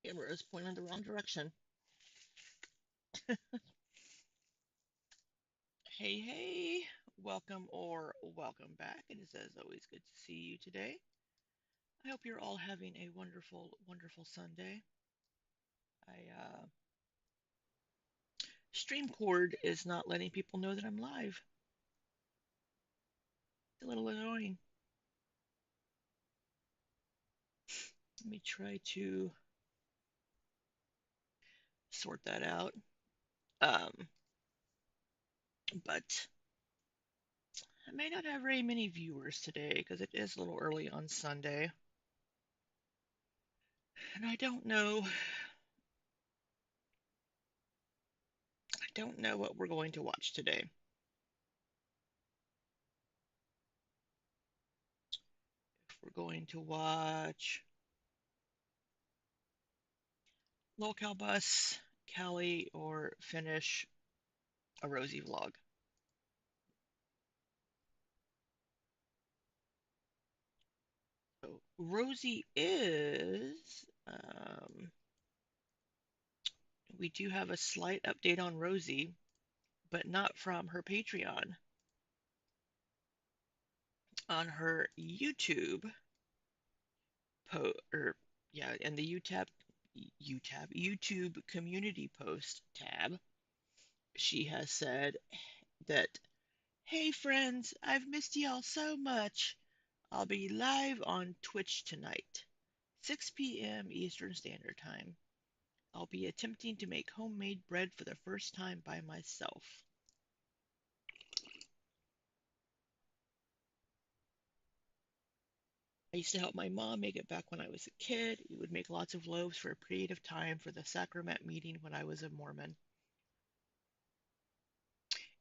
Camera is pointing the wrong direction. Hey, hey, welcome or welcome back. It is as always good to see you today. I hope you're all having a wonderful, wonderful Sunday. I Streamcord is not letting people know that I'm live. It's a little annoying. Let me try to sort that out. Um, but I may not have very many viewers today because it is a little early on Sunday. And I don't know what we're going to watch today. If we're going to watch Locale Bus, Callie, or finish a Rosie vlog. So Rosie we do have a slight update on Rosie, but not from her Patreon. On her YouTube or yeah, in the YouTube community post tab, she has said that, "Hey friends, I've missed y'all so much. I'll be live on Twitch tonight, 6 p.m. Eastern Standard Time. I'll be attempting to make homemade bread for the first time by myself." I used to help my mom make it back when I was a kid. We would make lots of loaves for a period of time for the sacrament meeting when I was a Mormon.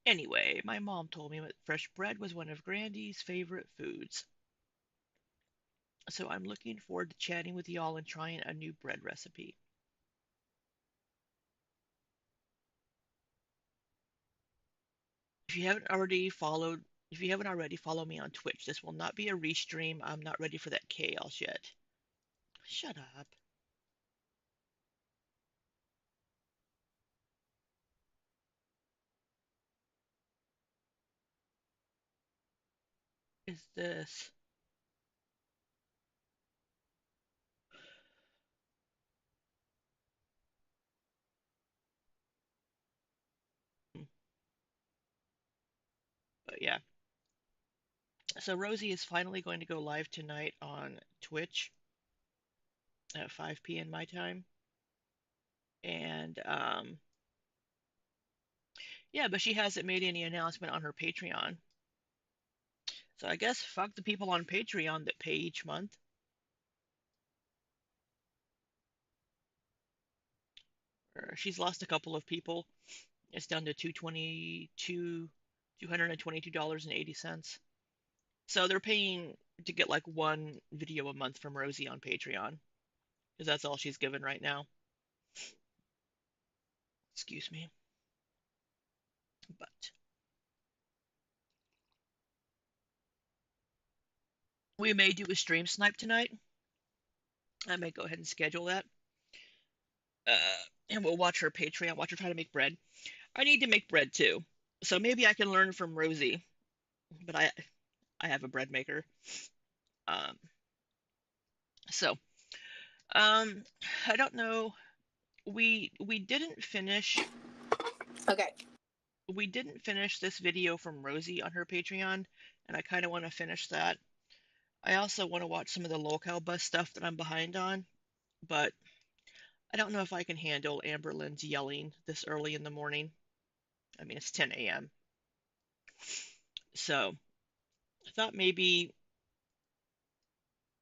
Anyway, my mom told me that fresh bread was one of Grandy's favorite foods. So I'm looking forward to chatting with y'all and trying a new bread recipe. If you haven't already followed, if you haven't already, follow me on Twitch. This will not be a restream. I'm not ready for that chaos yet. Shut up. Is this? But yeah. So Rosie is finally going to go live tonight on Twitch at 5 p.m. my time. And yeah, but she hasn't made any announcement on her Patreon. So I guess fuck the people on Patreon that pay each month. She's lost a couple of people. It's down to $222.80. So they're paying to get like one video a month from Rosie on Patreon, because that's all she's given right now. Excuse me. But we may do a stream snipe tonight. I may go ahead and schedule that. Uh, and we'll watch her Patreon, watch her try to make bread. I need to make bread too. So maybe I can learn from Rosie, but I have a bread maker. Um, so um, I don't know. We didn't finish. Okay. We didn't finish this video from Rosie on her Patreon, and I kind of want to finish that. I also want to watch some of the locale bus stuff that I'm behind on, but I don't know if I can handle Amber Lynn's yelling this early in the morning. I mean, it's 10 a.m. So I thought maybe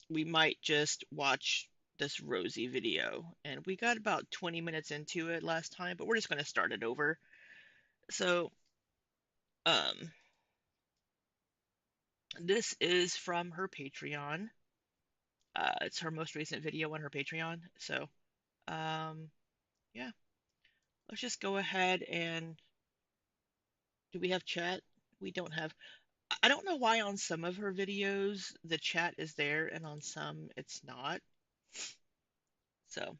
we might just watch this Rosie video. And we got about 20 minutes into it last time, but we're just going to start it over. So, um, this is from her Patreon. It's her most recent video on her Patreon. So, um, yeah, let's just go ahead and do we have chat? We don't have. I don't know why on some of her videos the chat is there and on some it's not. So,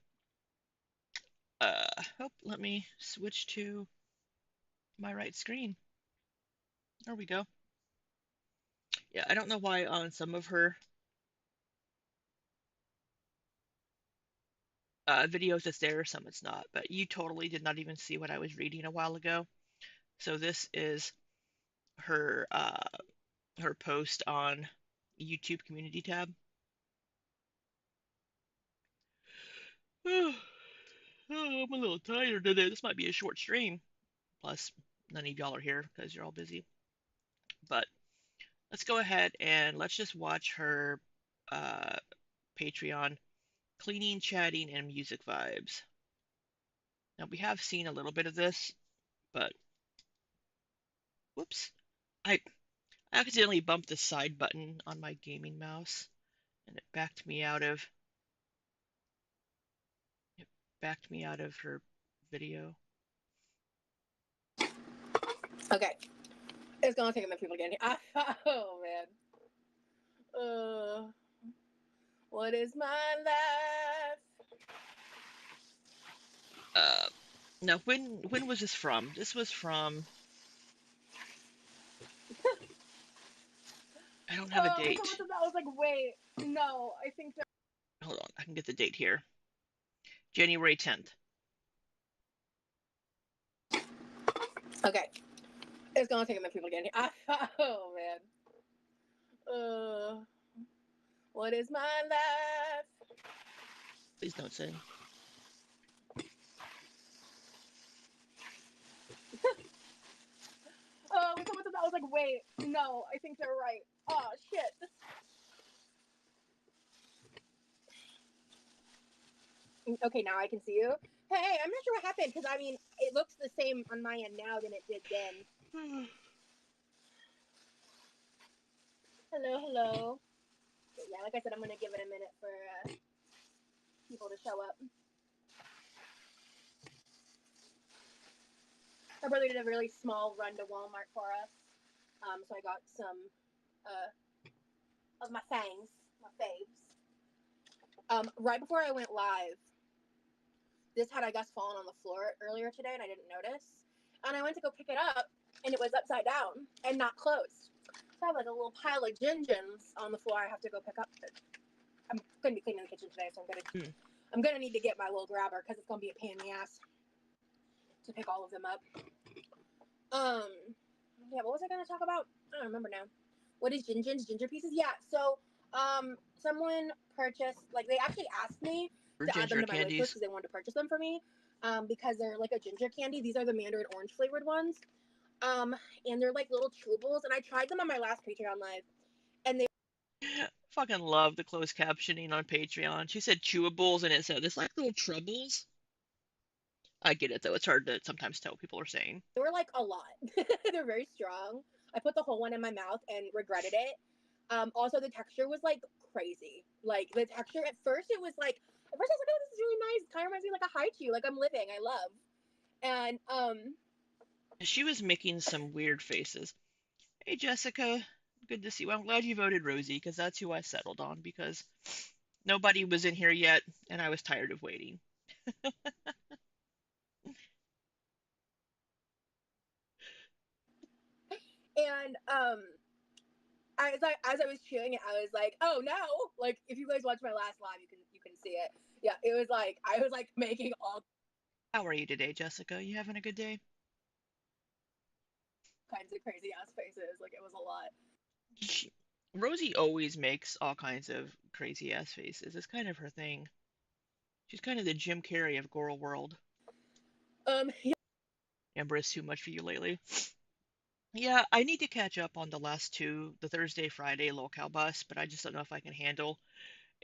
Let me switch to my right screen. There we go. Yeah, I don't know why on some of her videos it's there, some it's not, but you totally did not even see what I was reading a while ago. So this is her her post on YouTube community tab. Oh, I'm a little tired today. This might be a short stream. Plus, none of y'all are here because you're all busy. But let's go ahead and let's just watch her uh, Patreon cleaning, chatting, and music vibes. Now, we have seen a little bit of this, but whoops. I accidentally bumped the side button on my gaming mouse and it backed me out of her video. Okay. It's gonna take a minute people get here. Oh man. What is my life? Now when was this from? This was from I don't have a date. That was like, wait, no, I think that. Hold on, I can get the date here. January 10th. Okay. It's gonna take a minute people get here. Oh man. What is my life? Please don't sing. That was like, wait, no, I think they're right. Oh shit. Okay, now I can see you. Hey, I'm not sure what happened because I mean it looks the same on my end now than it did then. Hello. Yeah, like I said, I'm gonna give it a minute for people to show up. My brother did a really small run to Walmart for us, so I got some of my fangs, my faves. Right before I went live, this had, I guess, fallen on the floor earlier today, and I didn't notice. And I went to go pick it up, and it was upside down and not closed. So I have like a little pile of gin-gins on the floor I have to go pick up. I'm going to be cleaning the kitchen today, so I'm gonna need to get my little grabber because it's going to be a pain in the ass to pick all of them up. Yeah, what was I going to talk about? I don't remember now. What is ginger pieces? Yeah, so someone purchased, like, they actually asked me to add them to my wish list because they wanted to purchase them for me, because they're like a ginger candy. These are the mandarin orange flavored ones, and they're like little chewables, and I tried them on my last Patreon live, and they Fucking love the closed captioning on Patreon. She said chewables and it said it's like little troubles. I get it though. It's hard to sometimes tell what people are saying. They were like a lot. They're very strong. I put the whole one in my mouth and regretted it. Also, the texture was like crazy. Like the texture at first, I was like, oh, this is really nice. It kind of reminds me like a haichu, like I'm living. I love. And She was making some weird faces. Hey Jessica, good to see you. I'm glad you voted Rosie because that's who I settled on because nobody was in here yet and I was tired of waiting. and as I was chewing it, I was like, oh no! Like if you guys watch my last live, you can see it. Yeah, it was like I was like making all How are you today, Jessica? You having a good day? kinds of crazy ass faces. Like it was a lot. Rosie always makes all kinds of crazy ass faces. It's kind of her thing. She's kind of the Jim Carrey of Goral World. Yeah. Amber is too much for you lately. Yeah, I need to catch up on the last two, the Thursday, Friday local bus, but I just don't know if I can handle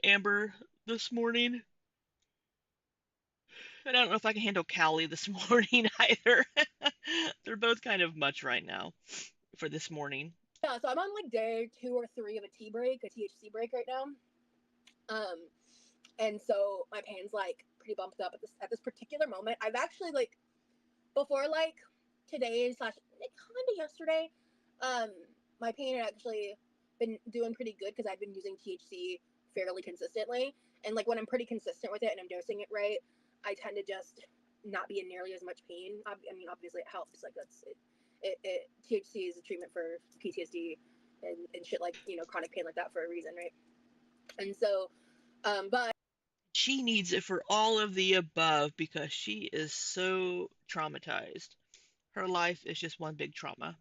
Amber this morning. And I don't know if I can handle Callie this morning either. They're both kind of much right now for this morning. Yeah, so I'm on like day 2 or 3 of a tea break, a THC break right now. And so my pain's like pretty bumped up at this particular moment. I've actually like before like today slash like kind of yesterday, my pain had actually been doing pretty good because I've been using THC fairly consistently. And like when I'm pretty consistent with it and I'm dosing it right, I tend to just not be in nearly as much pain. I mean, obviously it helps. Like that's it. THC is a treatment for PTSD and shit like chronic pain like that for a reason, right? And so, but She needs it for all of the above because she is so traumatized. Her life is just one big trauma.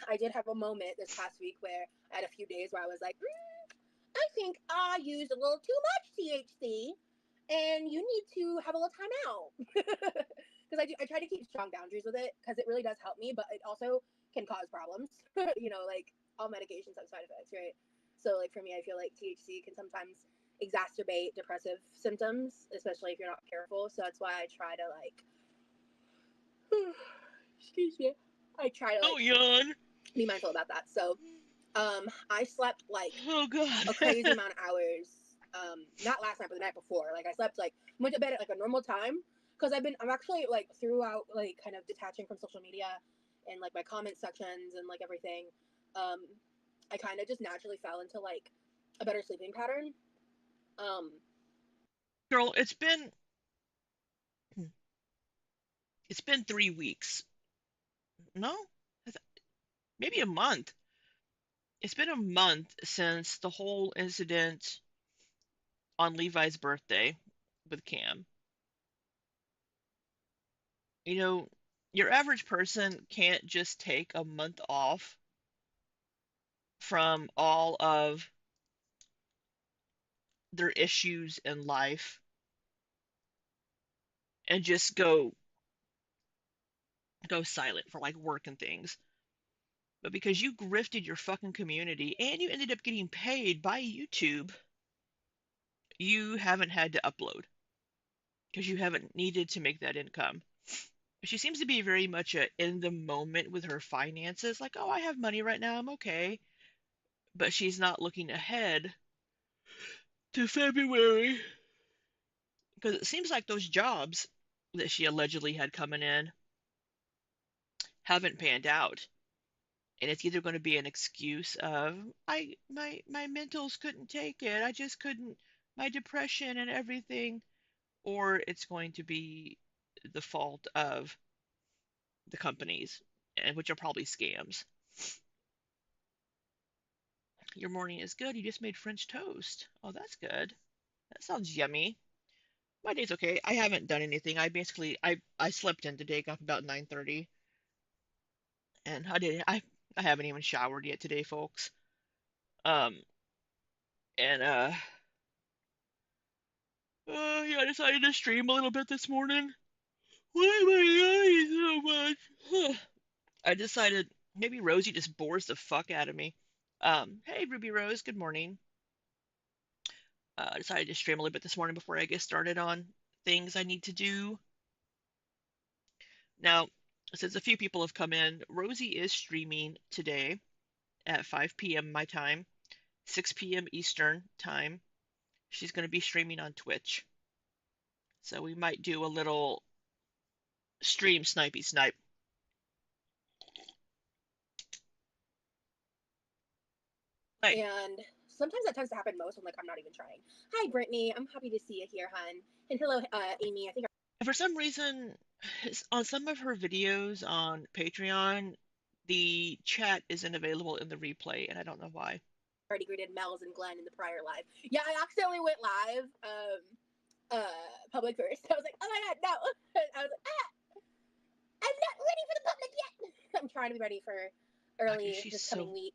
I did have a moment this past week where I had a few days where I was like, I think I used a little too much THC, and you need to have a little time out. Because I try to keep strong boundaries with it because it really does help me, but it also can cause problems. Like all medications have side effects, right? So like for me, I feel like THC can sometimes exacerbate depressive symptoms, especially if you're not careful. So that's why I try to like, excuse me, I try to Oh, like yawn. be mindful about that. So I slept like Oh, a God. crazy amount of hours. Not last night, but the night before. Like I slept like went to bed at like a normal time because I'm actually like throughout like kind of detaching from social media and like my comment sections and like everything. Um, I kind of just naturally fell into like a better sleeping pattern. Um, Girl, it's been 3 weeks. No? Maybe a month. It's been a month since the whole incident on Levi's birthday with Cam. You know, your average person can't just take a month off from all of their issues in life and just go silent for like work and things. But because you grifted your fucking community and you ended up getting paid by YouTube, you haven't had to upload because you haven't needed to make that income. She seems to be very much in the moment with her finances, like, oh, I have money right now, I'm okay. But she's not looking ahead to February because it seems like those jobs that she allegedly had coming in haven't panned out. And it's either going to be an excuse of my mentals couldn't take it, I just couldn't, my depression and everything, or it's going to be the fault of the companies, and which are probably scams. Your morning is good. You just made French toast. Oh, that's good. That sounds yummy. My day's okay. I haven't done anything. I slept in today, got up about 9:30, and I haven't even showered yet today, folks. Um and yeah, I decided to stream a little bit this morning. Why am I yawning so much? I decided maybe Rosie just bores the fuck out of me. Hey Ruby Rose, good morning. I decided to stream a little bit this morning before I get started on things I need to do. Now, since a few people have come in, Rosie is streaming today at 5 p.m. my time, 6 p.m. Eastern time. She's going to be streaming on Twitch. So we might do a little stream snipey snipe. Hey, and sometimes that tends to happen most when like I'm not even trying. Hi, Brittany. I'm happy to see you here, hun. And hello, Amy. I think for some reason, on some of her videos on Patreon, the chat isn't available in the replay, and I don't know why. already greeted Mel's and Glenn in the prior live. Yeah, I accidentally went live, public first. I was like, oh my god, no! I was like, I'm not ready for the public yet. I'm trying to be ready for God, dude, early she's this so. coming week.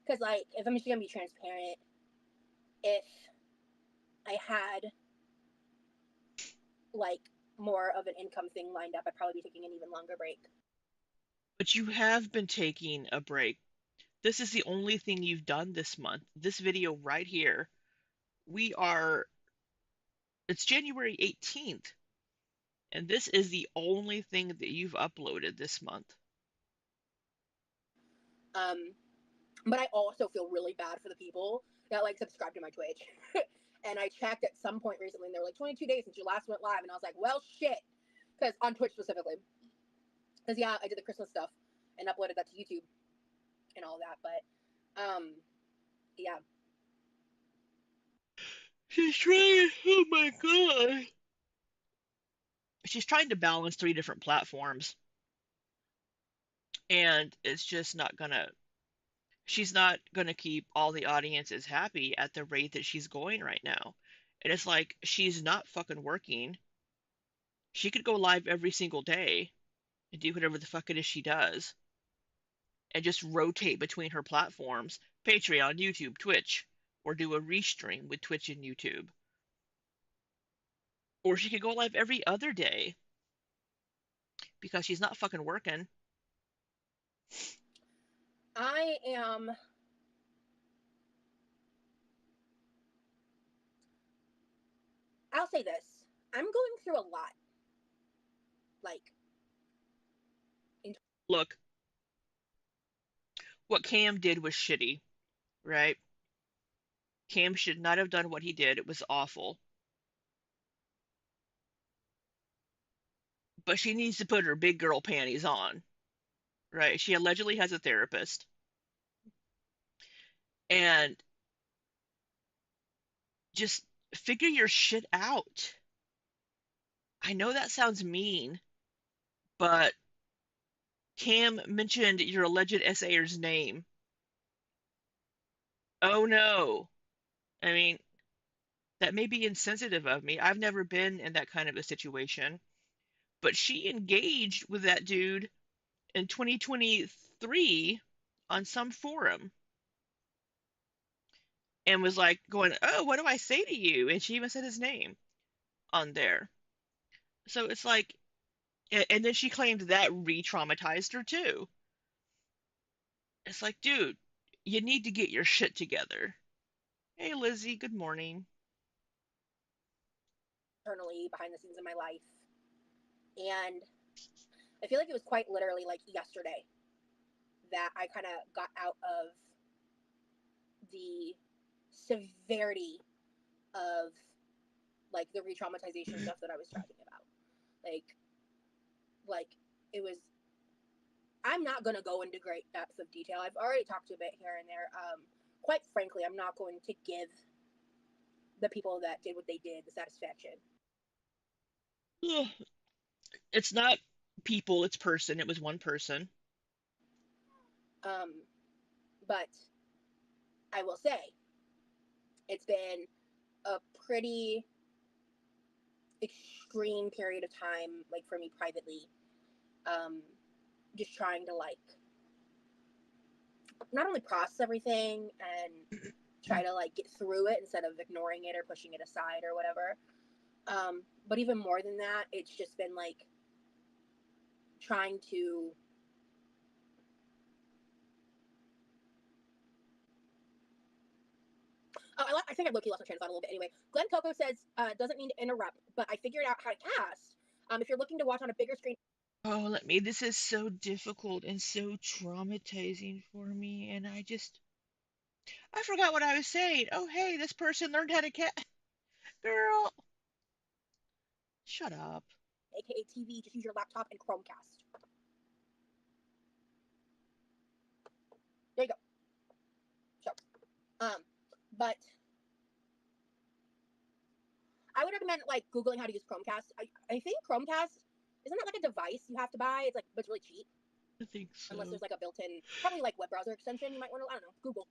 Because like, if I'm just gonna be transparent, if I had like more of an income thing lined up, I'd probably be taking an even longer break. But you have been taking a break. This is the only thing you've done this month. This video right here. We are. It's January 18th, and this is the only thing that you've uploaded this month. Um, but I also feel really bad for the people that like subscribe to my Twitch. And I checked at some point recently, and they were like 22 days since you last went live, and I was like, well, shit, because on Twitch specifically, because yeah, I did the Christmas stuff and uploaded that to YouTube and all of that, but yeah. She's trying. Oh my god. she's trying to balance three different platforms, and it's just not gonna. She's not gonna keep all the audiences happy at the rate that she's going right now. And it's like she's not fucking working. She could go live every single day and do whatever the fuck it is she does, and just rotate between her platforms, Patreon, YouTube, Twitch, or do a restream with Twitch and YouTube. Or she could go live every other day because she's not fucking working. I am. I'll say this. I'm going through a lot. Like, in Look, what Cam did was shitty, right? Cam should not have done what he did. It was awful. But she needs to put her big girl panties on, right? She allegedly has a therapist. And just figure your shit out. I know that sounds mean, but Cam mentioned your alleged SAer's name. Oh no. I mean, that may be insensitive of me. I've never been in that kind of a situation. But she engaged with that dude in 2023 on some forum and was like going, "Oh, what do I say to you?" And she even said his name on there. So it's like, and then she claimed that re-traumatized her too. It's like, dude, you need to get your shit together. Hey, Lizzie, good morning. internally behind the scenes in my life. And I feel like it was quite literally like yesterday that I kind of got out of the severity of like the re-traumatization stuff that I was talking about. Like, like it was. I'm not going to go into great depth of detail. I've already talked a bit here and there. Quite frankly, I'm not going to give the people that did what they did the satisfaction. Ugh, it's not people, it's person. It was one person. Um, but I will say it's been a pretty extreme period of time, like for me privately, just trying to like not only process everything and try to like get through it instead of ignoring it or pushing it aside or whatever. But even more than that, it's just been like trying to I think I low-key lost my train of thought a little bit anyway. Glenn Coco says, doesn't mean to interrupt, but I figured out how to cast. If you're looking to watch on a bigger screen. Oh, let me. This is so difficult and so traumatizing for me, and I forgot what I was saying. Oh, hey, this person learned how to cat. Girl, shut up. AKA TV, just use your laptop and Chromecast. There you go. So, but I would recommend like Googling how to use Chromecast. I think Chromecast, isn't that like a device you have to buy? It's like, but it's really cheap. I think Unless so. there's like a built-in, probably like web browser extension you might want to, I don't know, Google.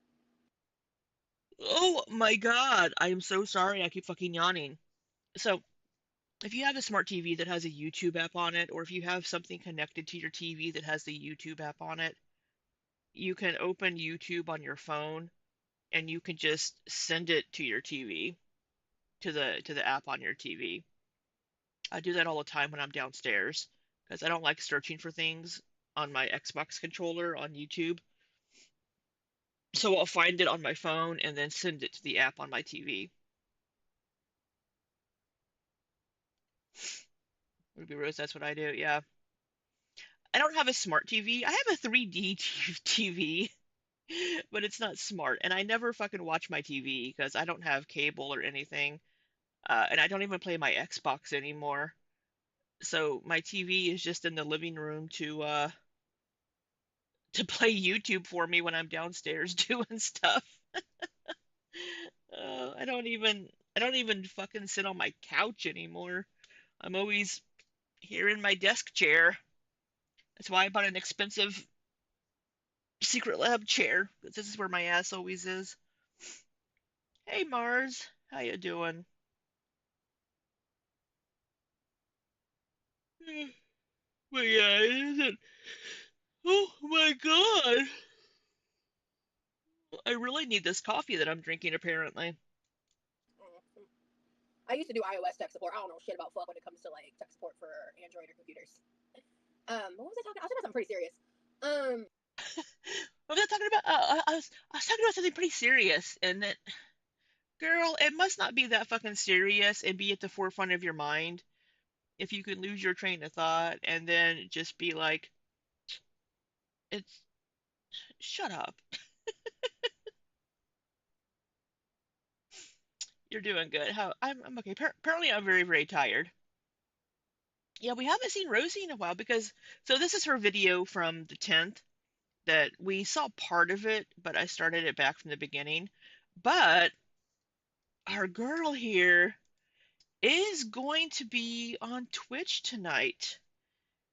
Oh my God, I am so sorry. I keep fucking yawning. So, if you have a smart TV that has a YouTube app on it, or if you have something connected to your TV that has the YouTube app on it, you can open YouTube on your phone and you can just send it to your TV, to the app on your TV. I do that all the time when I'm downstairs because I don't like searching for things on my Xbox controller on YouTube. So I'll find it on my phone and then send it to the app on my TV. Ruby Rose, that's what I do. Yeah. I don't have a smart TV. I have a 3D TV, but it's not smart. And I never fucking watch my TV because I don't have cable or anything. And I don't even play my Xbox anymore. So my TV is just in the living room to play YouTube for me when I'm downstairs doing stuff. I don't even fucking sit on my couch anymore. I'm always here in my desk chair. That's why I bought an expensive secret lab chair, because this is where my ass always is. Hey Mars, how you doing? Hmm, but yeah, isn't. Oh my god! I really need this coffee that I'm drinking. Apparently, Mm. I used to do iOS tech support. I don't know shit about fuck when it comes to like tech support for Android or computers. What was I talking? I was talking about something pretty serious. what was I talking about? I was talking about something pretty serious, and that girl, it must not be that fucking serious and be at the forefront of your mind if you can lose your train of thought and then just be like, it's shut up. You're doing good. How I'm okay. Apparently, I'm very tired. Yeah, we haven't seen Rosie in a while because so this is her video from the 10th that we saw part of it, but I started it back from the beginning. But our girl here is going to be on Twitch tonight,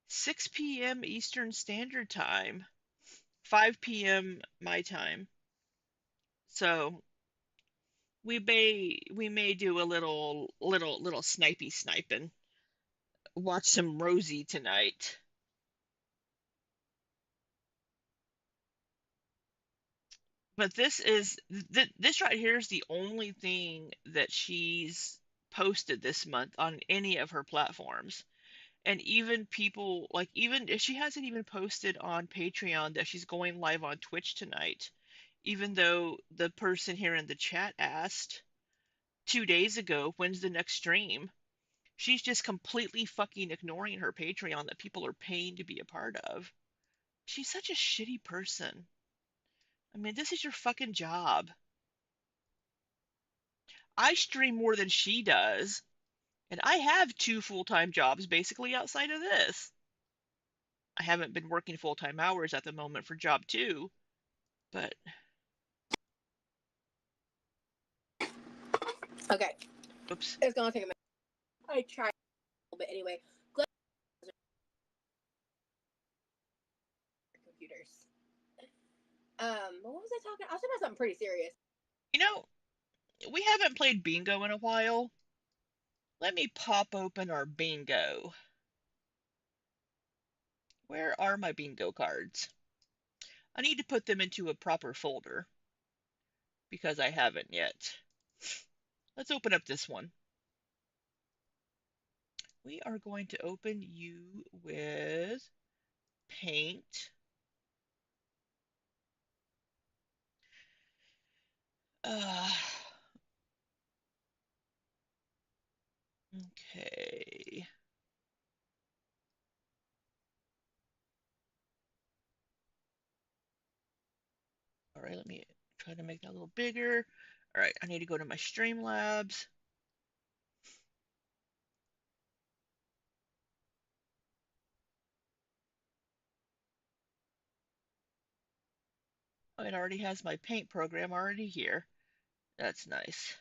6 p.m. Eastern Standard Time, 5 p.m. my time. So we may do a little sniping. Watch some Rosie tonight. But this right here is the only thing that she's posted this month on any of her platforms. And even people like even if she hasn't even posted on Patreon that she's going live on Twitch tonight, even though the person here in the chat asked 2 days ago when's the next stream. She's just completely fucking ignoring her Patreon that people are paying to be a part of. She's such a shitty person. I mean, this is your fucking job. I stream more than she does, and I have two full-time jobs basically outside of this. I haven't been working full-time hours at the moment for job two, but Okay, oops. it's gonna take a minute. I tried a little bit anyway. Computers. What was I talking? I was talking about something pretty serious. You know, we haven't played bingo in a while. Let me pop open our bingo. Where are my bingo cards? I need to put them into a proper folder because I haven't yet. Let's open up this one. We are going to open you with paint. Uh, okay. All right, let me try to make that a little bigger. All right, I need to go to my Streamlabs. Oh, it already has my paint program already here. That's nice.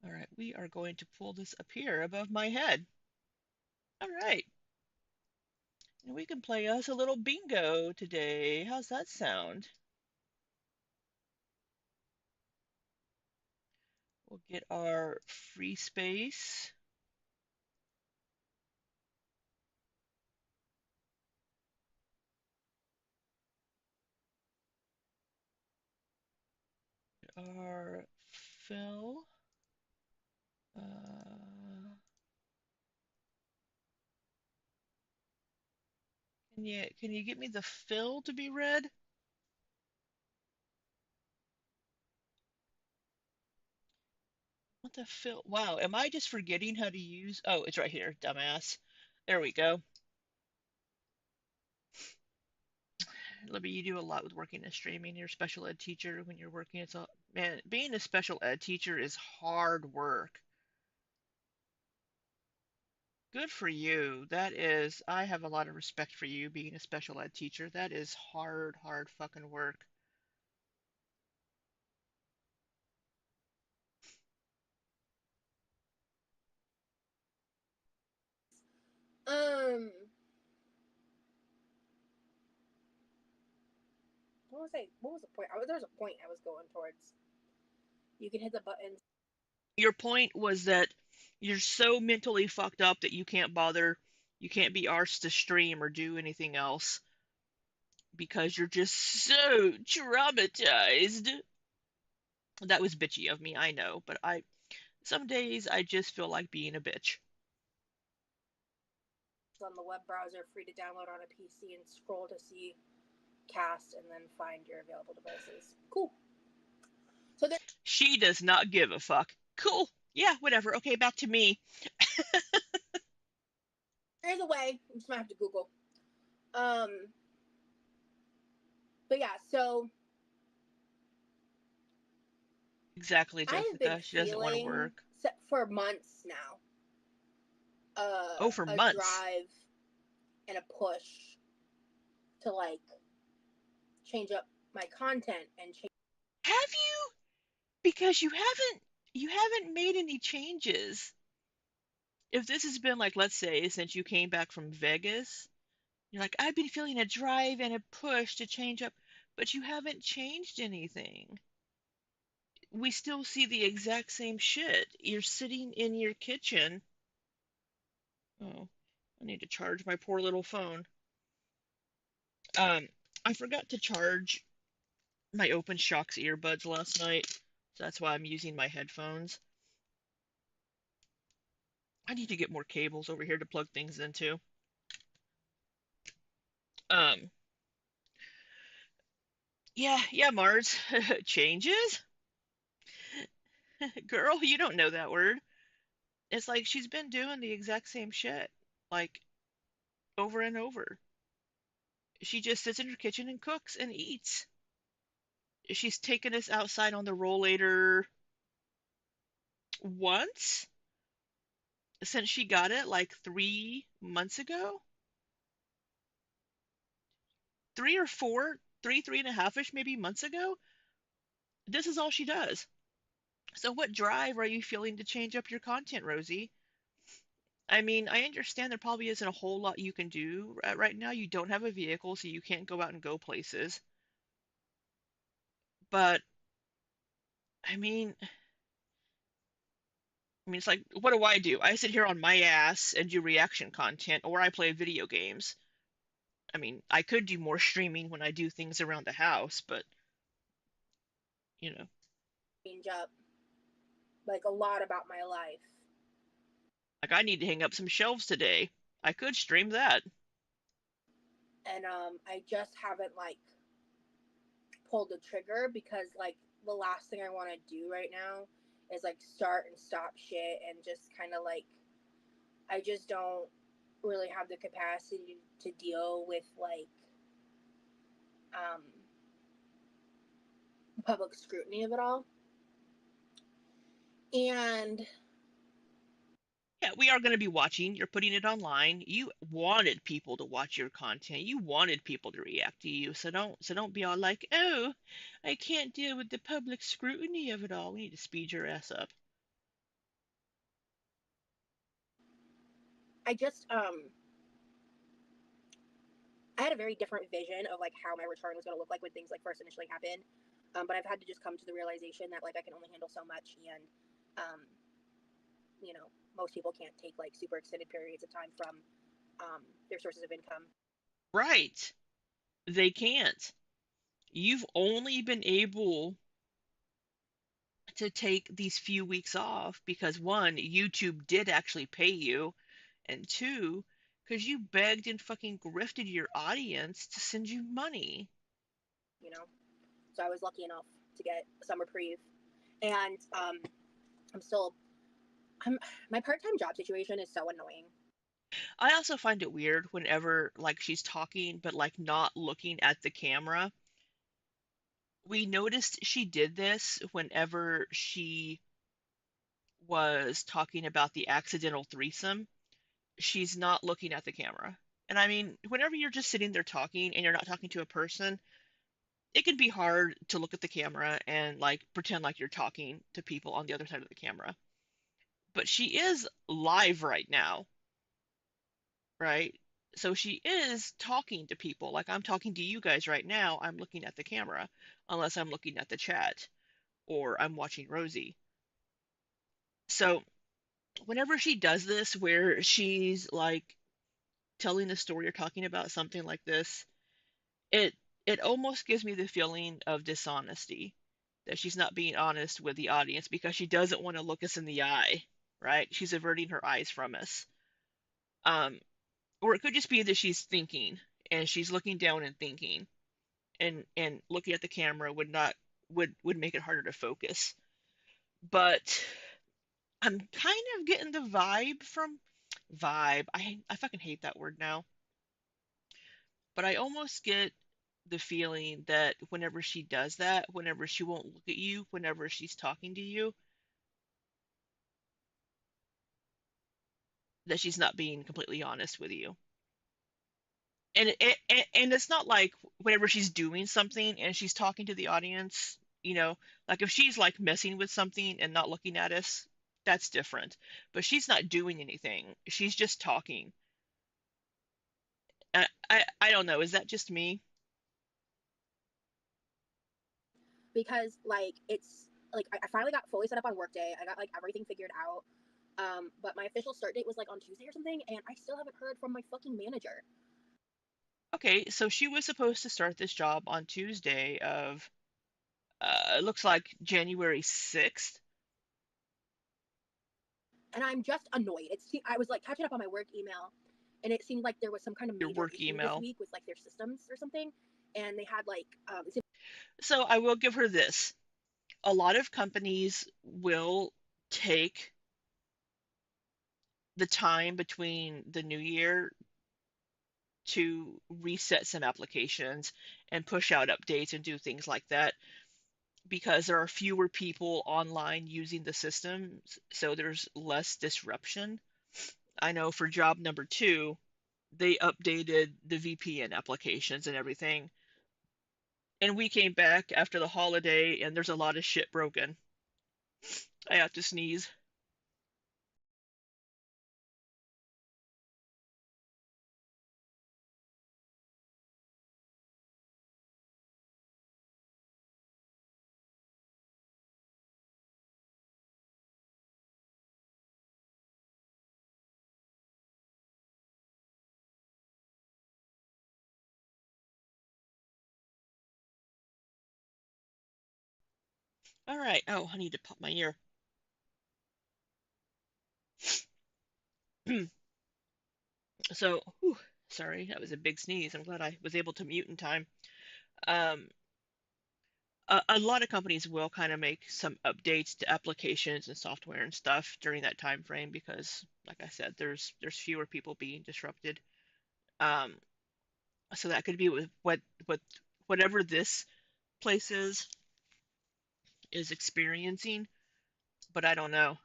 All right, we are going to pull this up here above my head. All right, and we can play us a little bingo today. How's that sound? We'll get our free space. Our fill. Can you get me the fill to be red? What the fill? Wow, am I just forgetting how to use? Oh, it's right here, dumbass. There we go. Libby, you do a lot with working and streaming. You're a special ed teacher. When you're working, it's a man. Being a special ed teacher is hard work. Good for you. That is, I have a lot of respect for you being a special ed teacher. That is hard fucking work. Um, what was I? What was the point? There was a point I was going towards. You can hit the buttons. Your point was that you're so mentally fucked up that you can't be arsed to stream or do anything else because you're just so traumatized. That was bitchy of me, I know, but some days I just feel like being a bitch. On the web browser, free to download on a PC, and scroll to see cast, and then find your available devices. Cool. So She does not give a fuck. Cool. Yeah, whatever. Okay, back to me. there's a way. You just might have to Google. Um, but yeah, so Exactly, I have been Jessica. She doesn't want to feeling work. for months now Oh, for a months. drive and a push to like change up my content and change. Have you? Because you haven't made any changes. If this has been like, let's say, since you came back from Vegas, you're like, I've been feeling a drive and a push to change up, but you haven't changed anything. We still see the exact same shit. You're sitting in your kitchen. Oh, I need to charge my poor little phone. Um, I forgot to charge my Open Shocks earbuds last night, so that's why I'm using my headphones. I need to get more cables over here to plug things into. Um, yeah, Mars. Changes? Girl, you don't know that word. It's like she's been doing the exact same shit, like over and over. She just sits in her kitchen and cooks and eats. She's taken us outside on the rollator once since she got it like 3 months ago. 3 or 4, 3.5 ish maybe months ago. This is all she does. So what drive are you feeling to change up your content, Rosie? I mean, I understand there probably isn't a whole lot you can do right now. You don't have a vehicle, so you can't go out and go places. But I mean, it's like, what do I do? I sit here on my ass and do reaction content, or I play video games. I mean, I could do more streaming when I do things around the house, but you know, Change up like a lot about my life. like I need to hang up some shelves today. I could stream that. And I just haven't like pulled the trigger because like the last thing I want to do right now is like start and stop shit and just kind of like I just don't really have the capacity to deal with like um public scrutiny of it all. And Yeah, we are going to be watching. You're putting it online. You wanted people to watch your content. You wanted people to react to you. So don't be all like, "Oh, I can't deal with the public scrutiny of it all." We need to speed your ass up. I just I had a very different vision of like how my return was going to look like when things like first initially happened. But I've had to just come to the realization that like I can only handle so much, and um, you know, most people can't take like super extended periods of time from their sources of income. Right. They can't. You've only been able to take these few weeks off because one, YouTube did actually pay you, and two, because you begged and fucking grifted your audience to send you money. You know, so I was lucky enough to get some reprieve, and I'm still I'm my part time job situation is so annoying. I also find it weird whenever like she's talking but like not looking at the camera. We noticed she did this whenever she was talking about the accidental threesome. She's not looking at the camera. And I mean, whenever you're just sitting there talking and you're not talking to a person, it can be hard to look at the camera and like pretend like you're talking to people on the other side of the camera. But she is live right now. right? So she is talking to people. Like I'm talking to you guys right now, I'm looking at the camera, unless I'm looking at the chat or I'm watching Rosie. So whenever she does this, where she's like telling the story or talking about something like this, it it almost gives me the feeling of dishonesty, that she's not being honest with the audience because she doesn't want to look us in the eye, right? She's averting her eyes from us. Um, or it could just be that she's thinking and she's looking down and thinking, and looking at the camera would not would make it harder to focus. But I'm kind of getting the vibe. I fucking hate that word now. But I almost get the feeling that whenever she does that, whenever she won't look at you, whenever she's talking to you, that she's not being completely honest with you. And it's not like whenever she's doing something and she's talking to the audience, like if she's like messing with something and not looking at us, that's different. But she's not doing anything. She's just talking. I don't know. Is that just me? because like it's like I finally got fully set up on Workday. I got like everything figured out. But my official start date was like on Tuesday or something, and I still haven't heard from my fucking manager. Okay, so she was supposed to start this job on Tuesday of it looks like January 6th. And I'm just annoyed. I was like catching up on my work email, and it seemed like there was some kind of Your major work issue this email. week with like their systems or something, and they had like So I will give her this. A lot of companies will take the time between the new year to reset some applications and push out updates and do things like that because there are fewer people online using the systems, so there's less disruption. I know for job number two, they updated the VPN applications and everything. And we came back after the holiday and there's a lot of shit broken. I have to sneeze. All right. Oh, I need to pop my ear. So, whew, sorry, that was a big sneeze. I'm glad I was able to mute in time. Um, a lot of companies will kind of make some updates to applications and software and stuff during that time frame because, like I said, there's fewer people being disrupted. Um, so that could be with whatever this place is experiencing, but I don't know.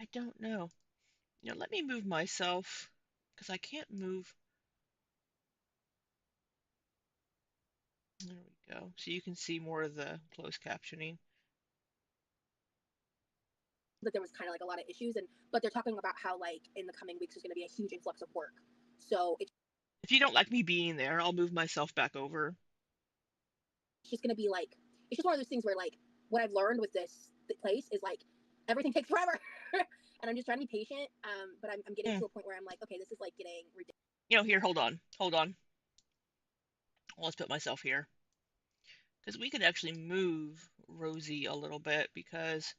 I don't know. Let me move myself because I can't move. There we go. So you can see more of the closed captioning. that there was kind of like a lot of issues, and but they're talking about how like in the coming weeks there's going to be a huge influx of work. So it's If you don't like me being there, I'll move myself back over. just going to be like it's just one of those things where like what I've learned with this place is like everything takes forever. And I'm just trying to be patient. But I'm getting Hmm. to a point where I'm like, okay, this is like getting ridiculous. Here, hold on. Hold on. Let's put myself here. Because we could actually move Rosie a little bit because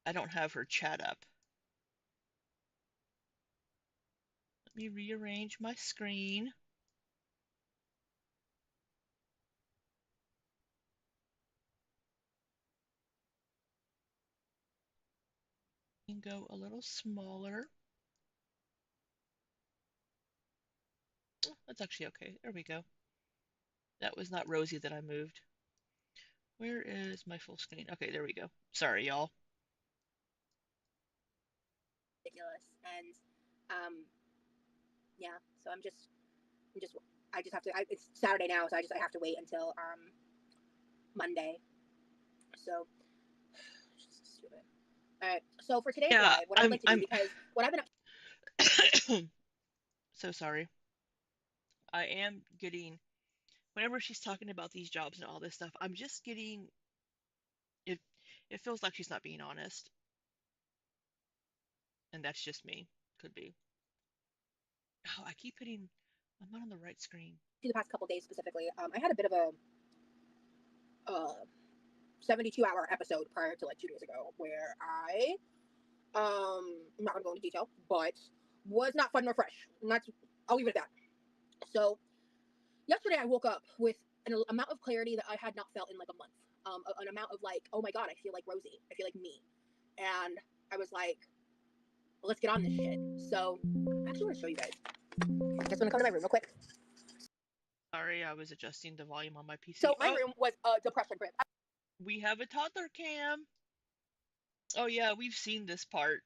I don't have her chat up. Let me rearrange my screen and go a little smaller. Oh, that's actually okay. There we go. That was not Rosie that I moved. Where is my full screen? Okay, there we go. Sorry, y'all. And yeah, so I'm just I just have to. It's Saturday now, so I have to wait until Monday. So stupid. All right. So for today's Yeah, live, what I would like to do, because what I've been up So sorry. I am getting, whenever she's talking about these jobs and all this stuff, I'm just getting, it, it feels like she's not being honest. And that's just me. Could be. Oh, I keep hitting, I'm not on the right screen. The past couple days specifically, I had a bit of a uh, 72-hour episode prior to like 2 days ago where I'm not gonna go into detail, but was not fun nor fresh. And that's, I'll leave it at that. So yesterday I woke up with an amount of clarity that I had not felt in like a month. An amount of like, oh my god, I feel like Rosie. I feel like me. And I was like, well, let's get on this shit. So I actually want to show you guys. I just want to come to my room real quick. Sorry, I was adjusting the volume on my PC. So my Oh, room was a depression crib. we have a toddler cam. Oh yeah, we've seen this part.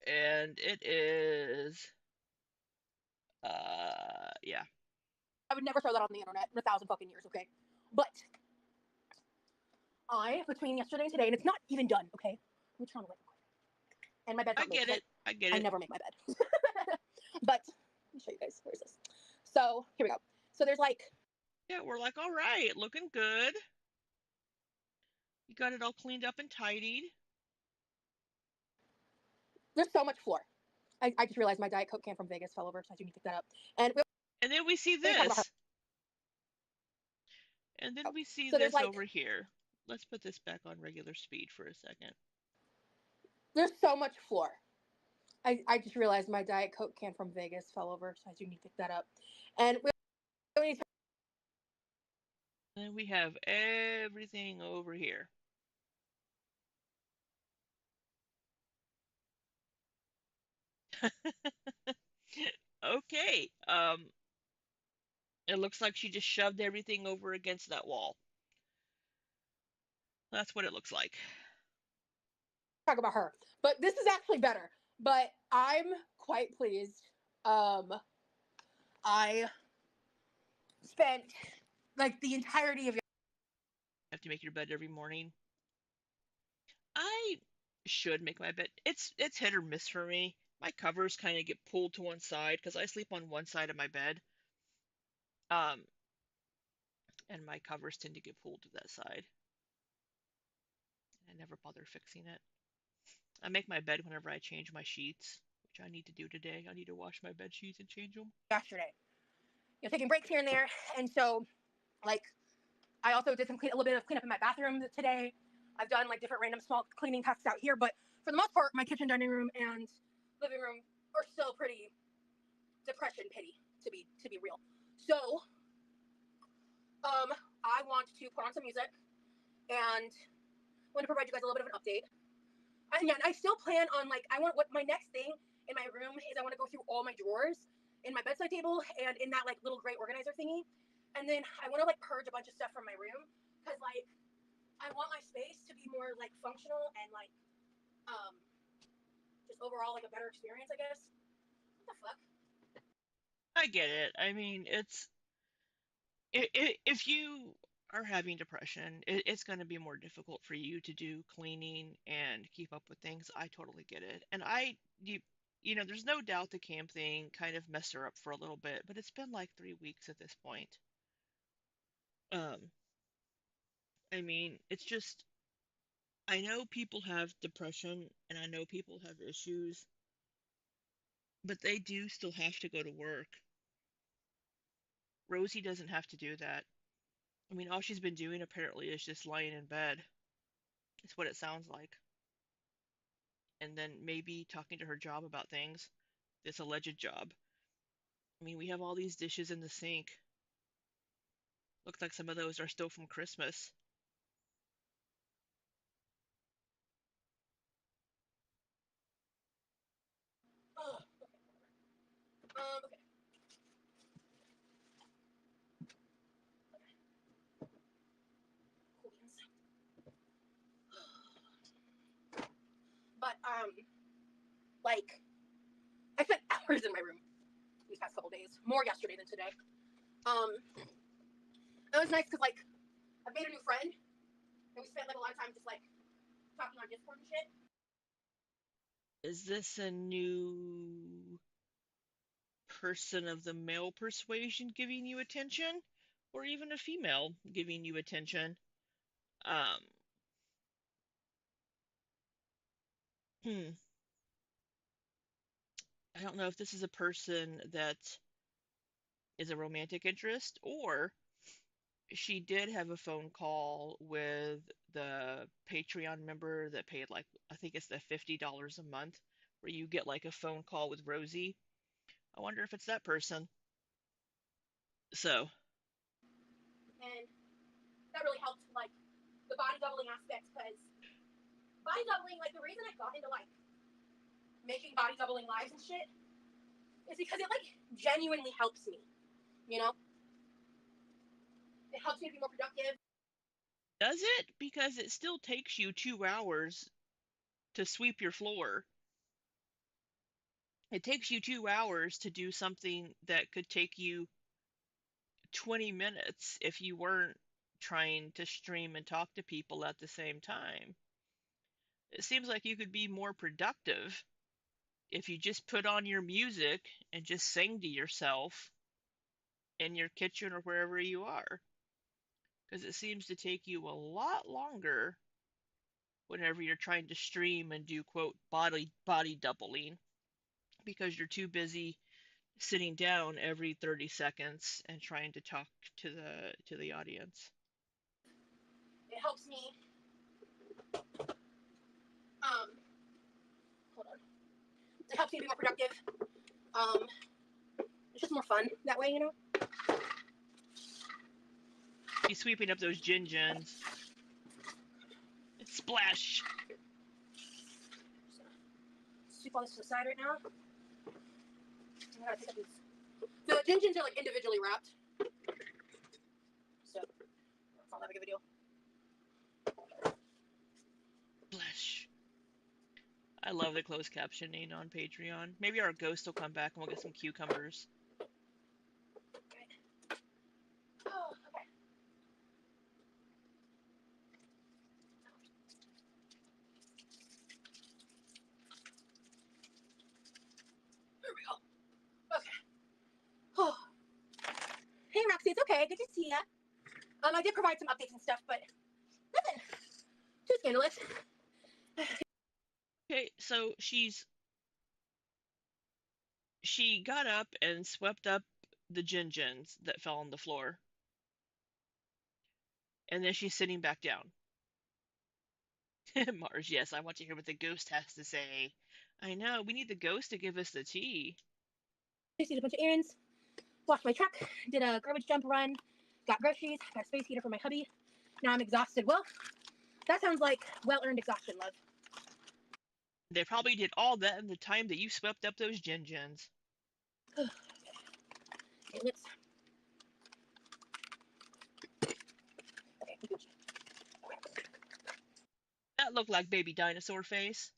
And it is, yeah. I would never show that on the internet in 1,000 fucking years, okay? But between yesterday and today, and it's not even done, okay? Let me turn on the light real quick. And my bed's I not made. get it. I get I it. never make my bed. But let me show you guys. Where is this? So here we go. So there's like, Yeah, we're like, all right, looking good. You got it all cleaned up and tidied. there's so much floor. I just realized my Diet Coke can from Vegas fell over, so I do need to pick that up. And we And then we see already talked about her. this. And then we see So there's this like, over here. Let's put this back on regular speed for a second. there's so much floor. I just realized my Diet Coke can from Vegas fell over, so I do need to pick that up. And we already And we have everything over here. Okay. It looks like she just shoved everything over against that wall. That's what it looks like. talk about her. But this is actually better. But I'm quite pleased. I spent like the entirety of Have to make your bed every morning. I should make my bed. It's hit or miss for me. My covers kind of get pulled to one side because I sleep on one side of my bed. Um, and my covers tend to get pulled to that side. I never bother fixing it. I make my bed whenever I change my sheets, which I need to do today. I need to wash my bed sheets and change them. yesterday. You know, taking breaks here and there. And so like I also did a little bit of cleanup in my bathroom today. I've done like different random small cleaning tasks out here, but for the most part, my kitchen, dining room, and living room are still pretty depression pity to be real. So, I want to put on some music and want to provide you guys a little bit of an update. And yeah, I still plan on like what my next thing in my room is. I want to go through all my drawers in my bedside table and in that like little gray organizer thingy, and then I want to like purge a bunch of stuff from my room because like I want my space to be more like functional and like um just overall like a better experience, I guess. What the fuck? I get it. I mean, if you are having depression, it's going to be more difficult for you to do cleaning and keep up with things. I totally get it. And you know, there's no doubt the camp thing kind of messed her up for a little bit, but it's been like 3 weeks at this point. Um, I mean, it's just, I know people have depression and I know people have issues, but they do still have to go to work. Rosie doesn't have to do that. I mean, all she's been doing apparently is just lying in bed. It's what it sounds like. And then maybe talking to her job about things, this alleged job. I mean, we have all these dishes in the sink. Looks like some of those are still from Christmas. Oh, okay. Cool beans. But like I spent hours in my room these past couple days, more yesterday than today. It was nice because like I made a new friend and we spent like a lot of time just like talking on Discord and shit. Is this a new person of the male persuasion giving you attention, or even a female giving you attention. Um, hmm, I don't know if this is a person that is a romantic interest, or she did have a phone call with the Patreon member that paid, like, I think it's the $50 a month, where you get like a phone call with Rosie. I wonder if it's that person. So, And that really helped, like, the body doubling aspect, because body doubling, like, the reason I got into, like, making body doubling lives and shit is because it, like, genuinely helps me, you know? It helps me to be more productive. does it? Because it still takes you 2 hours to sweep your floor. It takes you 2 hours to do something that could take you 20 minutes if you weren't trying to stream and talk to people at the same time. It seems like you could be more productive if you just put on your music and just sing to yourself in your kitchen or wherever you are. Because it seems to take you a lot longer whenever you're trying to stream and do quote body doubling, because you're too busy sitting down every 30 seconds and trying to talk to the audience. It helps me, um, hold on. It helps me to be more productive. Um, it's just more fun that way, you know? She's sweeping up those gin-gins. Splash! Sweep all this to the side right now. I gotta pick up these. The gin-gins are, like, individually wrapped. So, it's not that big of a deal. Splash! I love the closed captioning on Patreon. Maybe our ghost will come back and we'll get some cucumbers. Okay. Oh, okay. There we go. Okay. Oh. Hey, Roxy, it's okay. Good to see ya. I did provide some updates and stuff, but nothing too scandalous. Okay, so she got up and swept up the gin-gins that fell on the floor. And then she's sitting back down. Mars, yes, I want to hear what the ghost has to say. I know, we need the ghost to give us the tea. I did a bunch of errands, washed my truck, did a garbage dump run, got groceries, got a space heater for my hubby. Now I'm exhausted. Well, that sounds like well-earned exhaustion, love. They probably did all that in the time that you swept up those gin-gins. Okay, let's. Okay, Gucci. That looked like baby dinosaur face.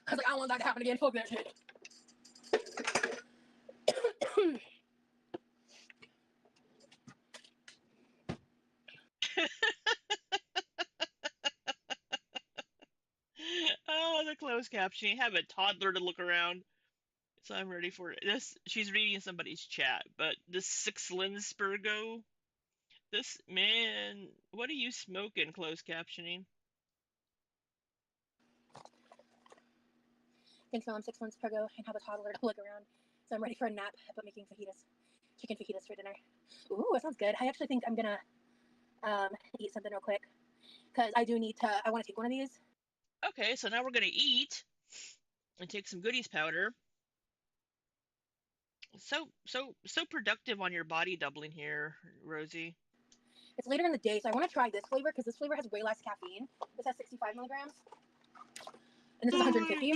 I was like, I don't want that to happen again. Fuck that shit. Oh, the closed captioning. Have a toddler to look around. So I'm ready for it. This she's reading somebody's chat, but this Six Linspergo, this man, what are you smoking? Closed captioning. Thanks, Mom. 6 months ago, and have a toddler to look around. So I'm ready for a nap, but making fajitas, chicken fajitas for dinner. Ooh, that sounds good. I actually think I'm gonna eat something real quick because I do need to. I want to take one of these. Okay, so now we're gonna eat and take some goodies powder. So productive on your body doubling here, Rosie. It's later in the day, so I want to try this flavor because this flavor has way less caffeine. This has 65 milligrams, and this is 150.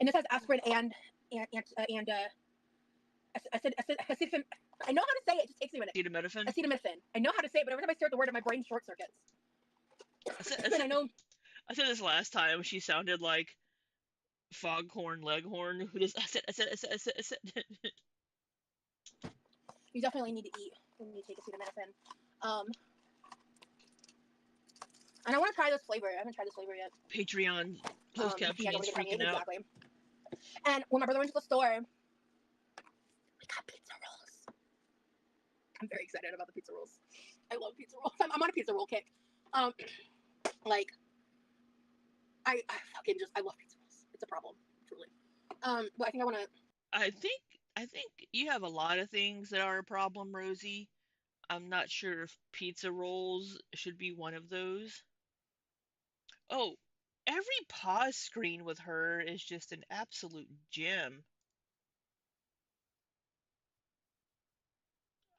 And this has aspirin and acetaminophen. I know how to say it. It just takes me a minute. Acetaminophen. Acetaminophen. I know how to say it, but every time I start the word, my brain short circuits. And I know. I said this last time. She sounded like Foghorn Leghorn. Who does? I said. You definitely need to eat when you take acetaminophen. And I want to try this flavor. I haven't tried this flavor yet. Patreon closed Yeah, captioning's don't freaking out. exactly. And when my brother went to the store, we got pizza rolls. I'm very excited about the pizza rolls. I love pizza rolls. I'm on a pizza roll kick. Like, I fucking just, I love pizza rolls. It's a problem, truly. But I think I want to. I think you have a lot of things that are a problem, Rosie. I'm not sure if pizza rolls should be one of those. Oh, every pause screen with her is just an absolute gem.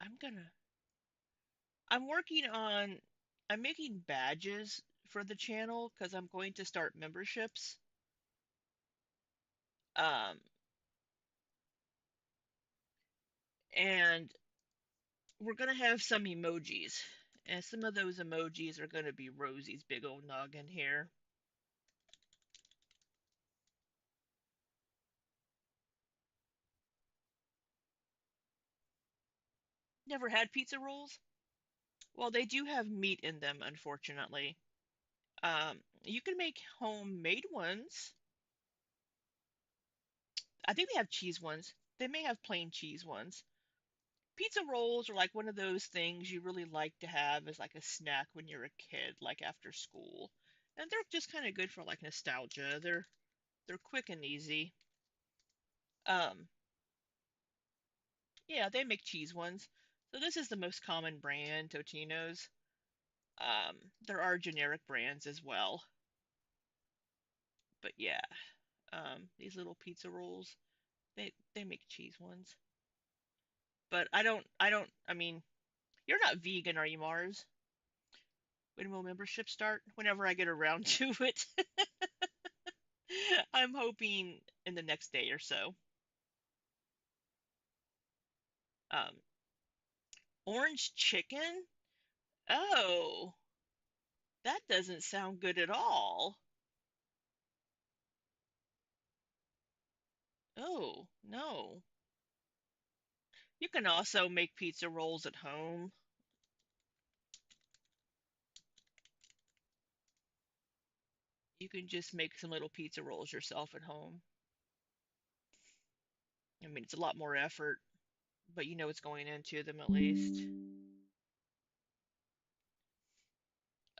I'm gonna. I'm working on. I'm making badges for the channel because I'm going to start memberships. Um, and we're gonna have some emojis, and some of those emojis are gonna be Rosie's big old noggin here. Never had pizza rolls? Well, they do have meat in them, unfortunately. You can make homemade ones. I think they have cheese ones. They may have plain cheese ones. Pizza rolls are like one of those things you really like to have as like a snack when you're a kid, like after school. And they're just kind of good for like nostalgia. They're quick and easy. Um, yeah, they make cheese ones. So this is the most common brand, Totino's. There are generic brands as well. But yeah, these little pizza rolls, they make cheese ones. But I mean, you're not vegan, are you, Mars? When will membership start? Whenever I get around to it. I'm hoping in the next day or so. Um, orange chicken? Oh, that doesn't sound good at all. Oh, no. You can also make pizza rolls at home. You can just make some little pizza rolls yourself at home. I mean, it's a lot more effort, but you know what's going into them at least.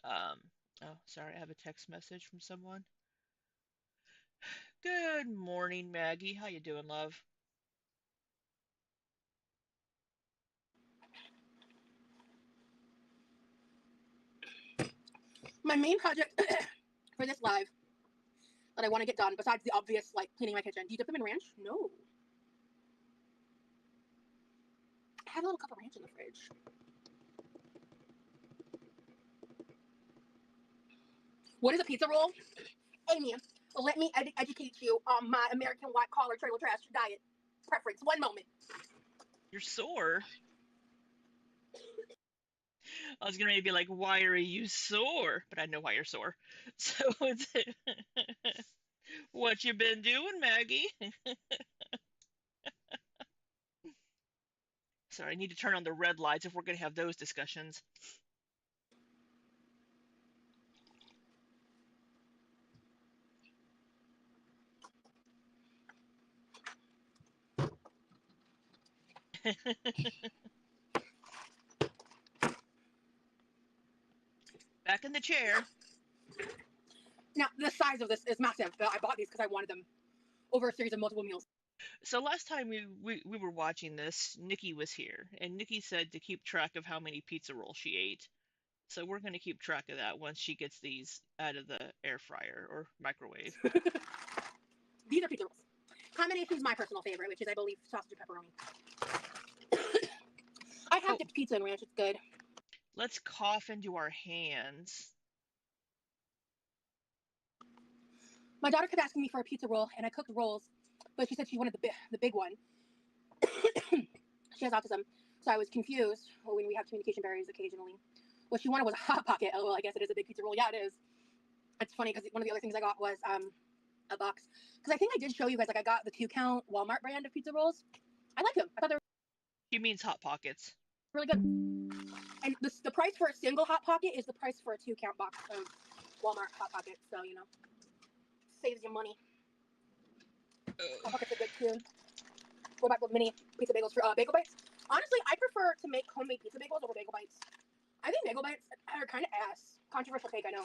Um, oh, sorry, I have a text message from someone. Good morning, Maggie. How you doing, love? My main project for this live that I want to get done, besides the obvious, like cleaning my kitchen. Do you dip them in ranch? No. I have a little cup of ranch in the fridge. What is a pizza roll? Amy, let me educate you on my American white collar trailer trash diet preference. One moment. You're sore. I was gonna maybe be like, why are you sore? But I know why you're sore. So it's what you been doing, Maggie? Sorry, I need to turn on the red lights if we're gonna have those discussions. Back in the chair. Now, the size of this is massive. I bought these because I wanted them over a series of multiple meals. So last time we were watching this, Nikki was here, and Nikki said to keep track of how many pizza rolls she ate. So we're going to keep track of that once she gets these out of the air fryer or microwave. These are pizza rolls. Combination is my personal favorite, which is, I believe, sausage and pepperoni. I have dipped pizza in ranch. It's good. Let's cough into our hands. My daughter kept asking me for a pizza roll, and I cooked rolls, but she said she wanted the big one. She has autism, so I was confused when we have communication barriers occasionally. What she wanted was a Hot Pocket. Oh, well, I guess it is a big pizza roll. Yeah, it is. It's funny because one of the other things I got was a box. Because I think I did show you guys, like, I got the 2-count Walmart brand of pizza rolls. I like them. I thought they were... She means Hot Pockets. really good. And the price for a single Hot Pocket is the price for a 2-count box of Walmart Hot Pockets. So, you know, saves you money. Hot Pockets are good too. Go back with mini pizza bagels for bagel bites. Honestly, I prefer to make homemade pizza bagels over bagel bites. I think bagel bites are kind of ass. Controversial take, I know.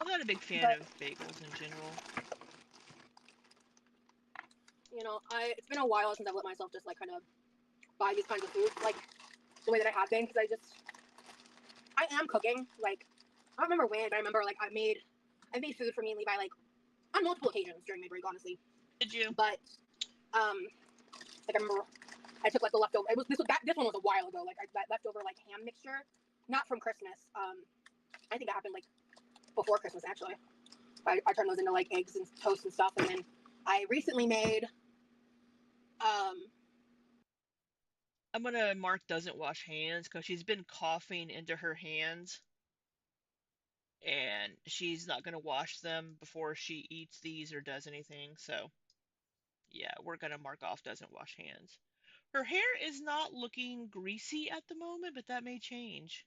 I'm not a big fan But, of bagels in general. you know, it's been a while since I've let myself just like kind of buy these kinds of foods like the way that I have been, because I am cooking. Like, I don't remember when, but I remember like I made food for me and Levi like on multiple occasions during my break, honestly. Did you? But like I remember I took like the leftover. This one was a while ago. Like that leftover like ham mixture, not from Christmas. I think it happened like before Christmas actually. I turned those into like eggs and toast and stuff, and then I recently made I'm gonna mark doesn't wash hands because she's been coughing into her hands and she's not gonna wash them before she eats these or does anything. So yeah, we're gonna mark off doesn't wash hands. Her hair is not looking greasy at the moment, but that may change.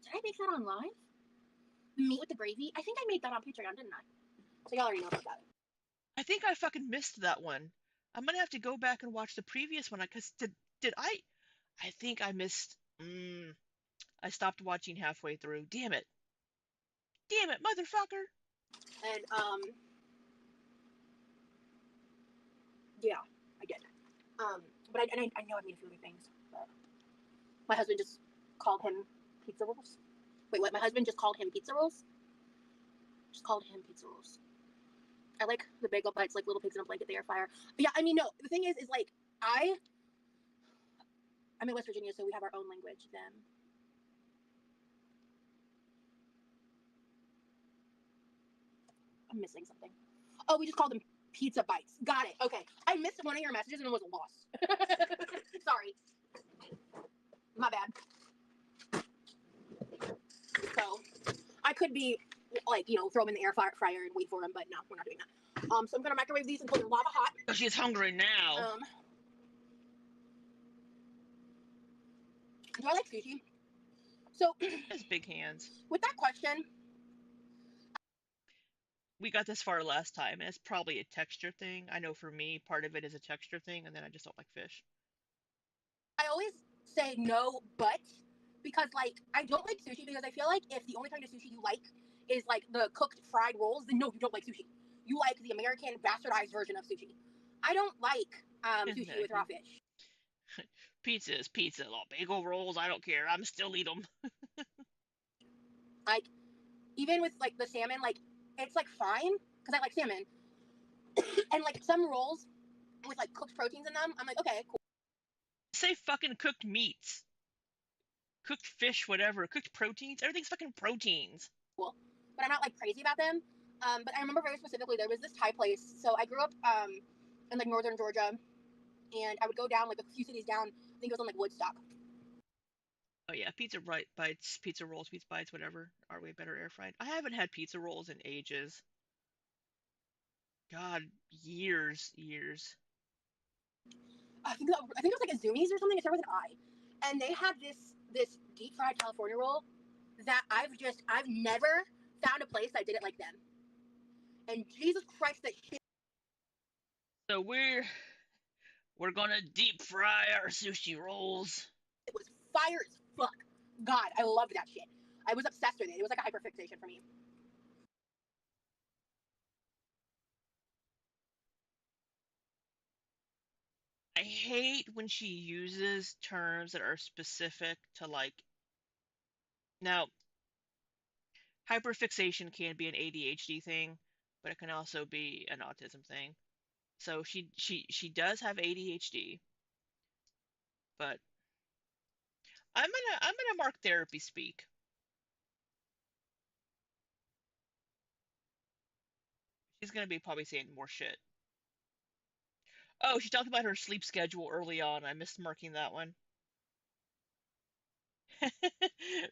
did I make that on live? The meat with the gravy? I think I made that on Patreon, didn't I? So y'all already know about that. I think I fucking missed that one. I'm gonna have to go back and watch the previous one because did I? I think I missed. I stopped watching halfway through. Damn it, motherfucker! And yeah, I did. But I know I made a few other things. But my husband just called him pizza rolls. Wait, what? My husband just called him pizza rolls? Just called him pizza rolls. I like the bagel bites, like little pigs in a blanket, the air fryer. But yeah, I mean, no. The thing is like I'm in West Virginia, so we have our own language. Then I'm missing something. Oh, we just called them pizza bites. Got it. Okay, I missed one of your messages and it was lost. Sorry, my bad. So I could be like, you know, throw them in the air fryer and wait for them, but no, we're not doing that. So I'm gonna microwave these until they're lava hot. She's hungry now. Do I like sushi? So Has big hands. with that question, We got this far last time, and it's probably a texture thing. I know for me, part of it is a texture thing, and then I just don't like fish. I always say no, but because like I don't like sushi because I feel like if the only kind of sushi you like is like the cooked fried rolls, then no, you don't like sushi. You like the American bastardized version of sushi. I don't like sushi with raw fish. Pizza is pizza. Bagel rolls, I don't care. I'm still eat them. Like even with like the salmon, like it's like fine because I like salmon, and like some rolls with like cooked proteins in them, I'm like okay, cool. Say fucking cooked meats, cooked fish, whatever, cooked proteins. Everything's fucking proteins. But I'm not like crazy about them. But I remember very specifically there was this Thai place. So I grew up in like northern Georgia, and I would go down like a few cities down. I think it was on like Woodstock. Oh yeah, pizza bites, pizza rolls, pizza bites, whatever, are way better air fried. I haven't had pizza rolls in ages. God, years. I think it was like a Zoomies or something. It started with an I, and they had this deep fried California roll that I've never found a place that did it like them. And Jesus Christ, that shit. So we're gonna deep fry our sushi rolls. It was fire as fuck. God, I loved that shit. I was obsessed with it. It was like a hyperfixation for me. I hate when she uses terms that are specific to like now hyperfixation can be an ADHD thing, but it can also be an autism thing. So she does have ADHD, but I'm gonna mark therapy speak. She's gonna be probably saying more shit. Oh, she talked about her sleep schedule early on. I missed marking that one.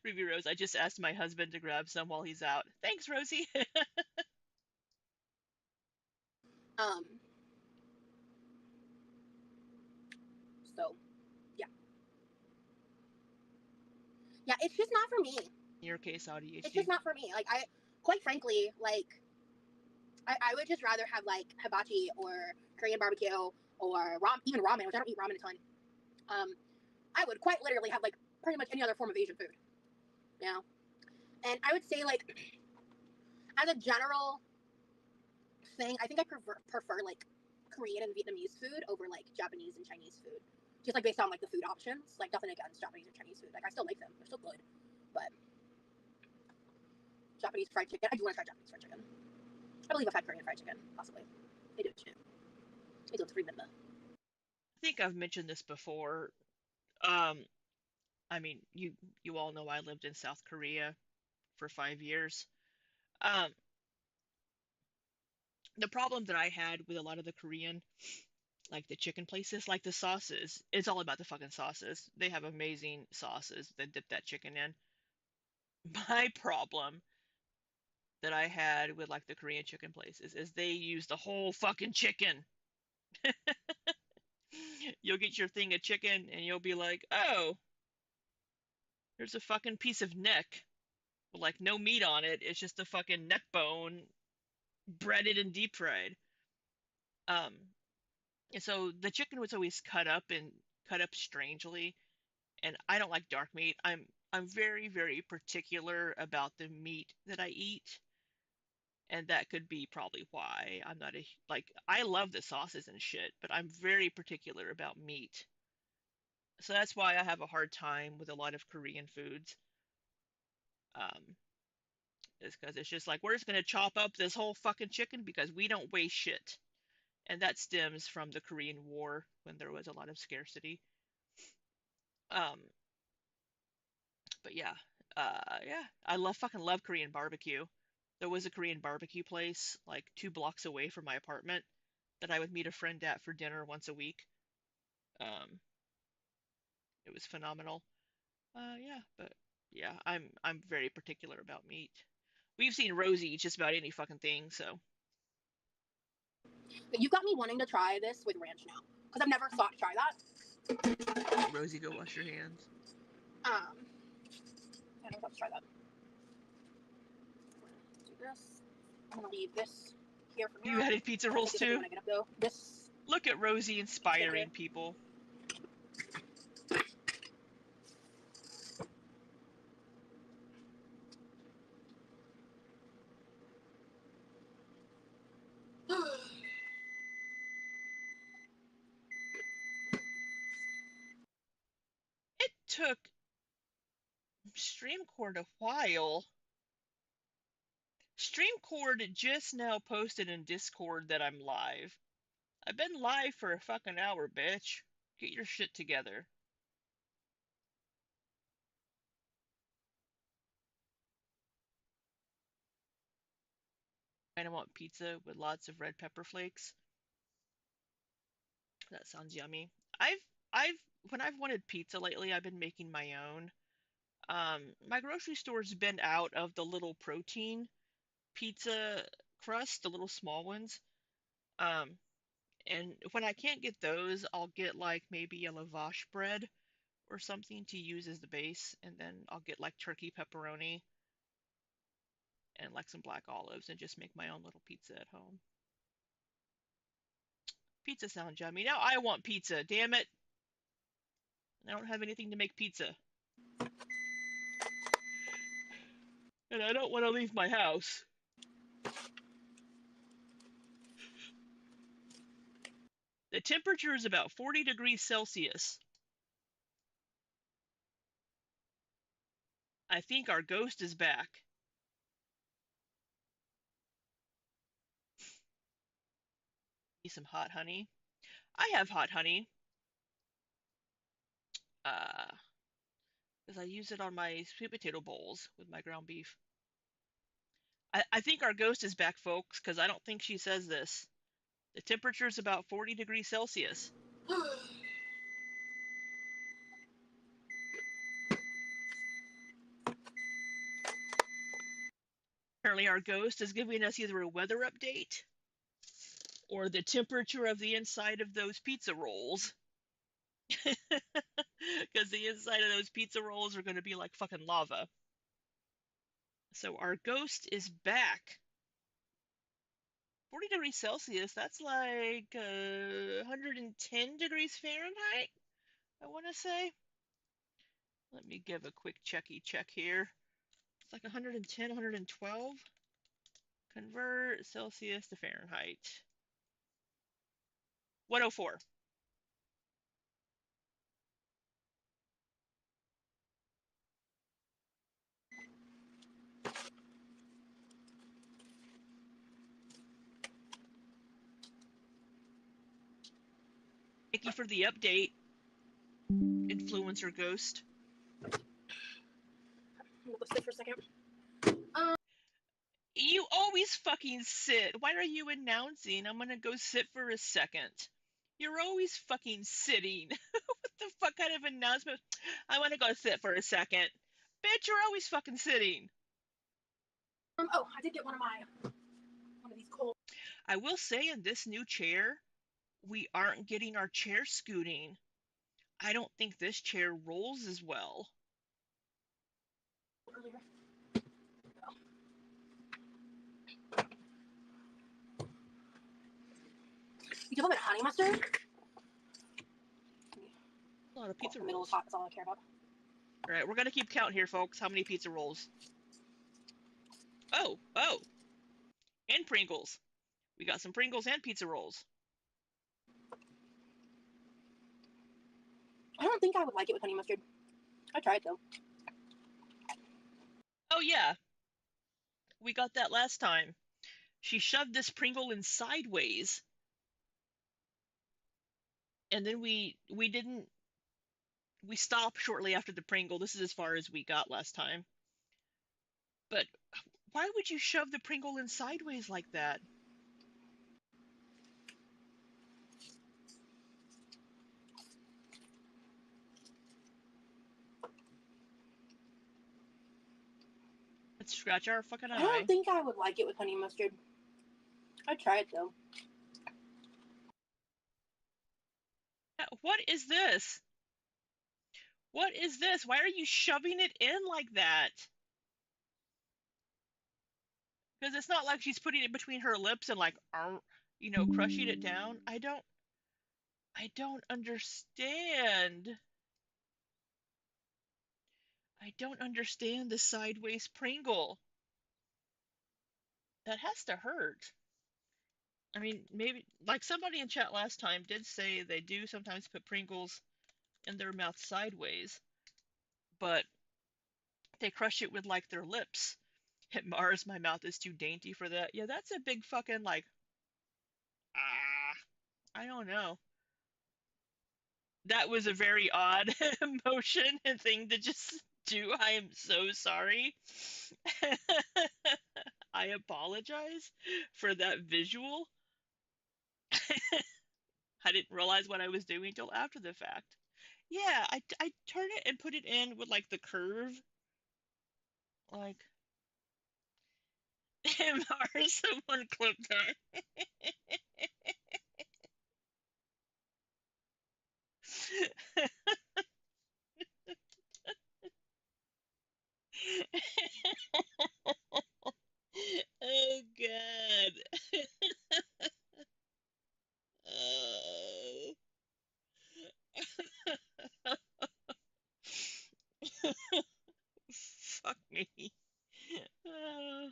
Ruby Rose, I just asked my husband to grab some while he's out. Thanks, Rosie. Um, so yeah. Yeah, it's just not for me. In your case, It's just ADHD. not for me. Like I, quite frankly, like I would just rather have like hibachi or Korean barbecue or even ramen, which I don't eat ramen a ton. Um, I would quite literally have like pretty much any other form of Asian food. You know, and I would say like as a general thing, I think I prefer like Korean and Vietnamese food over like Japanese and Chinese food. Just like based on like the food options. Like nothing against Japanese or Chinese food. Like I still like them. They're still good. But Japanese fried chicken. I do want to try Japanese fried chicken. I believe I've had Korean fried chicken, possibly. They do it too. They do it 3 minutes. I think I've mentioned this before. Um, I mean, you all know I lived in South Korea for 5 years. Um, the problem that I had with a lot of the Korean, like the chicken places, like the sauces, it's all about the fucking sauces. They have amazing sauces that dip that chicken in. My problem that I had with like the Korean chicken places is they use the whole fucking chicken. You'll get your thing of chicken and you'll be like, oh, there's a fucking piece of neck with like no meat on it. It's just a fucking neck bone breaded and deep fried. Um, and so the chicken was always cut up strangely, and I don't like dark meat. I'm very, very particular about the meat that I eat, and that could be probably why I'm not a like I love the sauces and shit, but I'm very particular about meat. So that's why I have a hard time with a lot of Korean foods. Um, is because it's just like we're just gonna chop up this whole fucking chicken because we don't weigh shit, and that stems from the Korean War when there was a lot of scarcity. Um, but yeah, yeah, I love fucking love Korean barbecue. There was a Korean barbecue place like 2 blocks away from my apartment that I would meet a friend at for dinner once a week. Um, it was phenomenal. Yeah, but yeah, I'm very particular about meat. We've seen Rosie eat just about any fucking thing, so But you've got me wanting to try this with ranch now. Because I've never thought to try that. Rosie, go wash your hands. Um, I never thought to try that. Do this. I'm going to leave this here for You now. added pizza I'll take rolls this with me too? when I get up though. This. Look at Rosie inspiring people. It took Streamcord a while. Streamcord just now posted in Discord that I'm live. I've been live for a fucking hour, bitch. Get your shit together. And I want pizza with lots of red pepper flakes. That sounds yummy. I've when I've wanted pizza lately, I've been making my own. My grocery store's been out of the little protein pizza crust, the little small ones. Um, and when I can't get those, I'll get like maybe a lavash bread or something to use as the base, and then I'll get like turkey pepperoni and like some black olives and just make my own little pizza at home. Pizza sounds yummy. Now I want pizza, damn it. I don't have anything to make pizza. And I don't want to leave my house. The temperature is about 40 degrees Celsius. I think our ghost is back. Need some hot honey. I have hot honey. Uh, because I use it on my sweet potato bowls with my ground beef. I think our ghost is back, folks, because I don't think she says this. The temperature is about 40 degrees Celsius. Apparently, our ghost is giving us either a weather update or the temperature of the inside of those pizza rolls. Because the inside of those pizza rolls are going to be like fucking lava. So our ghost is back. 40 degrees Celsius, that's like 110 degrees Fahrenheit, I want to say. Let me give a quick checky check here. It's like 110, 112. Convert Celsius to Fahrenheit. 104. Thank you for the update, Influencer Ghost. We'll go sit for a second. You always fucking sit. Why are you announcing? I'm gonna go sit for a second. You're always fucking sitting. What the fuck kind of announcement? I wanna go sit for a second. Bitch, you're always fucking sitting. Oh, I did get one of these cold. I will say in this new chair, we aren't getting our chair scooting. I don't think this chair rolls as well. Earlier. You do a bit of honey mustard? A lot of pizza The middle rolls. is hot. That's all I care about. All right, we're gonna keep count here, folks. How many pizza rolls? Oh, oh, and Pringles. We got some Pringles and pizza rolls. I don't think I would like it with honey mustard. I tried though. Oh yeah, we got that last time. She shoved this Pringle in sideways, and then we stopped shortly after the Pringle. This is as far as we got last time. But why would you shove the Pringle in sideways like that? Let's scratch our fucking I don't eye. think I would like it with honey mustard. I tried though. What is this? What is this? Why are you shoving it in like that? Because it's not like she's putting it between her lips and like, crushing it down. I don't understand. I don't understand the sideways Pringle. That has to hurt. I mean, maybe like somebody in chat last time did say they do sometimes put Pringles in their mouth sideways, but they crush it with like their lips. At Mars, my mouth is too dainty for that. Yeah, that's a big fucking like, ah, I don't know. That was a very odd motion and thing to just do. I am so sorry. I apologize for that visual. I didn't realize what I was doing until after the fact. Yeah, I turn it and put it in with like the curve. Like, Mars, someone clip that. Oh, God. Oh. Fuck me. Uh,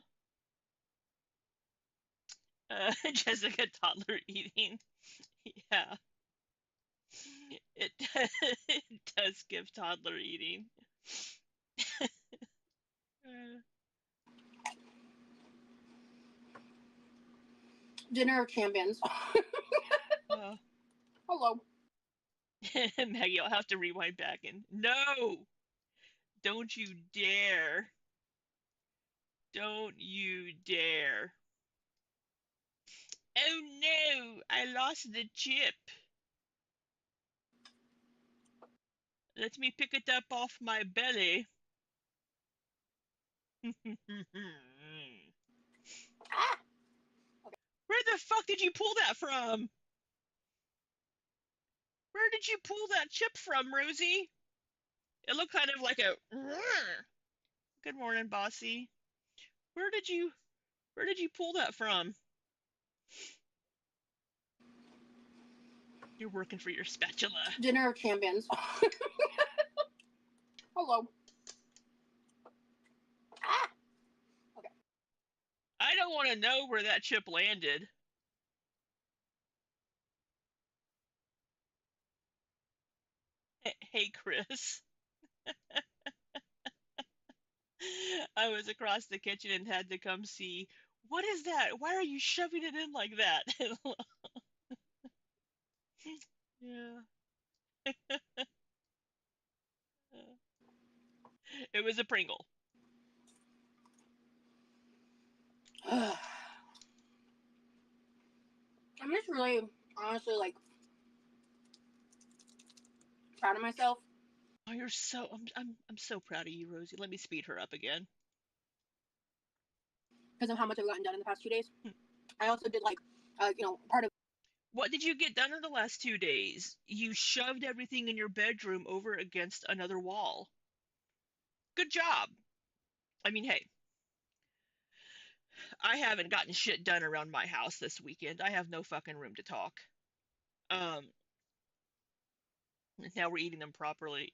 Jessica toddler eating. Yeah, it, it does give toddler eating. Uh, Dinner of champions. uh, Hello. Maggie, I'll have to rewind back and no, don't you dare. Don't you dare. Oh no, I lost the chip. Let me pick it up off my belly. Ah! Where the fuck did you pull that from? Where did you pull that chip from, Rosie? It looked kind of like a. Good morning, bossy. Where did you where did you pull that from? You're working for your spatula. Dinner of champions. Hello. Ah! Okay. I don't want to know where that chip landed. Hey, Chris. I was across the kitchen and had to come see. What is that? Why are you shoving it in like that? Yeah. It was a Pringle. I'm just really, honestly, like, proud of myself Oh, you're so I'm so proud of you, Rosie. Let me speed her up again. because of how much I've gotten done in the past 2 days. I also did, like, part of What did you get done in the last 2 days? You shoved everything in your bedroom over against another wall. Good job. I mean, hey, I haven't gotten shit done around my house this weekend. I have no fucking room to talk. Um, Now we're eating them properly.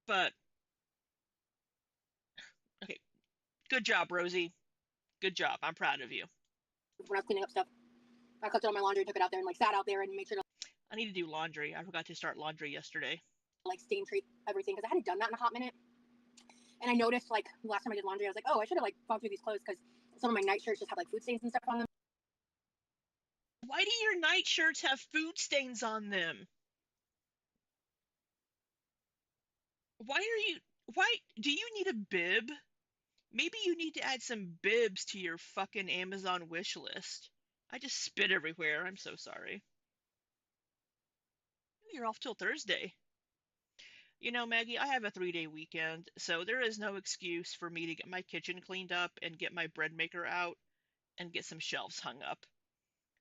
But okay, good job, Rosie. Good job. I'm proud of you. when I was cleaning up stuff. I collected all my laundry, took it out there, and, like, sat out there and made sure to, I need to do laundry. I forgot to start laundry yesterday. like, stain treat everything because I hadn't done that in a hot minute. And I noticed, like, last time I did laundry, I was like, oh, I should have, like, gone through these clothes because some of my night shirts just have, like, food stains and stuff on them. Why do your nightshirts have food stains on them? Why are you why do you need a bib? Maybe you need to add some bibs to your fucking Amazon wish list. I just spit everywhere. I'm so sorry. You're off till Thursday. You know, Maggie, I have a 3-day weekend, so there is no excuse for me to get my kitchen cleaned up and get my bread maker out and get some shelves hung up.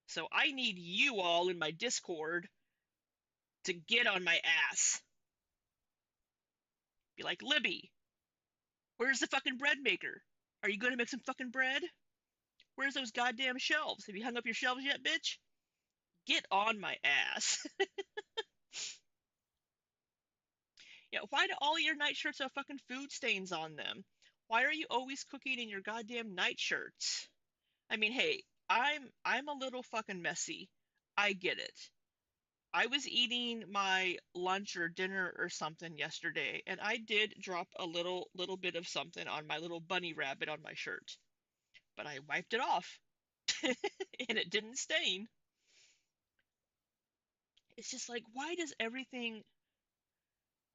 So I need you all in my Discord to get on my ass. Be like, Libby, where's the fucking bread maker? Are you going to make some fucking bread? Where's those goddamn shelves? Have you hung up your shelves yet, bitch? Get on my ass. Yeah, why do all your nightshirts have fucking food stains on them? Why are you always cooking in your goddamn nightshirts? I mean, hey, I'm a little fucking messy. I get it. I was eating my lunch or dinner or something yesterday, and I did drop a little bit of something on my little bunny rabbit on my shirt, but I wiped it off, and it didn't stain. It's just like, why does everything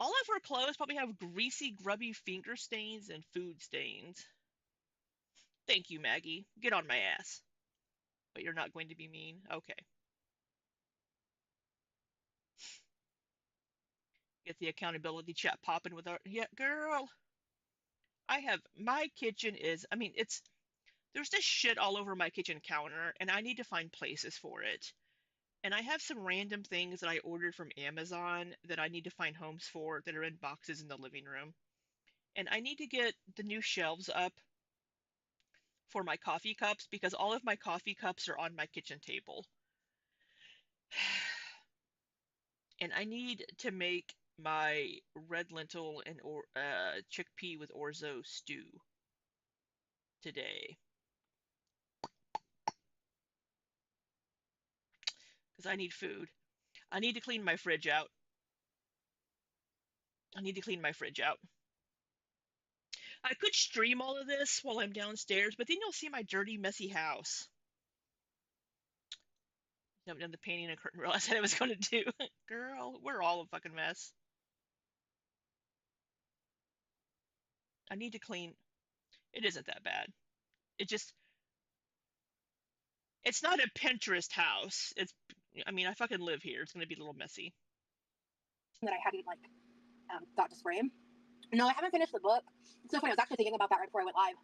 all of her clothes probably have greasy, grubby finger stains and food stains. Thank you, Maggie. Get on my ass. But you're not going to be mean? Okay. Get the accountability chat popping with our. Yeah, girl. My kitchen is. I mean, there's this shit all over my kitchen counter, and I need to find places for it. And I have some random things that I ordered from Amazon that I need to find homes for that are in boxes in the living room. And I need to get the new shelves up for my coffee cups because all of my coffee cups are on my kitchen table. And I need to make my red lentil and chickpea with orzo stew today because I need food. I need to clean my fridge out. I need to clean my fridge out. I could stream all of this while I'm downstairs, but then you'll see my dirty, messy house. I haven't done the painting and curtain roll I said I was going to do. Girl, we're all a fucking mess. I need to clean. It isn't that bad. It just, it's not a Pinterest house. I mean, I fucking live here. It's going to be a little messy. That I hadn't, like, got to spray. No, I haven't finished the book. It's so funny. I was actually thinking about that right before I went live.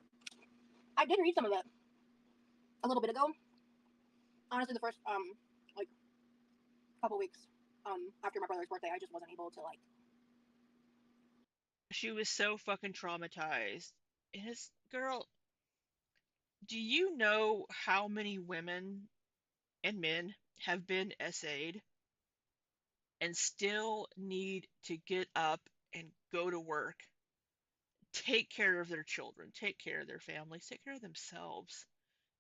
I did read some of it a little bit ago. Honestly, the first, like, couple weeks after my brother's birthday. I just wasn't able to like. She was so fucking traumatized. And it's, girl, do you know how many women and men have been SA'd and still need to get up and go to work, take care of their children, take care of their families, take care of themselves?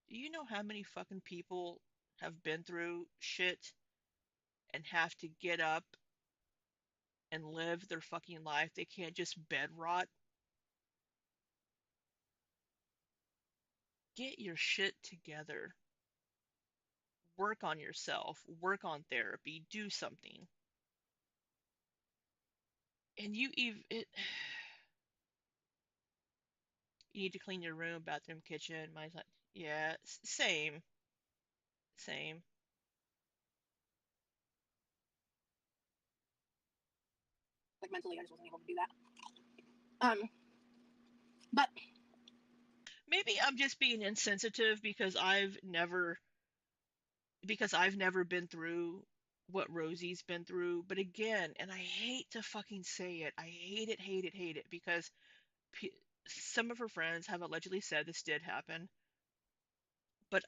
Do you know how many fucking people have been through shit and have to get up and live their fucking life? They can't just bed rot. Get your shit together. Work on yourself, work on therapy, do something. And you need to clean your room, bathroom, kitchen. Mine's like, yeah, same, same. Like mentally, I just wasn't able to do that. But Maybe I'm just being insensitive because I've never been through what Rosie's been through. But again, and I hate to fucking say it, I hate it, hate it, hate it, because some of her friends have allegedly said this did happen. But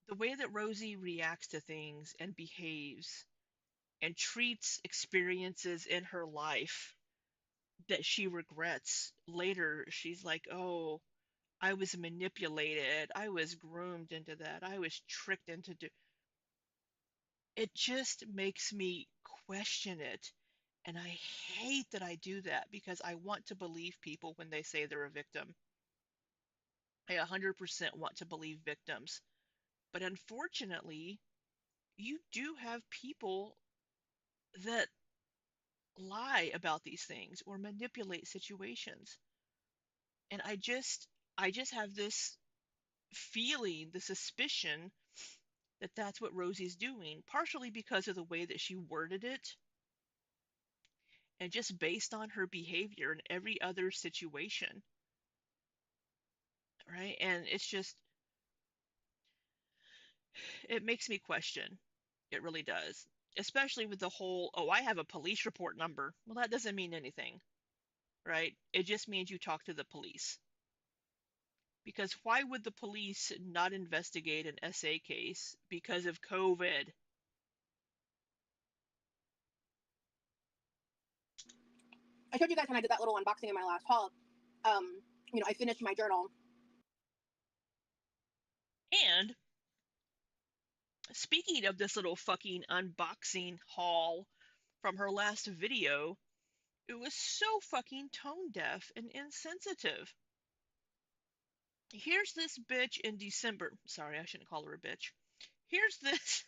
the way that Rosie reacts to things and behaves and treats experiences in her life that she regrets later, she's like, oh, I was manipulated, I was groomed into that, I was tricked into it. Just makes me question it. And I hate that I do that because I want to believe people when they say they're a victim. I 100% want to believe victims. But unfortunately, you do have people that lie about these things or manipulate situations. And I just have this feeling, the suspicion that that's what Rosie's doing, partially because of the way that she worded it and just based on her behavior in every other situation, right? And it's just, it makes me question. It really does. Especially with the whole, oh, I have a police report number. Well, that doesn't mean anything, right? It just means you talk to the police. Because why would the police not investigate an SA case because of COVID? I showed you guys when I did that little unboxing in my last haul. I finished my journal. And speaking of this little fucking unboxing haul from her last video, it was so fucking tone deaf and insensitive. Here's this bitch in December. Sorry, I shouldn't call her a bitch. Here's this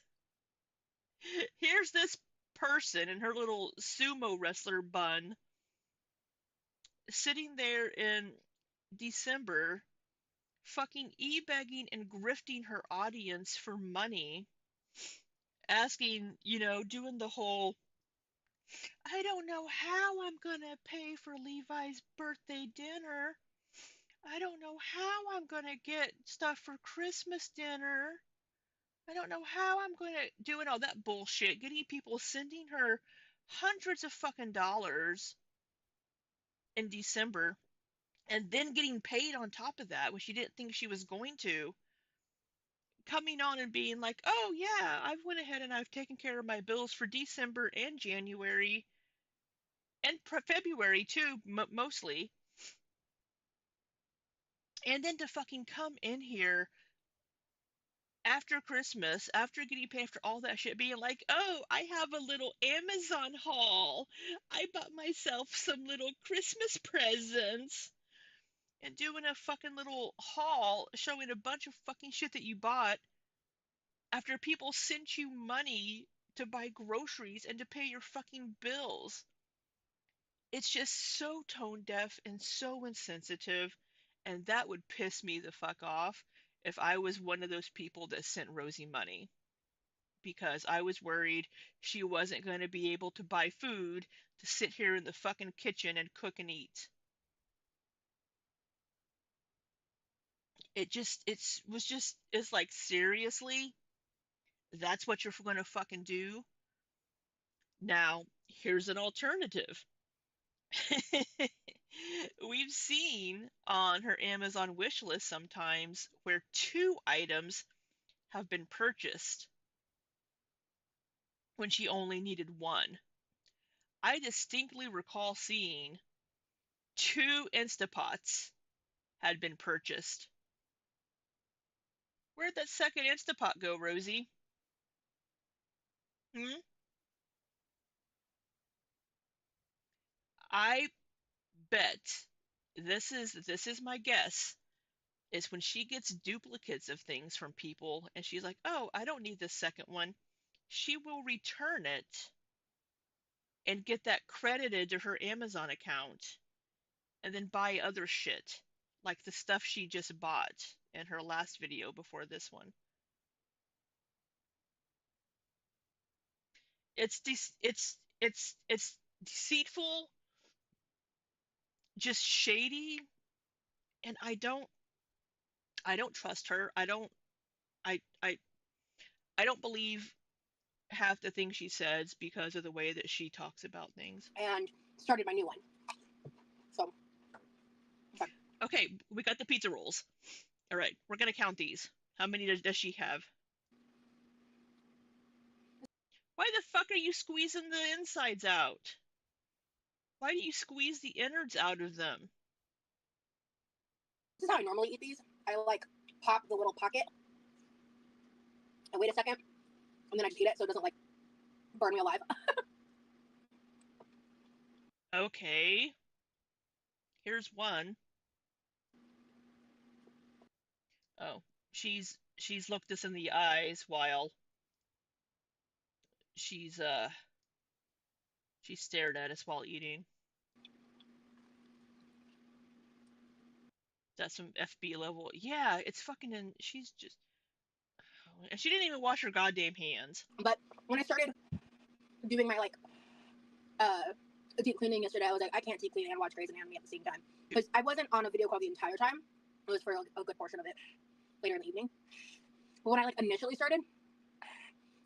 here's this person in her little sumo wrestler bun sitting there in December fucking e-begging and grifting her audience for money, asking, doing the whole, I don't know how I'm gonna pay for Levi's birthday dinner. I don't know how I'm gonna get stuff for Christmas dinner. I don't know how I'm gonna doing all that bullshit, getting people sending her hundreds of fucking dollars in December and then getting paid on top of that when she didn't think she was going to, coming on and being like, oh yeah, I've went ahead and I've taken care of my bills for December and January and February too, mostly. And then to fucking come in here after Christmas, after getting paid for all that shit, being like, oh, I have a little Amazon haul. I bought myself some little Christmas presents. And doing a fucking little haul showing a bunch of fucking shit that you bought after people sent you money to buy groceries and to pay your fucking bills. It's just so tone deaf and so insensitive, and that would piss me the fuck off if I was one of those people that sent Rosie money, because I was worried she wasn't going to be able to buy food to sit here in the fucking kitchen and cook and eat. it's like, seriously, that's what you're gonna fucking do? Now, here's an alternative. We've seen on her Amazon wish list sometimes where two items have been purchased when she only needed one. I distinctly recall seeing two Instapots had been purchased. Where'd that second Instapot go, Rosie? Hmm? I bet this is my guess, is when she gets duplicates of things from people and she's like, "Oh, I don't need this second one." She will return it and get that credited to her Amazon account and then buy other shit, like the stuff she just bought in her last video before this one. It's deceitful, just shady, and I don't trust her. I I I don't believe half the things she says because of the way that she talks about things. and started my new one. So, okay. Okay, we got the pizza rolls. All right, we're gonna count these. How many does she have? Why the fuck are you squeezing the insides out? Why do you squeeze the innards out of them? This is how I normally eat these. I like pop the little pocket and wait a second, and then I just eat it so it doesn't like burn me alive. Okay, here's one. Oh, she's looked us in the eyes while she's she stared at us while eating. That's some FB level. Yeah, it's fucking in. She's just. And she didn't even wash her goddamn hands. But when I started doing my like uh deep cleaning yesterday, I was like, I can't deep clean and watch Grey's Anatomy at the same time because I wasn't on a video call the entire time. It was for a good portion of it later in the evening. But when I like initially started,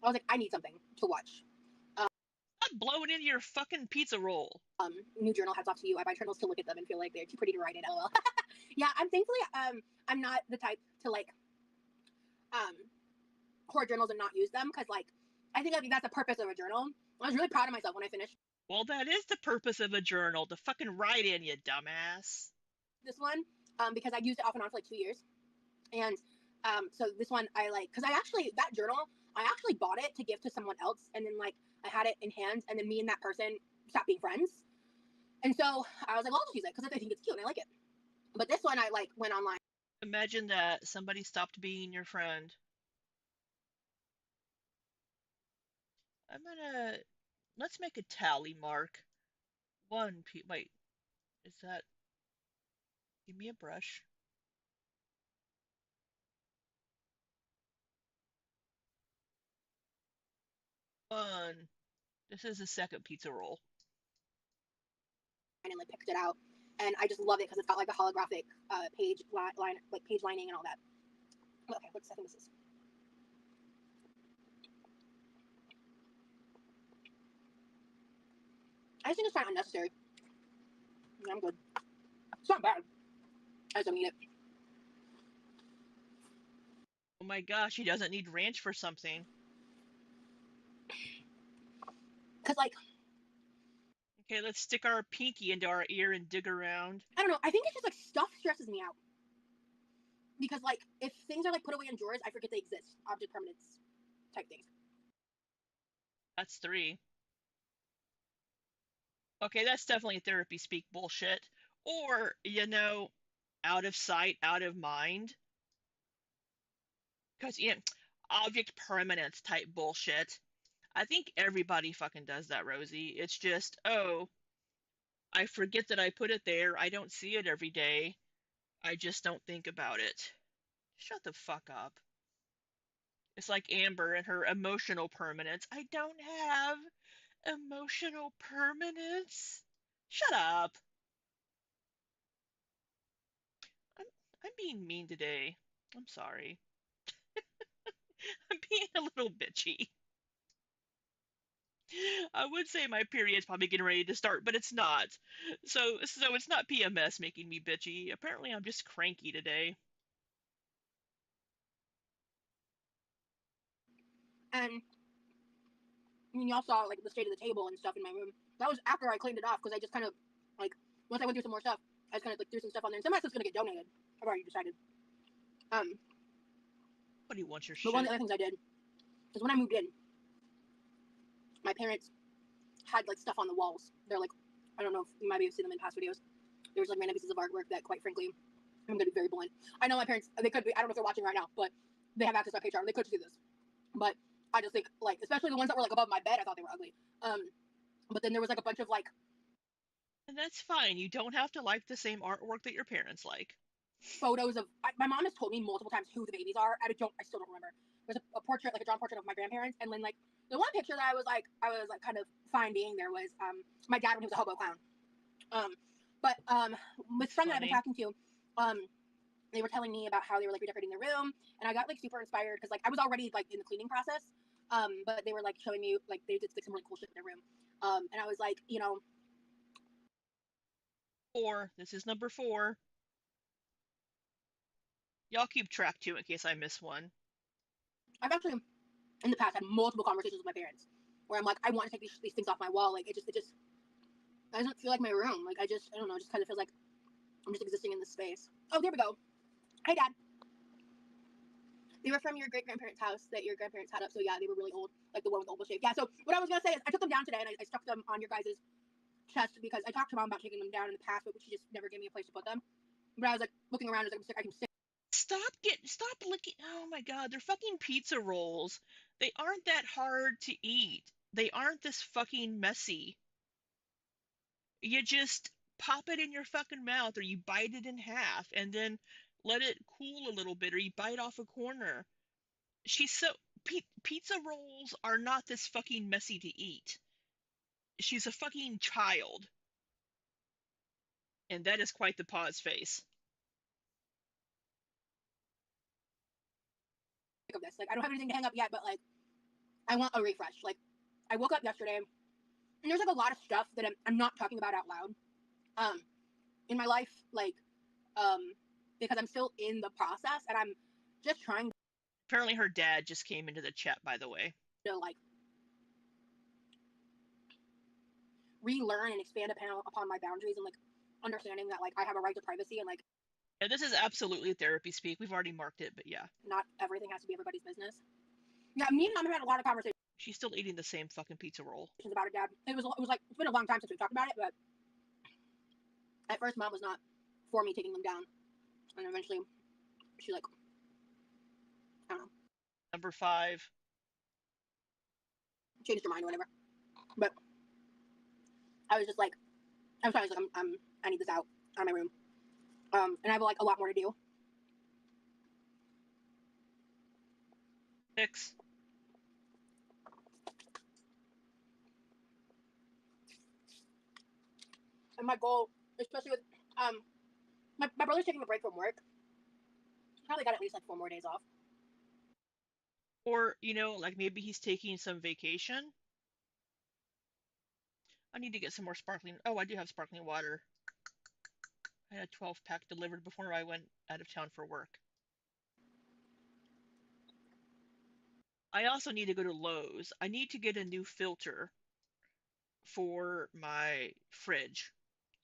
I was like, I need something to watch. Stop blowing into your fucking pizza roll. New journal, hats off to you. I buy journals to look at them and feel like they're too pretty to write in. LOL. Yeah, I'm thankfully I'm not the type to like um hoard journals and not use them because like I think that's the purpose of a journal. I was really proud of myself when I finished Well, that is the purpose of a journal, to fucking write in, you dumbass. this one because I used it off and on for like 2 years, and so this one I like because I actually that journal I actually bought it to give to someone else, and then like I had it in hand, and then me and that person stopped being friends, and so I was like, well, I'll just use it because I think it's cute and I like it. But this one I like went online. Imagine that somebody stopped being your friend. I'm gonna let's make a tally mark. Wait, is that? Give me a brush. One. This is the second pizza roll. And like picked it out, and I just love it because it's got like a holographic page line, like page lining and all that. Okay, what's I think this is. I just think it's kind of unnecessary. Yeah, I'm good. It's not bad. I just don't eat it Oh my gosh, he doesn't need ranch for something. because like Okay, let's stick our pinky into our ear and dig around. I don't know. I think it's just like stuff stresses me out because like if things are like put away in drawers, I forget they exist. Object permanence type things. That's three. Okay, that's definitely therapy speak bullshit. Or, out of sight, out of mind. Because, object permanence type bullshit. I think everybody fucking does that, Rosie. It's just, oh, I forget that I put it there. I don't see it every day. I just don't think about it. Shut the fuck up. It's like Amber and her emotional permanence. I don't have emotional permanence. Shut up. I'm, I'm being mean today. I'm sorry. I'm being a little bitchy. I would say my period's probably getting ready to start, but it's not. So it's not PMS making me bitchy. Apparently I'm just cranky today. And I mean, y'all saw like the state of the table and stuff in my room. That was after I cleaned it off because I just kind of like once I went through some more stuff, I just kind of like threw some stuff on there. And some of that stuff's gonna get donated. I've already decided. Um, What do you want your but one of shit? the other things I did is when I moved in, my parents had like stuff on the walls. They're like, I don't know if you might have seen them in past videos. There's like random pieces of artwork that, quite frankly, I'm gonna be very blunt. I know my parents, they could be, I don't know if they're watching right now, but they have access to my Patreon. They could see this. But I just think, like, especially the ones that were like above my bed, I thought they were ugly. But then there was like a bunch of like And that's fine. You don't have to like the same artwork that your parents like. photos of my mom has told me multiple times who the babies are. I still don't remember. There's a portrait, like a drawn portrait of my grandparents, and then like the one picture that I was like kind of fine being there was my dad when he was a hobo clown. But with That's friend that I've been funny. talking to, they were telling me about how they were like redecorating their room, and I got like super inspired because like I was already like in the cleaning process. But they were like showing me like they did like some really cool shit in their room. And I was like, you know, 4. This is number 4. Y'all keep track too in case I miss one. I've actually in the past had multiple conversations with my parents where I'm like, I want to take these things off my wall. Like it just doesn't feel like my room. Like I don't know, it just kind of feels like I'm just existing in this space. Oh, there we go. Hey, Dad. They were from your great grandparents' house that your grandparents had up. So yeah, they were really old, like the one with the oval shape. Yeah. So what I was gonna say is, I took them down today and I stuck them on your guys' chest because I talked to Mom about taking them down in the past, but she just never gave me a place to put them. But I was like looking around, I was like, I can sit. Stop licking. Oh my god, they're fucking pizza rolls. They aren't that hard to eat. They aren't this fucking messy. You just pop it in your fucking mouth or you bite it in half and then let it cool a little bit or you bite off a corner. She's so pizza rolls are not this fucking messy to eat. She's a fucking child, and that is quite the pause face. Of this. Like I don't have anything to hang up yet, but like I want a refresh. Like I woke up yesterday and there's like a lot of stuff that I'm not talking about out loud. Um, in my life, like because I'm still in the process and I'm just trying Apparently her dad just came into the chat, by the way. to like relearn and expand upon my boundaries and like understanding that like I have a right to privacy and like Yeah, this is absolutely therapy speak. We've already marked it, but yeah. not everything has to be everybody's business. Yeah, me and Mom have had a lot of conversations She's still eating the same fucking pizza roll. about it, Dad. It was like it's been a long time since we've talked about it, but at first Mom was not for me taking them down, and eventually she like I don't know Number 5. changed her mind or whatever. But I was just like I was trying to like I need this out of my room, and I have like a lot more to do. 6. And my goal, especially with my brother's taking a break from work. Probably got at least like 4 more days off. Or, like maybe he's taking some vacation. I need to get some more sparkling. Oh, I do have sparkling water. I had a 12-pack delivered before I went out of town for work. I also need to go to Lowe's. I need to get a new filter for my fridge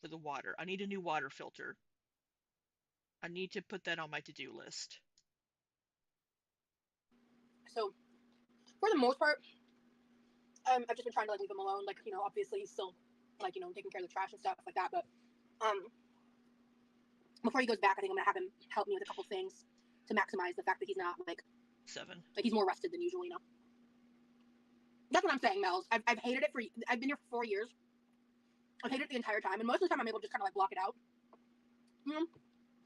for the water. I need a new water filter. I need to put that on my to-do list. So for the most part, I've just been trying to like leave him alone. Like obviously he's still like taking care of the trash and stuff like that. But um, before he goes back, I think I'm gonna have him help me with a couple things to maximize the fact that he's not like 7. he's more rested than usual. That's what I'm saying, Mel's. I've hated it I've been here for 4 years. I've hated it the entire time, and most of the time I'm able to just kind of like block it out.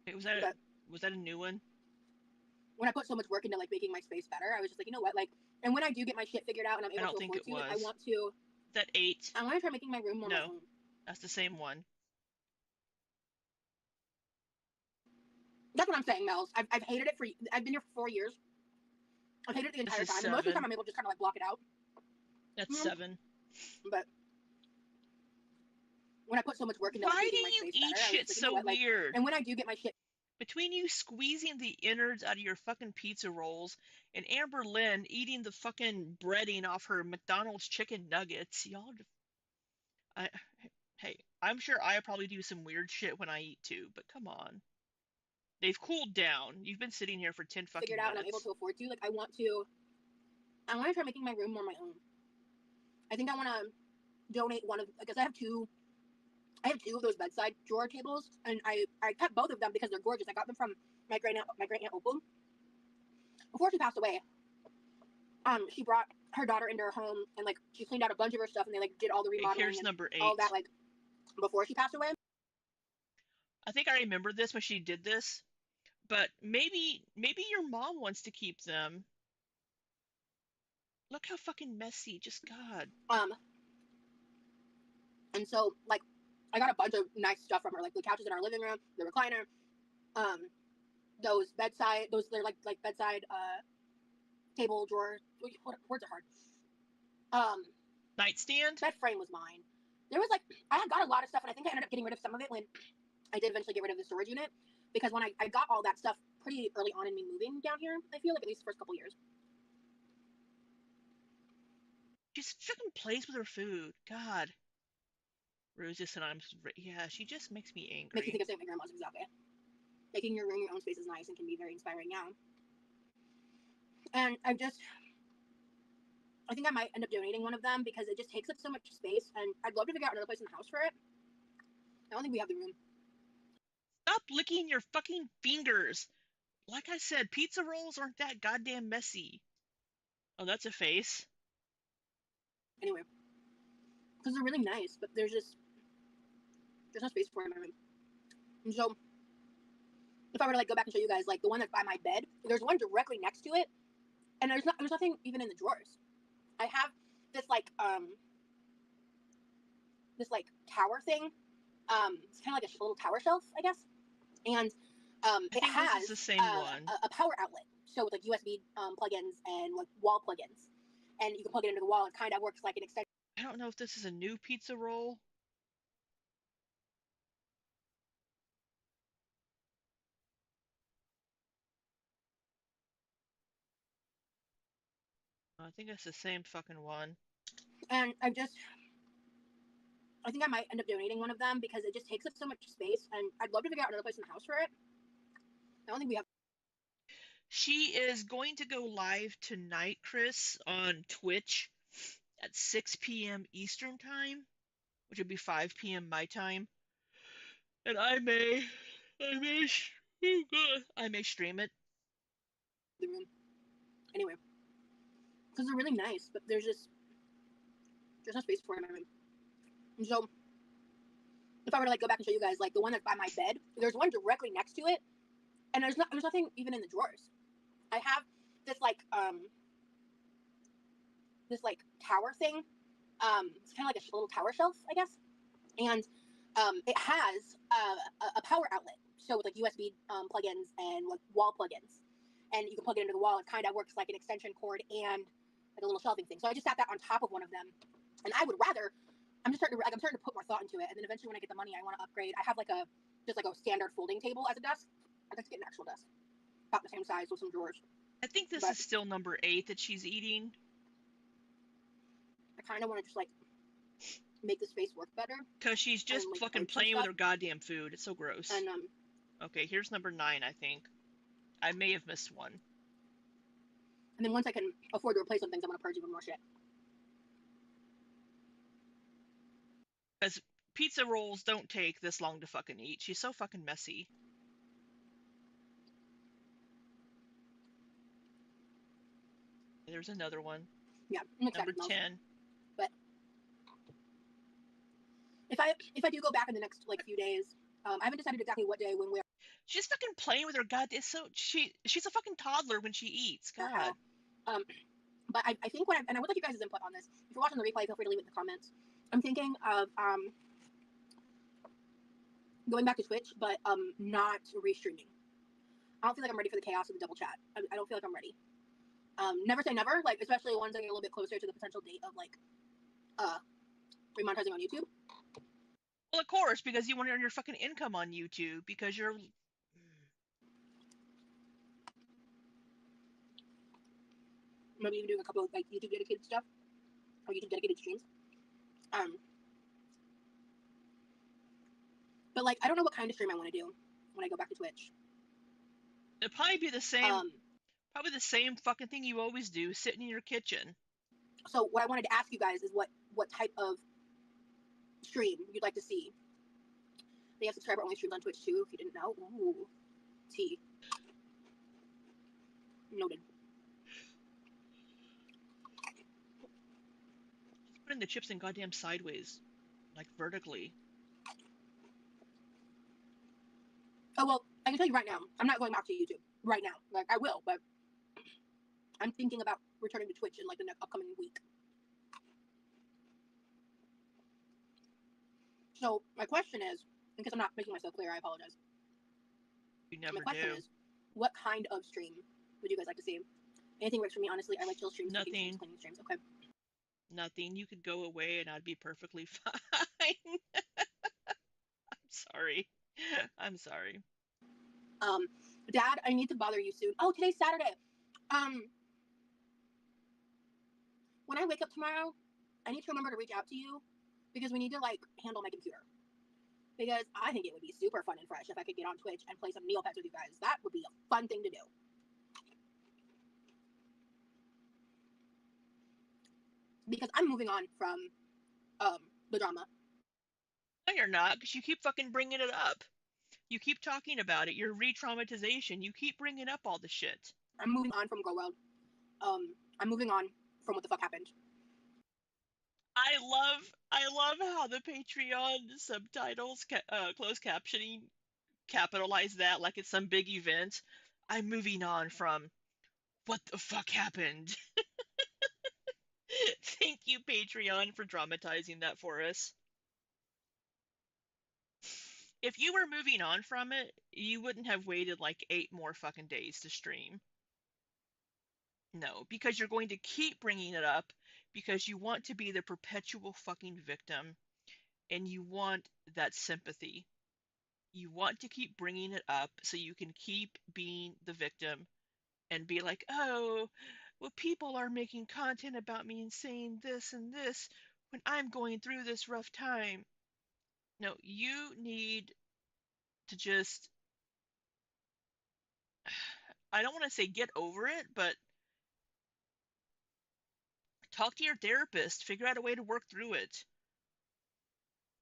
Wait, But was that a new one? when I put so much work into like making my space better, I was just like, you know what, like, and when I do get my shit figured out and I'm I able don't to think afford it to, like, I was. want to. That 8? I want to try making my room more my No, home. that's the same one. That's what I'm saying, Mels. I've hated it I've been here for 4 years. I've hated it the This entire is time, and most of the time 7. I'm able to just kind of like block it out. That's 7. But when I put so much work into like Why do making my you space eat better, I was shit just like, you know so what, like, weird? and when I do get my shit Between you squeezing the innards out of your fucking pizza rolls and Amber Lynn eating the fucking breading off her McDonald's chicken nuggets, y'all. I, hey, I'm sure I probably do some weird shit when I eat too, but come on. They've cooled down. You've been sitting here for 10 figured fucking out and I'm able minutes. to afford to, like, I want to try making my room more my own. I think I want to donate one of, because I have two of those bedside drawer tables, and I kept both of them because they're gorgeous. I got them from my great aunt Opal. Before she passed away, she brought her daughter into her home, and like she cleaned out a bunch of her stuff, and they like did all the Okay, remodeling here's and number all that 8. like before she passed away. I think I remember this when she did this, but maybe your mom wants to keep them. Look how fucking messy. Just God. And so like I got a bunch of nice stuff from her, like the couches in our living room, the recliner, those bedside, they're like bedside table drawer. Words are hard. Nightstand? Bed frame was mine. There was like I had got a lot of stuff, and I think I ended up getting rid of some of it when I did eventually get rid of the storage unit, because when I got all that stuff pretty early on in me moving down here, I feel like at least the first couple years. She just fucking plays with her food. God. Rosie said I'm. Yeah, she just makes me Makes me angry. think of St. My grandma's exactly. Making your room your own space is nice and can be very inspiring, yeah. And I think I might end up donating one of them because it just takes up so much space, and I'd love to figure out another place in the house for it. I don't think we have the room. Stop licking your fucking fingers. Like I said, pizza rolls aren't that goddamn messy. Oh, that's a face. Anyway, because they're really nice, but there's no space for them in my room. And so, if I were to like go back and show you guys like the one that's by my bed, there's one directly next to it, and there's nothing even in the drawers. I have this like tower thing. It's kind of like a little tower shelf, I guess, and I it think this is the has same one. a power outlet, so with like USB plugins and like wall plugins, and you can plug it into the wall. It kind of works like an extension. I don't know if this is a new pizza roll. I think it's the same fucking one. And I think I might end up donating one of them because it just takes up so much space, and I'd love to figure out another place in the house for it. I don't think we have. She is going to go live tonight, Chris, on Twitch at 6 p.m. Eastern time, which would be 5 p.m. my time. And I may stream it. The room. Anyway, because they're really nice, but there's no space for them in my room. And so, if I were to like go back and show you guys like the one that's by my bed, there's one directly next to it, and there's nothing even in the drawers. I have this like tower thing. It's kind of like a little tower shelf, I guess, and it has a power outlet, so with like USB plugins and like wall plugins, and you can plug it into the wall. It kind of works like an extension cord and like a little shelving thing. So I just sat that on top of one of them, and I would rather. I'm starting to put more thought into it, and then eventually when I get the money, I want to upgrade. I have like a standard folding table as a desk. I'd like to get an actual desk, about the same size with some drawers. I think this But is still number 8 that she's eating. I kind of want to just like make the space work better. Because she's just like fucking playing with her goddamn food. It's so gross. And okay, here's number 9, I think. I may have missed one. And then once I can afford to replace some things, I'm gonna purge even more shit. Because pizza rolls don't take this long to fucking eat. She's so fucking messy. There's another one. Yeah, Number 10. But if I do go back in the next like few days, I haven't decided exactly what day when we are. She's fucking playing with her goddamn. So she's a fucking toddler when she eats. God. But I think and I would like you guys' input on this. If you're watching the replay, feel free to leave it in the comments. I'm thinking of going back to Twitch, but not restreaming. I don't feel like I'm ready for the chaos of the double chat. I don't feel like I'm ready. Never say never, like, especially ones that get a little bit closer to the potential date of, like, remonetizing on YouTube. Well, of course, because you want to earn your fucking income on YouTube, because you're... Maybe even doing a couple of, like, YouTube dedicated stuff. Or YouTube dedicated streams. But, like, I don't know what kind of stream I want to do when I go back to Twitch. It'd probably be the same... probably the same fucking thing you always do, sitting in your kitchen. So what I wanted to ask you guys is what type of stream you'd like to see. They have subscriber-only streams on Twitch, too, if you didn't know. Ooh. Tea. Noted. Just putting the chips in goddamn sideways. Like, vertically. Oh, well, I can tell you right now, I'm not going back to YouTube. Right now. Like, I will, but I'm thinking about returning to Twitch in, like, the next upcoming week. So, my question is, because I'm not making myself clear, I apologize. You never My question do. is, what kind of stream would you guys like to see? Anything works for me, honestly. I like chill streams, cooking streams, Nothing. cleaning streams. Okay. Nothing. You could go away and I'd be perfectly fine. I'm sorry. I'm sorry. Dad, I need to bother you soon. Oh, today's Saturday. When I wake up tomorrow, I need to remember to reach out to you because we need to, like, handle my computer. Because I think it would be super fun and fresh if I could get on Twitch and play some Neopets with you guys. That would be a fun thing to do. Because I'm moving on from the drama. No, you're not, because you keep fucking bringing it up. You keep talking about it. Your re-traumatization. You keep bringing up all the shit. I'm moving on from Girl World. I'm moving on from what the fuck happened. I love how the Patreon subtitles, closed captioning, capitalize that like it's some big event. I'm moving on from what the fuck happened. Thank you, Patreon, for dramatizing that for us. If you were moving on from it, you wouldn't have waited like 8 more fucking days to stream. No, because you're going to keep bringing it up because you want to be the perpetual fucking victim and you want that sympathy. You want to keep bringing it up so you can keep being the victim and be like, oh, well, people are making content about me and saying this and this when I'm going through this rough time. No, you need to just, I don't want to say get over it, but talk to your therapist, figure out a way to work through it.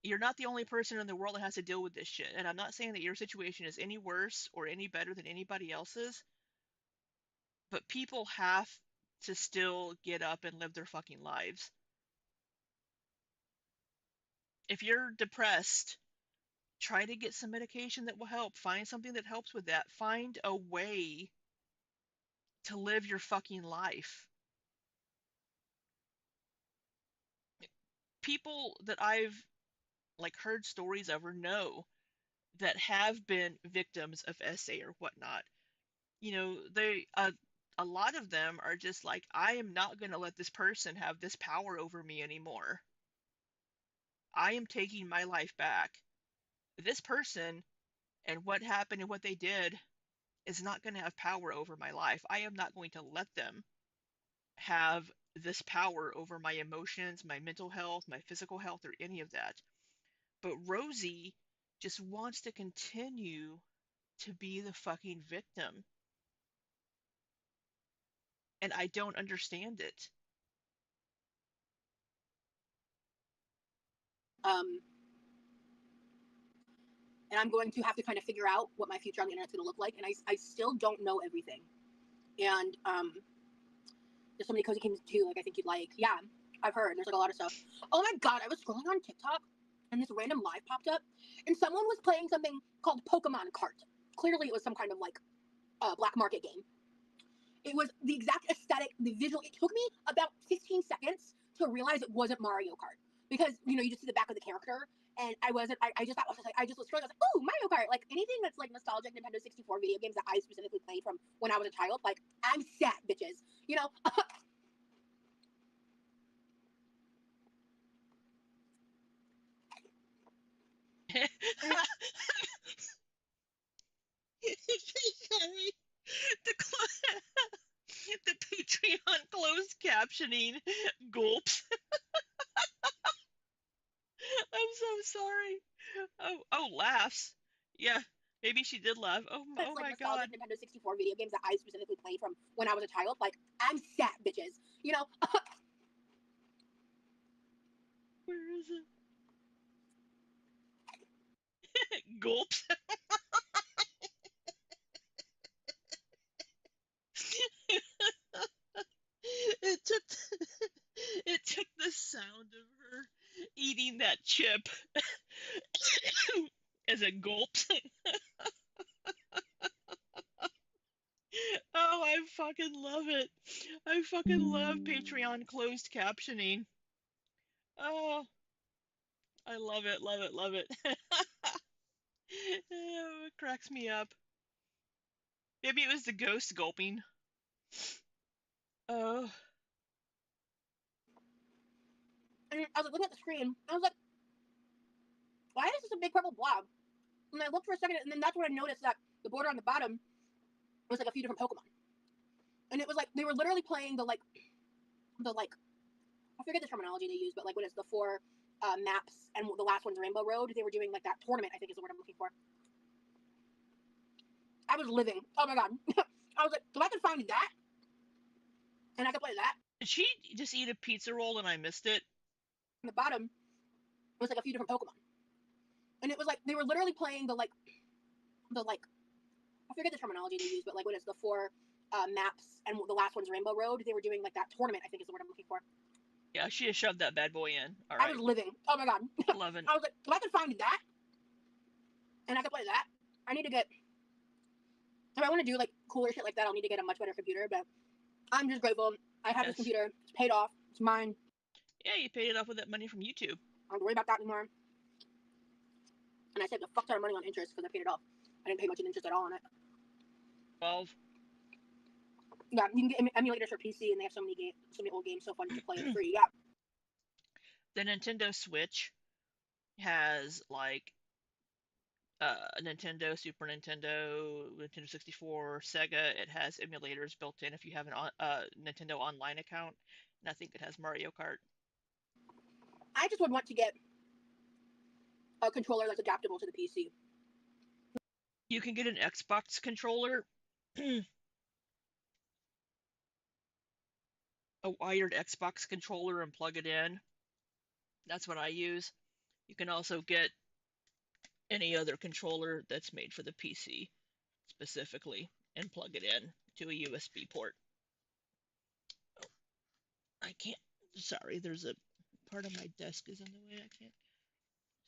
You're not the only person in the world that has to deal with this shit. And I'm not saying that your situation is any worse or any better than anybody else's, but people have to still get up and live their fucking lives. If you're depressed, try to get some medication that will help. Find something that helps with that. Find a way to live your fucking life. People that I've like heard stories of or know that have been victims of SA or whatnot, you know, a lot of them are just like, I am not going to let this person have this power over me anymore. I am taking my life back. This person and what happened and what they did is not going to have power over my life. I am not going to let them have this power over my emotions, my mental health, my physical health, or any of that. But Rosie just wants to continue to be the fucking victim. And I don't understand it. And I'm going to have to kind of figure out what my future on the internet's going to look like. And I still don't know everything. And there's so many cozy games too, like I think you'd like. Yeah, I've heard. There's like a lot of stuff. Oh my god, I was scrolling on TikTok and this random live popped up and someone was playing something called Pokemon Cart. Clearly it was some kind of like black market game. It was the exact aesthetic, the visual. It took me about 15 seconds to realize it wasn't Mario Kart because you just see the back of the character, and I just thought I just was scrolling. I was like, ooh, Mario Kart! Like anything that's like nostalgic Nintendo 64 video games that I specifically played from when I was a child. Like I'm set, bitches. Sorry. The, the Patreon closed captioning gulps. I'm so sorry. Oh, laughs. Yeah, maybe she did laugh. That's Oh like my nostalgic God. Nintendo 64 video games that I specifically played from when I was a child. Like I'm set, bitches. Where is it? Gulps. It took it took the sound of her eating that chip as a gulp. Oh, I fucking love it. I fucking love Patreon closed captioning. Oh, I love it, love it, love it. Oh, it cracks me up. Maybe it was the ghost gulping. Oh, And I was like, looking at the screen. I was like, why is this a big purple blob? And I looked for a second, and then that's when I noticed that the border on the bottom was like a few different Pokemon. And it was like they were literally playing the I forget the terminology they use, but like when it's the four maps and the last one's Rainbow Road, they were doing like that tournament. I think is the word I'm looking for. I was living. Oh my god! I was like, if I could find that, and I could play that. did she just eat a pizza roll and I missed it? On the bottom was like a few different Pokemon, and it was like they were literally playing the I forget the terminology they use, but like when it's the four maps and the last one's Rainbow Road, they were doing like that tournament. I think is the word I'm looking for. Yeah, she just shoved that bad boy in. All I was right. living. Oh my god! 11. I was like, if I could find that, and I could play that, I need to get. If I want to do like cooler shit like that, I'll need to get a much better computer. But I'm just grateful. I have this Yes. computer. It's paid off. It's mine. Yeah, you paid it off with that money from YouTube. I don't worry about that anymore. And I saved a fuck ton of money on interest because I paid it off. I didn't pay much in interest at all on it. 12. Yeah, you can get emulators for PC, and they have so many old games, so fun to play for free. Yeah. The Nintendo Switch has like Nintendo, Super Nintendo, Nintendo 64, Sega. It has emulators built in if you have an Nintendo Online account, and I think it has Mario Kart. I just would want to get a controller that's adaptable to the PC. You can get an Xbox controller, a wired Xbox controller, and plug it in. That's what I use. You can also get any other controller that's made for the PC specifically and plug it in to a USB port. Oh, I can't. Sorry, there's a part of my desk is in the way. I can't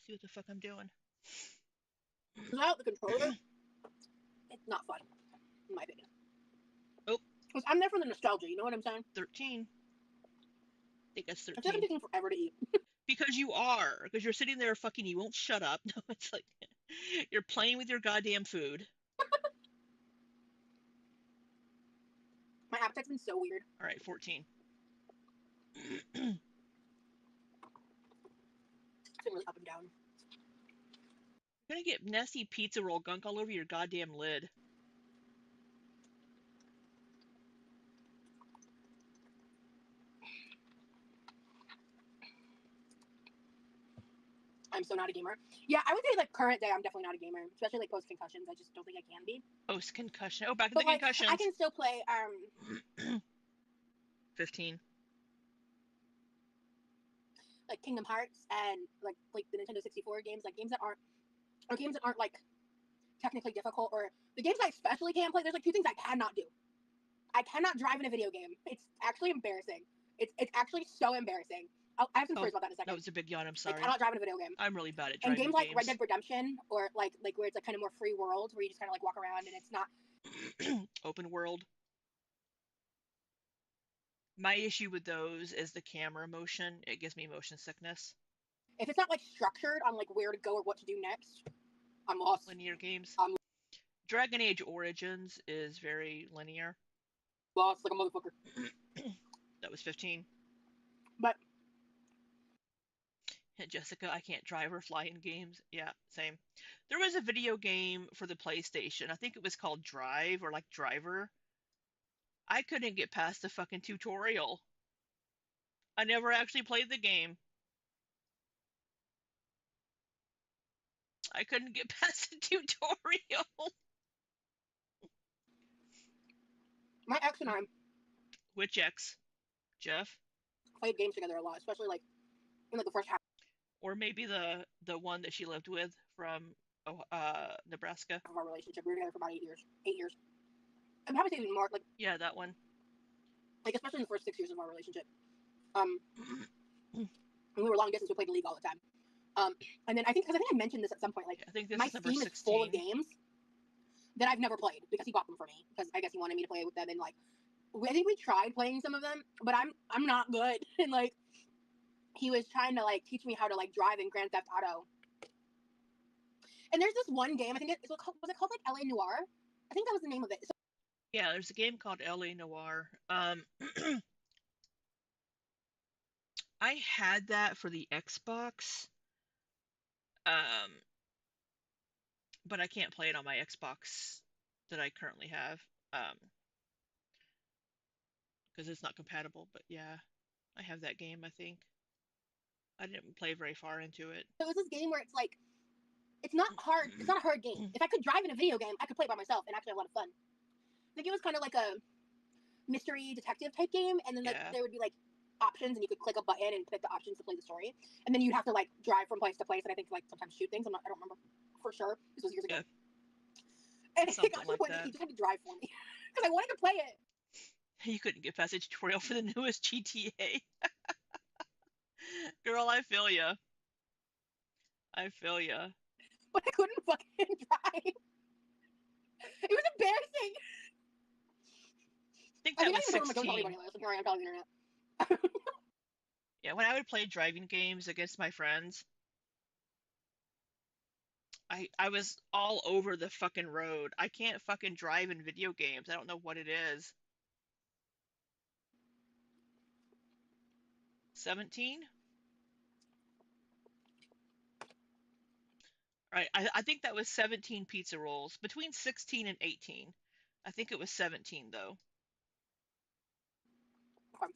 see what the fuck I'm doing. Without the controller, it's not fun, in my opinion. Oh, because I'm there for the nostalgia. You know what I'm saying? 13. I think that's I feel like I'm 13. taking forever to eat. Because you are. Because you're sitting there fucking, you won't shut up. No, it's like you're playing with your goddamn food. My appetite's been so weird. All right, 14. It's been really up and down. You're gonna get nasty pizza roll gunk all over your goddamn lid. I'm so not a gamer. Yeah, I would say like current day, I'm definitely not a gamer, especially like post concussions. I just don't think I can be. Post concussion. Oh, back to But the like, concussions. I can still play 15. like Kingdom Hearts and like the Nintendo 64 games, like games that aren't like technically difficult, or the games I especially can't play. There's like two things I cannot do. I cannot drive in a video game. It's actually embarrassing. It's actually so embarrassing. I have some stories about that in a second. That was a big yawn. I'm sorry. I cannot drive in a video game. I'm really bad at And driving games like Red Dead Redemption, or like where it's like kind of more free world, where you just kind of like walk around and it's not open world. My issue with those is the camera motion. It gives me motion sickness. If it's not like structured on like where to go or what to do next, I'm lost. Linear games. I'm Dragon Age Origins is very linear. lost like a motherfucker. That was 15. But Jessica, I can't drive or fly in games. Yeah, same. There was a video game for the PlayStation. I think it was called Drive or like Driver. I couldn't get past the fucking tutorial. I never actually played the game. I couldn't get past the tutorial. my ex and I Which ex? Jeff? played games together a lot, especially like in like the first half Or maybe the one that she lived with from Nebraska. of our relationship. We were together for about 8 years. 8 years. I'm happy to say even more, Yeah, that one. like especially in the first 6 years of our relationship. When we were long distance, we played the League all the time. And then I think I mentioned this at some point. Like I think this my is number Steam is full of 16. games that I've never played because he bought them for me because I guess he wanted me to play with them. And like I think we tried playing some of them, but I'm not good. And like he was trying to like teach me how to like drive in Grand Theft Auto. And there's this one game. I think was it called like LA Noir? I think that was the name of it. So, Yeah, there's a game called LA Noir. I had that for the Xbox, um, but I can't play it on my Xbox that I currently have, because it's not compatible. But yeah, I have that game, I think. I didn't play very far into it. it was this game where it's like it's not hard. It's not a hard game. If I could drive in a video game, I could play it by myself and actually have a lot of fun. I think it was kind of like a mystery detective type game, and then like Yeah. there would be like options, and you could click a button and pick the options to play the story, and then you'd have to like drive from place to place, and I think like sometimes shoot things. I don't remember for sure. This was years ago. Yeah. And it Something got to the like point that that. he just had to drive for me because I wanted to play it. You couldn't get past the tutorial for the newest GTA. Girl, I feel ya. I feel ya. But I couldn't fucking drive. It was embarrassing. I think I that mean, I was even don't tell anybody 16. else. I'm here I am telling the internet. Yeah, when I would play driving games against my friends, I was all over the fucking road. I can't fucking drive in video games. I don't know what it is. 17? Right, I think that was 17 pizza rolls. Between 16 and 18. I think it was 17 though. Okay.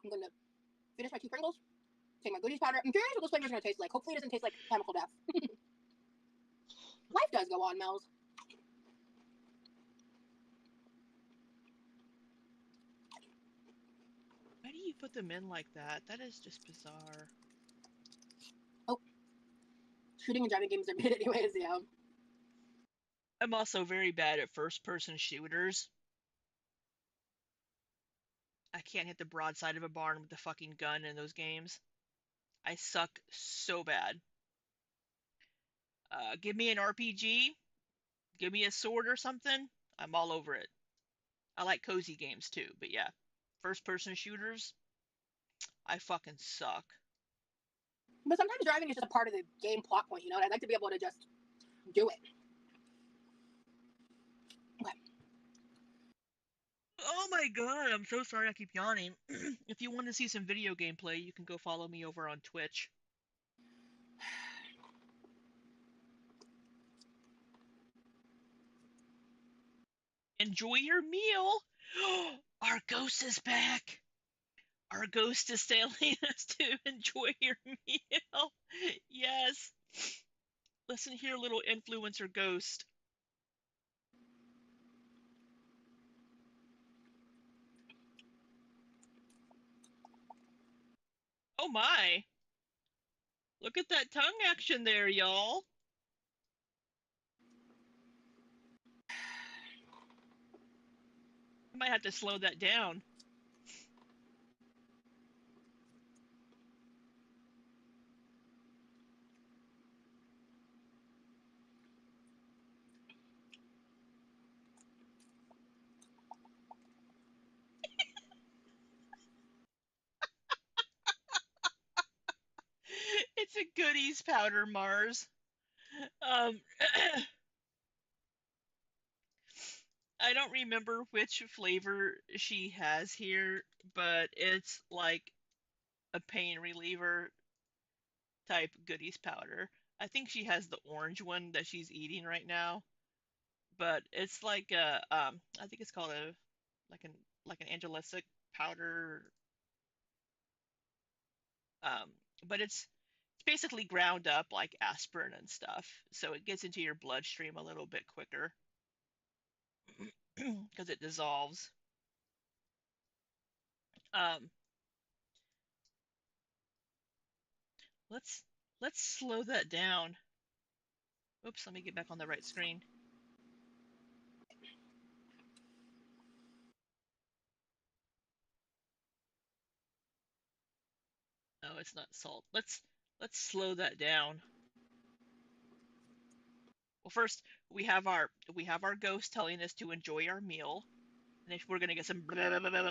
I'm gonna finish my 2 Pringles. Take my goodies powder. I'm curious what those flavors are gonna taste like. Hopefully, it doesn't taste like chemical death. Life does go on, Mel's. Why do you put them in like that? That is just bizarre. Oh, shooting and driving games are good anyways. Yeah. I'm also very bad at first person shooters. I can't hit the broadside of a barn with the fucking gun in those games. I suck so bad. Give me an RPG, give me a sword or something. I'm all over it. I like cozy games too, but yeah, first person shooters, I fucking suck. But sometimes driving is just a part of the game plot point, you know? I'd like to be able to just do it. Okay. Oh my god, I'm so sorry I keep yawning. If you want to see some video gameplay, you can go follow me over on Twitch. Enjoy your meal! Our ghost is back! Our ghost is telling us to enjoy your meal. Yes. Listen here, little influencer ghost. Oh my. Look at that tongue action there, y'all. I might have to slow that down. Goodies powder Mars. Um, I don't remember which flavor she has here, but it's like a pain reliever type Goodies powder. I think she has the orange one that she's eating right now, but it's like a I think it's called a like an angelesic powder. Um, but it's basically ground up like aspirin and stuff, so it gets into your bloodstream a little bit quicker because it dissolves. Um, let's let's slow that down. Oops, let me get back on the right screen. No, it's not salt. Let's slow that down. Well, first we have our ghost telling us to enjoy our meal, and if we're gonna get some blah, blah, blah, blah,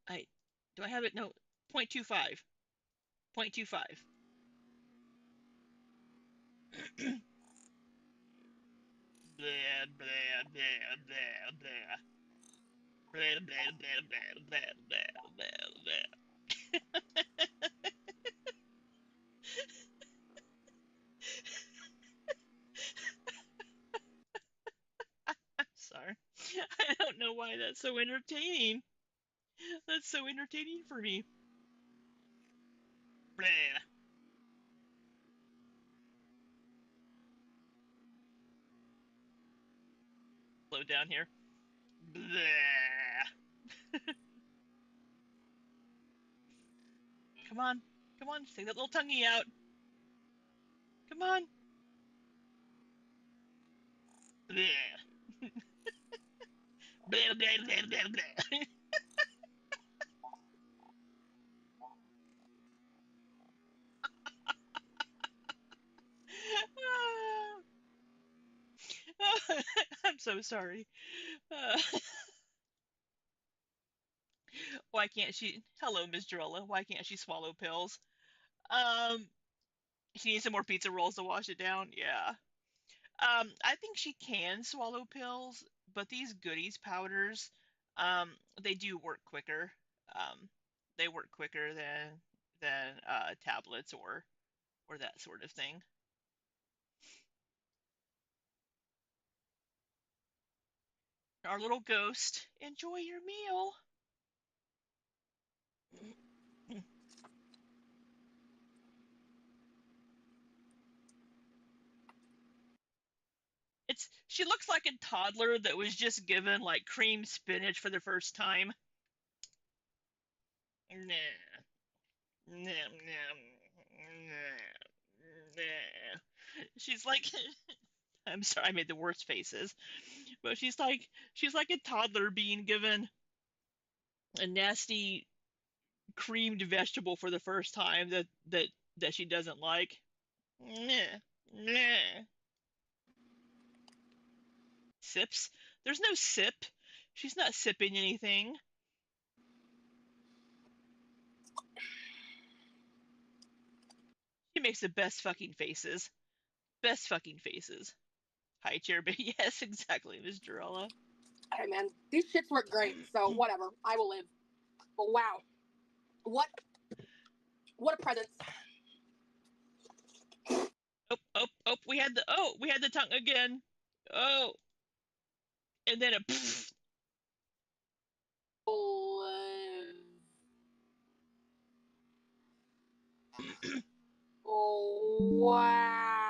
I do I have it? No, 0.25. 0.25. Blah, blah, blah, blah, blah. Blah, blah, blah, blah, blah, blah, blah, blah. Sorry. I don't know why that's so entertaining. That's so entertaining for me. Blah. Slow down here. Blah. Come on. Come on. Stick that little tonguey out. Come on. Blah. Blah, blah, blah, blah, blah. I'm so sorry. Uh, why can't she? Hello, Miss Drella. Why can't she swallow pills? Um, she needs some more pizza rolls to wash it down. Yeah. I think she can swallow pills, but these goodies powders, they do work quicker. Um, they work quicker than tablets or that sort of thing. Our little ghost, enjoy your meal. It's she looks like a toddler that was just given like cream spinach for the first time. Nah, nah, nah, nah, nah. She's like I'm sorry, I made the worst faces, but she's like a toddler being given a nasty creamed vegetable for the first time that she doesn't like. Nah, nah. Sips? There's no sip. She's not sipping anything. She makes the best fucking faces. Best fucking faces. High chair, but yes, exactly, Miss Durella. Hey man, these shits work great. So whatever, I will live. But wow, what what a presence. Oh, oh, oh! We had the tongue again. Oh, and then a pfft. Live. Oh wow.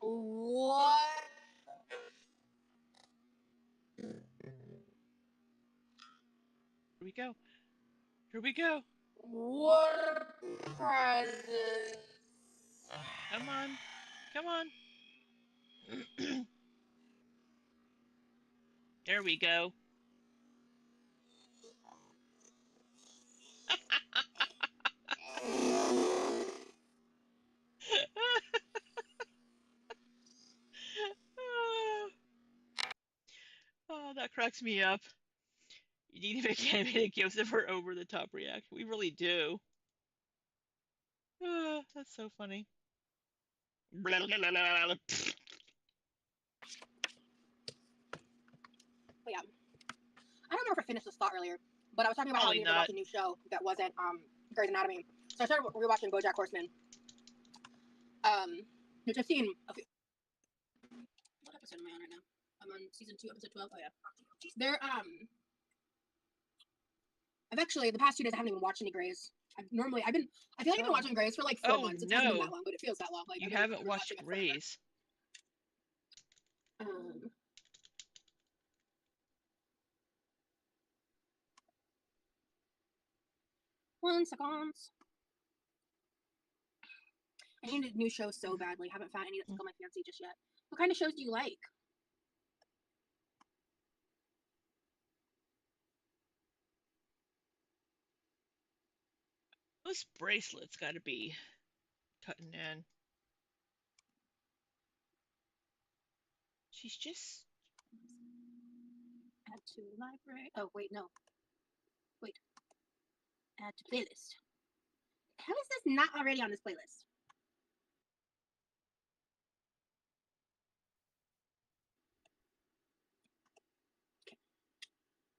What? Here we go. Here we go. What a presence. Come on. Come on. There we go. That cracks me up. You need to make animated gifs of her over the top reaction. We really do. That's so funny. But yeah, I don't remember if I finished this thought earlier, but I was talking about how I Probably needed to not. watch a new show that wasn't Grey's Anatomy. So I started rewatching BoJack Horseman. Which I've seen a few. What episode am I on right now? I'm on season 2, episode 12. Oh yeah. They're I've actually the past 2 days I haven't even watched any Greys. I feel like I've been watching Greys for like 4 months. It hasn't been that No, long, but it feels that long. Like you I've been haven't watched rewatching it forever. Grace. One second. I need a new show so badly. Haven't found any that tickle my fancy just yet. What kind of shows do you like? Those bracelets gotta be cutting in. She's just. Add to library. Oh wait, no. Wait. Add to playlist. How is this not already on this playlist? Okay.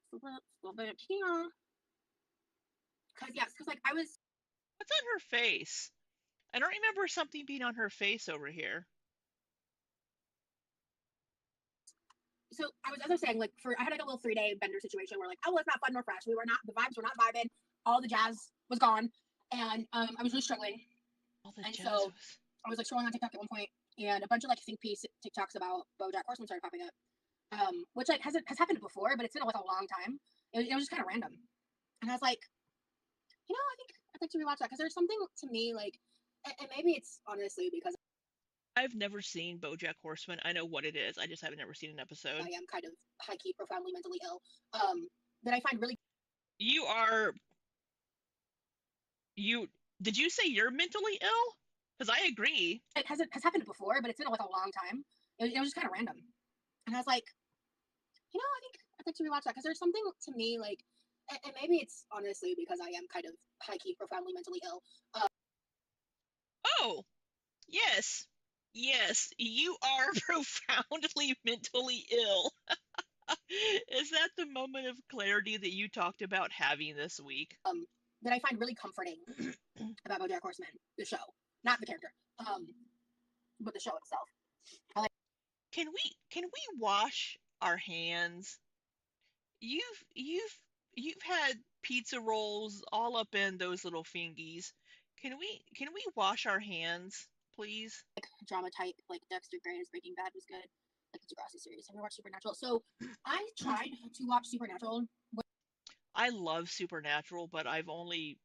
So let's go back here. Cause like I was. What's on her face? I don't remember something being on her face over here. So as I was saying, like I had like a little 3-day bender situation where like, oh, well, it's not fun nor fresh. The vibes were not vibing. All the jazz was gone, and I was really struggling. All the And jazz so was. I was like scrolling on TikTok at one point, and a bunch of like think piece TikToks about BoJack Horseman started popping up, which like has happened before, but it's been like a long time. It was just kind of random, and I was like, I think I'd like to rewatch that because there's something to me like, and maybe it's honestly because I've never seen BoJack Horseman. I know what it is. I just haven't never seen an episode. I am kind of high key, profoundly mentally ill. That I find really. You are. You. Did you say you're mentally ill? Because I agree. It has happened before, but it's been like a long time. It was just kind of random, and I was like, I think I'd like to rewatch that because there's something to me like, and maybe it's honestly because I am kind of high key, profoundly mentally ill. Oh, yes. Yes, you are profoundly mentally ill. Is that the moment of clarity that you talked about having this week? That I find really comforting about BoJack Horseman, the show, not the character, but the show itself. Can we wash our hands? You've had pizza rolls all up in those little fingies. Can we wash our hands, please? Like drama type, like Dexter Gray's Breaking Bad was good, like the Degrassi series. Have you watched Supernatural? So I tried to watch Supernatural. I love Supernatural, but I've only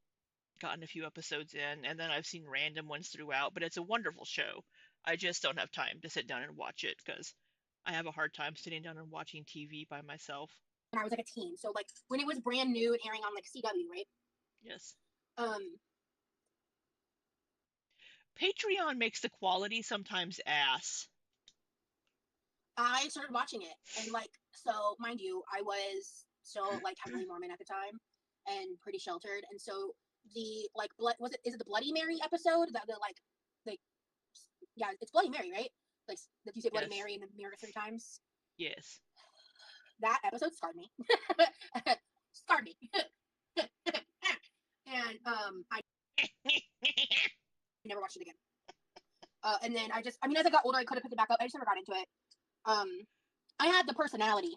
gotten a few episodes in, and then I've seen random ones throughout, but it's a wonderful show. I just don't have time to sit down and watch it because I have a hard time sitting down and watching TV by myself. When I was like a teen, so like when it was brand new and airing on like CW, right? Yes. Um, Patreon makes the quality sometimes ass. I started watching it, and like, so mind you, I was still like heavily Mormon at the time and pretty sheltered, and so the like blood is it the Bloody Mary episode that the like yeah, it's Bloody Mary, right? Like that you say Bloody Yes. Mary in the mirror 3 times. Yes. That episode scarred me. Scarred me. And I never watched it again. And then as I got older, I could have picked it back up. I just never got into it. I had the personality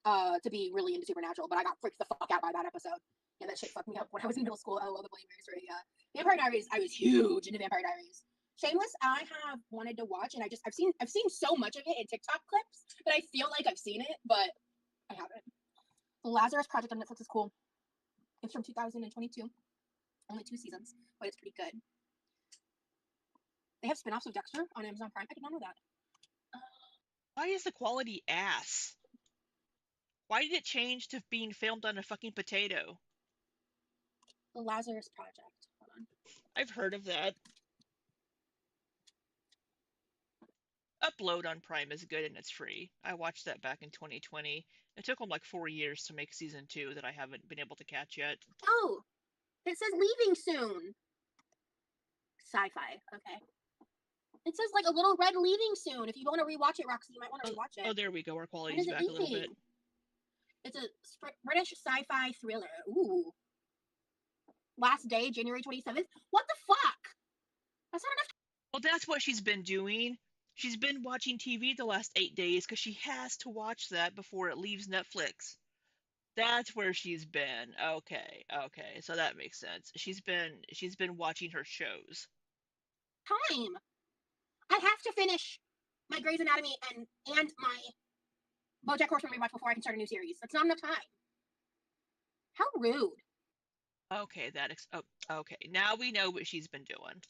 to be really into Supernatural, but I got freaked the fuck out by that episode. Yeah, that shit fucked me up when I was in middle school. I love the Bloody Mary story. Vampire Diaries, I was huge into Vampire Diaries. Shameless, I have wanted to watch, and I've seen so much of it in TikTok clips that I feel like I've seen it, but I haven't. The Lazarus Project on Netflix is cool. It's from 2022. Only 2 seasons, but it's pretty good. They have spin-offs of Dexter on Amazon Prime. I did not know that. Why is the quality ass? Why did it change to being filmed on a fucking potato? The Lazarus Project. Hold on. I've heard of that. Upload on Prime is good and it's free. I watched that back in 2020. It took them like 4 years to make season two that I haven't been able to catch yet. Oh, it says leaving soon. Sci-fi. Okay. It says like a little red leaving soon. If you want to rewatch it, Roxy, you might want to rewatch it. Oh, there we go. Our When quality's is it back a little bit. leaving? It's a British sci-fi thriller. Ooh. Last day, January 27th. What the fuck? That's not enough. Well, that's what she's been doing. She's been watching TV the last 8 days because she has to watch that before it leaves Netflix. That's where she's been. Okay, okay, so that makes sense. She's been watching her shows. Time. I have to finish my Grey's Anatomy and my BoJack Horseman rewatch before I can start a new series. That's not enough time. How rude. Okay, oh, okay. Now we know what she's been doing.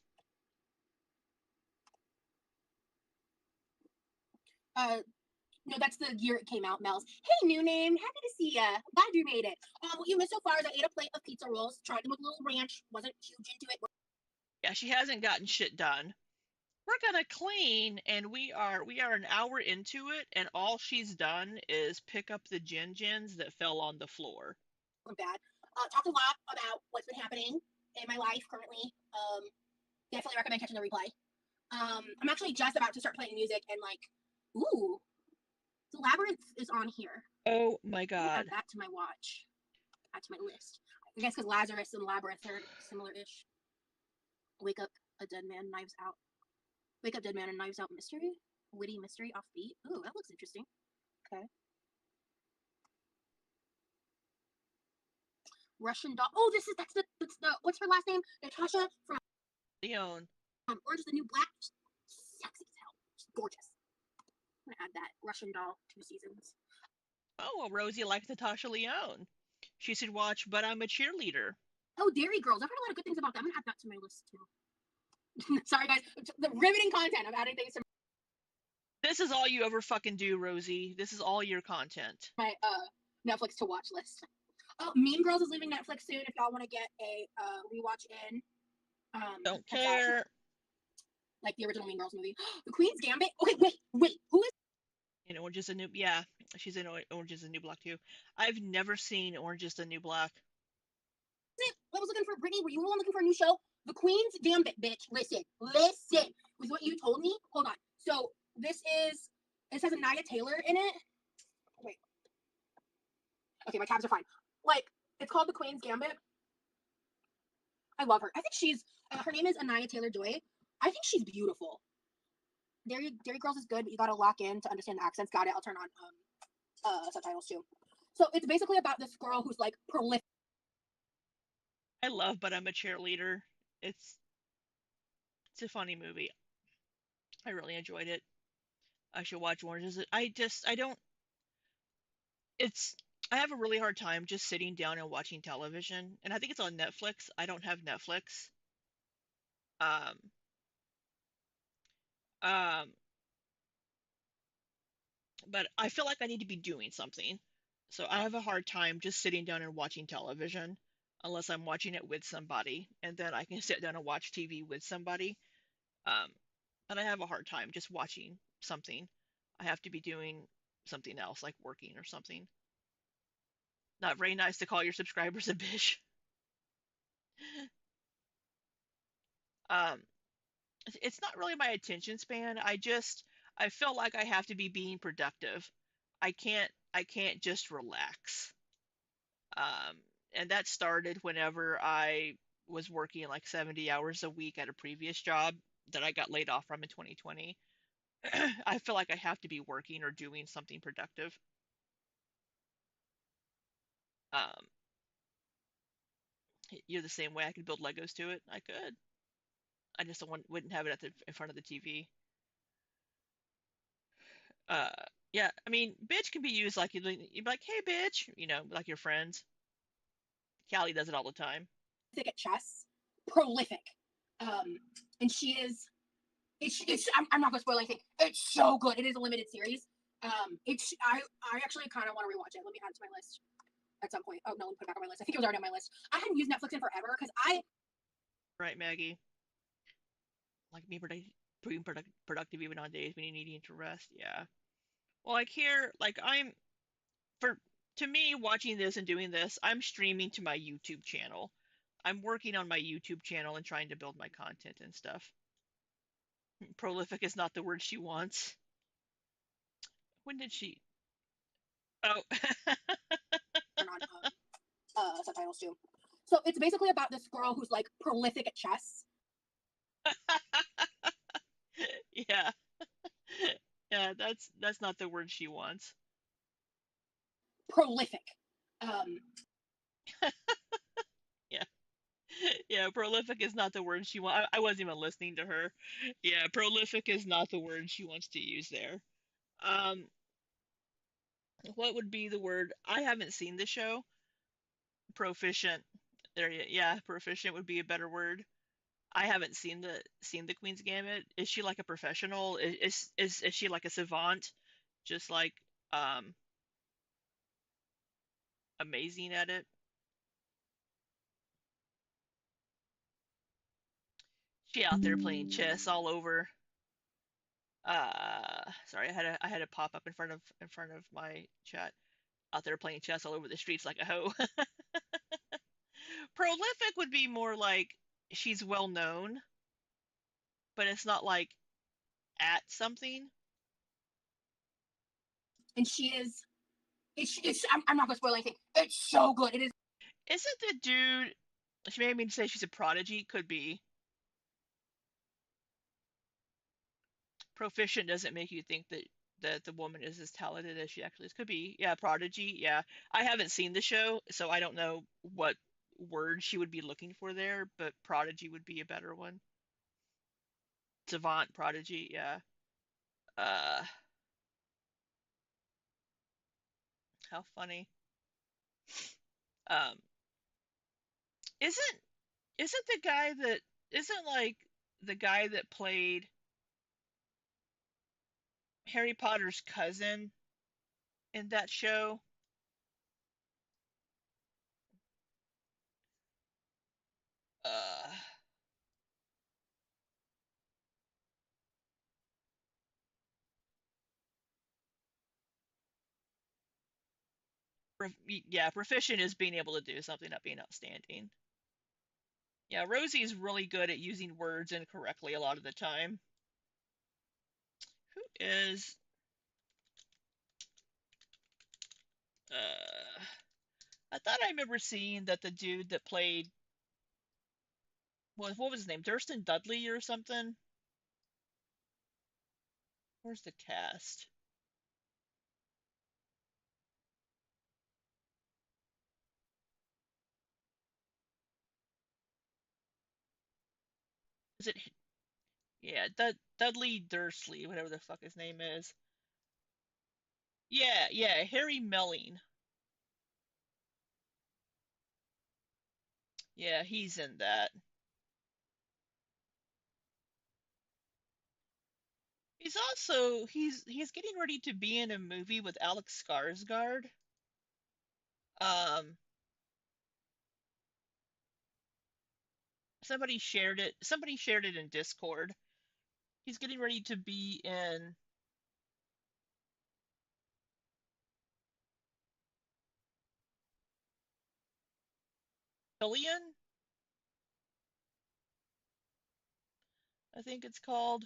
No, that's the year it came out, Mel's. Hey, new name. Happy to see ya. Glad you made it. What you missed so far is I ate a plate of pizza rolls, tried them with a little ranch, wasn't huge into it. Yeah, she hasn't gotten shit done. We're gonna clean, and we are an hour into it, and all she's done is pick up the gins that fell on the floor. Bad. Talked a lot about what's been happening in my life currently. Definitely recommend catching the replay. I'm actually just about to start playing music and like, ooh, the Labyrinth is on here. Oh my god. Add that to my watch. Add to my list. I guess because Lazarus and Labyrinth are similar-ish. Wake Up a Dead Man, Knives Out. Wake Up Dead Man and Knives Out mystery. Witty mystery offbeat. Ooh, that looks interesting. Okay. Russian doll. Oh, that's the what's her last name? Natasha from Leon. Orange is the New Black. Sexy as hell. She's gorgeous. I'm gonna add that Russian doll 2 seasons. Oh, well, Rosie likes Natasha Leone. She should watch But I'm a Cheerleader. Oh, Dairy Girls. I've heard a lot of good things about that. I'm gonna add that to my list too. Sorry guys, the riveting content. I'm adding things to This is all you ever fucking do, Rosie. This is all your content. my Netflix to watch list. Oh, Mean Girls is leaving Netflix soon. If y'all want to get a rewatch in, Don't care. Like the original Mean Girls movie. The Queen's Gambit. Okay, wait. Who is? In Orange is the New, yeah, she's in Orange is the New Black too. I've never seen Orange is the New Black. I was looking for Brittany. Were you the one looking for a new show? The Queen's Gambit, bitch. Listen. With what you told me. Hold on. So this has Anaya Taylor in it. Wait. Okay, my tabs are fine. Like, it's called The Queen's Gambit. I love her. I think she's her name is Anaya Taylor Joy. I think she's beautiful. Dairy Girls is good, but you gotta lock in to understand the accents. Got it. I'll turn on subtitles too. So it's basically about this girl who's like prolific. I love But I'm a Cheerleader. It's a funny movie. I really enjoyed it. I should watch Orange is I don't it's I have a really hard time just sitting down and watching television, and I think it's on Netflix. I don't have Netflix. Um um but I feel like I need to be doing something. So I have a hard time just sitting down and watching television unless I'm watching it with somebody, and then I can sit down and watch TV with somebody. Um, but I have a hard time just watching something. I have to be doing something else, like working or something. Not very nice to call your subscribers a bitch. Um, it's not really my attention span. I feel like I have to be being productive. I can't just relax. Um, and that started whenever I was working like 70 hours a week at a previous job that I got laid off from in 2020. I feel like I have to be working or doing something productive. Um, you're the same way. I could build Legos to it. I could. I just wouldn't have it in front of the TV. Uh, yeah. I mean, bitch can be used like you'd be like, hey, bitch, like your friends. Callie does it all the time. At chess, prolific, and she is. I'm not gonna spoil anything. It's so good. It is a limited series. I actually kind of want to rewatch it. Let me add it to my list at some point. Oh no, let me put it back on my list. I think it was already on my list. I hadn't used Netflix in forever because I. Right, Maggie. Like me, but being productive even on days when you need to rest. Yeah. Well, like here, like for to me watching this and doing this, I'm streaming to my YouTube channel. I'm working on my YouTube channel and trying to build my content and stuff. Prolific is not the word she wants. When did she? Oh, On subtitles too. So it's basically about this girl who's like prolific at chess. yeah, yeah. That's not the word she wants. Prolific. Yeah, yeah. Prolific is not the word she wants. I wasn't even listening to her. Yeah, prolific is not the word she wants to use there. Um, what would be the word? I haven't seen the show. Proficient. There, yeah, proficient would be a better word. I haven't seen the Queen's Gambit. Is she like a professional? Is she like a savant? Just like um amazing at it? She out there playing chess all over. Sorry, I had a pop up in front of my chat. Out there playing chess all over the streets like a hoe. Prolific would be more like she's well known, but it's not like at something. And she is. I'm not gonna spoil anything. It's so good. It is. Isn't the dude? She made me say she's a prodigy. Could be. Proficient doesn't make you think that the woman is as talented as she actually is. Could be. Yeah, prodigy. Yeah. I haven't seen the show, so I don't know what word she would be looking for there, but prodigy would be a better one. Savant, prodigy, yeah. Uh, how funny. Um, isn't isn't the guy that isn't like the guy that played Harry Potter's cousin in that show? Uh, yeah, proficient is being able to do something, not being outstanding. Yeah, Rosie is really good at using words incorrectly a lot of the time. Who is I thought I remember seeing that the dude that played what was his name? Durston Dudley or something? Where's the cast? Is it yeah, Dudley Dursley, whatever the fuck his name is. Yeah, yeah, Harry Melling. Yeah, he's in that. He's getting ready to be in a movie with Alex Skarsgård. Um Somebody shared it in Discord. He's getting ready to be in Killian, I think it's called.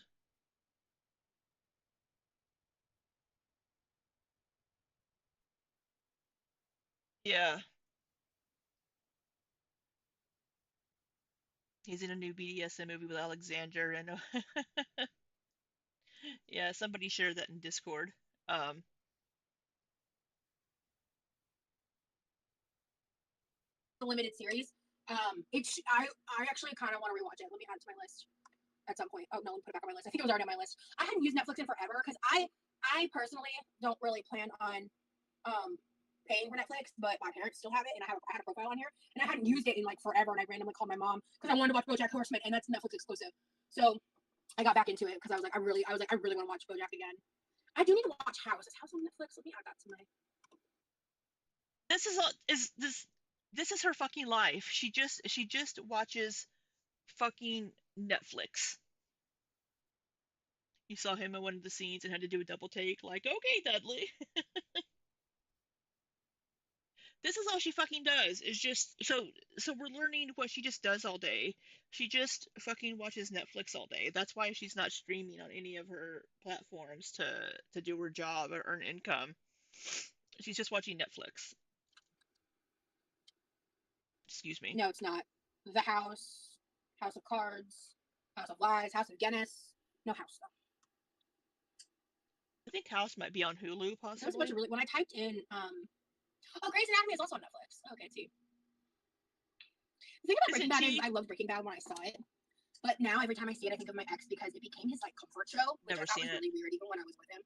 Yeah, he's in a new BDSM movie with Alexander, and yeah, somebody shared that in Discord. Um, A limited series. It's I actually kind of want to rewatch it. Let me add it to my list at some point. Oh no, let me put it back on my list. I think it was already on my list. I hadn't used Netflix in forever because I personally don't really plan on paying for Netflix, but my parents still have it, and I had a profile on here, and I hadn't used it in like forever, and I randomly called my mom because I wanted to watch BoJack Horseman, and that's Netflix exclusive. So I got back into it because I really want to watch BoJack again. I do need to watch House. Is House on Netflix? Let me add that to my. this is a, is this is her fucking life. She just watches fucking Netflix. You saw him in one of the scenes and had to do a double take, like, okay, Dudley. This is all she fucking does. Is just so we're learning what she just does all day. She just fucking watches Netflix all day. That's why she's not streaming on any of her platforms to do her job or earn income. She's just watching Netflix. Excuse me. No, it's not. The House, House of Cards, House of Lies, House of Guinness. No House stuff. I think House might be on Hulu, That was a bunch possibly. of really. When I typed in, oh, Grey's Anatomy is also on Netflix. Okay, too. The thing about Breaking Isn't Bad is she? I loved Breaking Bad when I saw it, but now every time I see it, I think of my ex because it became his like comfort show, which I Never thought seen was it. really weird, even when I was with him.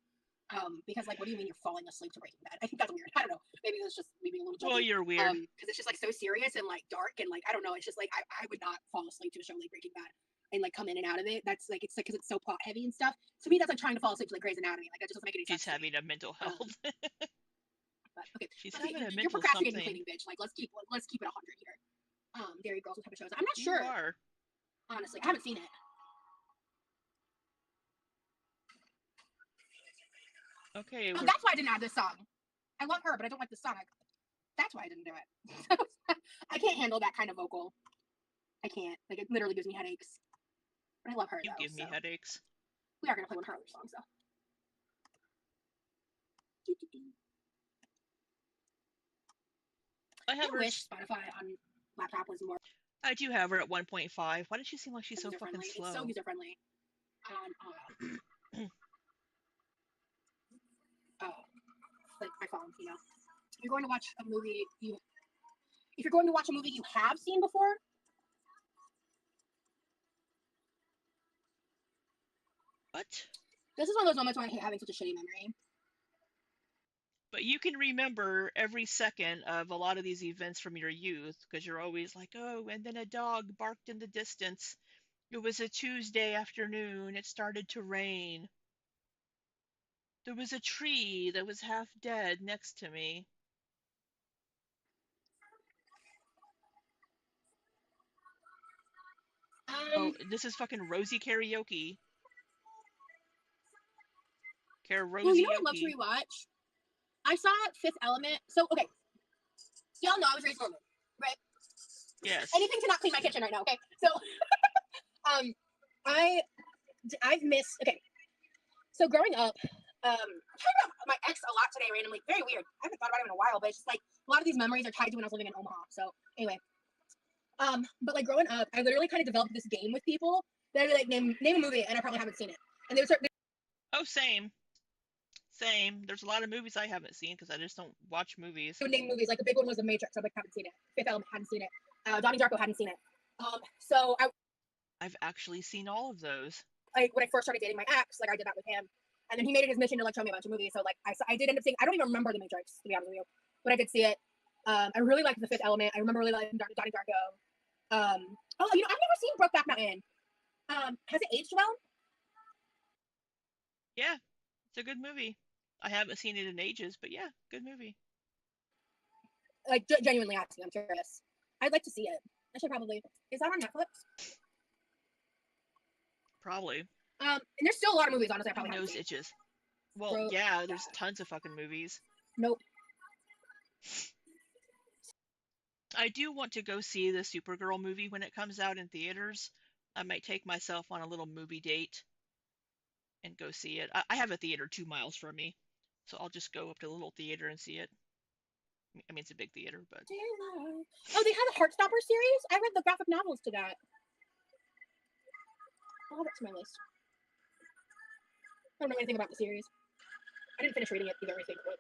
Because like, what do you mean you're falling asleep to Breaking Bad? I think that's weird. I don't know. Maybe that's just me being a little Well, judgy. you're weird. Because it's just like so serious and like dark and like I don't know. It's just like I would not fall asleep to a show like Breaking Bad and like come in and out of it. That's like it's like because it's so plot heavy and stuff. To me, that's like trying to fall asleep to like Grey's Anatomy. Like that just doesn't make any She's sense to me. having a mental health. But okay, She's okay, having a you're mental procrastinating something. cleaning, bitch. Like let's keep it 100 here. Dairy Girls, what type of shows? I'm not You sure. are. Honestly, I haven't seen it. Okay, Oh, we're that's why I didn't add this song. I love her, but I don't like the song. That's why I didn't do it. I can't handle that kind of vocal. I can't. Like it literally gives me headaches. But I love her you though. give me So headaches. we are gonna play one of her other songs though. I I have her. wish Spotify on laptop was more I do have her at 1.5. Why does she seem like she's so user fucking friendly. It's so slow? user friendly on like my phone. You know, if you're going to watch a movie, if you're going to watch a movie you have seen before, What? this is one of those moments where I hate having such a shitty memory. But you can remember every second of a lot of these events from your youth because you're always like, oh, and then a dog barked in the distance. It was a Tuesday afternoon. It started to rain. There was a tree that was half dead next to me. Um, Oh, this is fucking Rosie karaoke. well, you know what I'd love to Rosie. rewatch? I saw Fifth Element. So okay, y'all know I was raised Mormon, right? Yes. Anything to not clean my kitchen right now, okay? So, um, I I've missed. Okay, so growing up, I'm talking about my ex a lot today, randomly. Very weird. I haven't thought about him in a while, but it's just like a lot of these memories are tied to when I was living in Omaha. So anyway, but like growing up, I literally kind of developed this game with people that would like name a movie, and I probably haven't seen it, and they would start Oh, same. Same. There's a lot of movies I haven't seen because I just don't watch movies. they would name movies. Like the big one was The Matrix. I like haven't seen it. Fifth Element hadn't seen it. Donnie Darko hadn't seen it. So I've actually seen all of those. like when I first started dating my ex, like I did that with him, and then he made it his mission to like show me a bunch of movies. So like I did end up seeing. I don't even remember The Matrix to be honest with you, but I did see it. I really liked The Fifth Element. I remember really liking Donnie Darko. Oh, you know I've never seen Brokeback Mountain. Has it aged well? Yeah, it's a good movie. I haven't seen it in ages, but yeah, good movie. Like genuinely asking, I'm curious. I'd like to see it. I should probably. Is that on Netflix? Probably. And there's still a lot of movies honestly I My probably haven't nose seen. itches. Well, Brokeback. yeah, there's tons of fucking movies. Nope. I do want to go see the Supergirl movie when it comes out in theaters. I might take myself on a little movie date and go see it. I have a theater 2 miles from me, so I'll just go up to the little theater and see it. I mean, it's a big theater, but Oh, they have a Heartstopper series. I read the graphic novels to that. I'll add that to my list. I don't know anything about the series. I didn't finish reading it either, I think. But...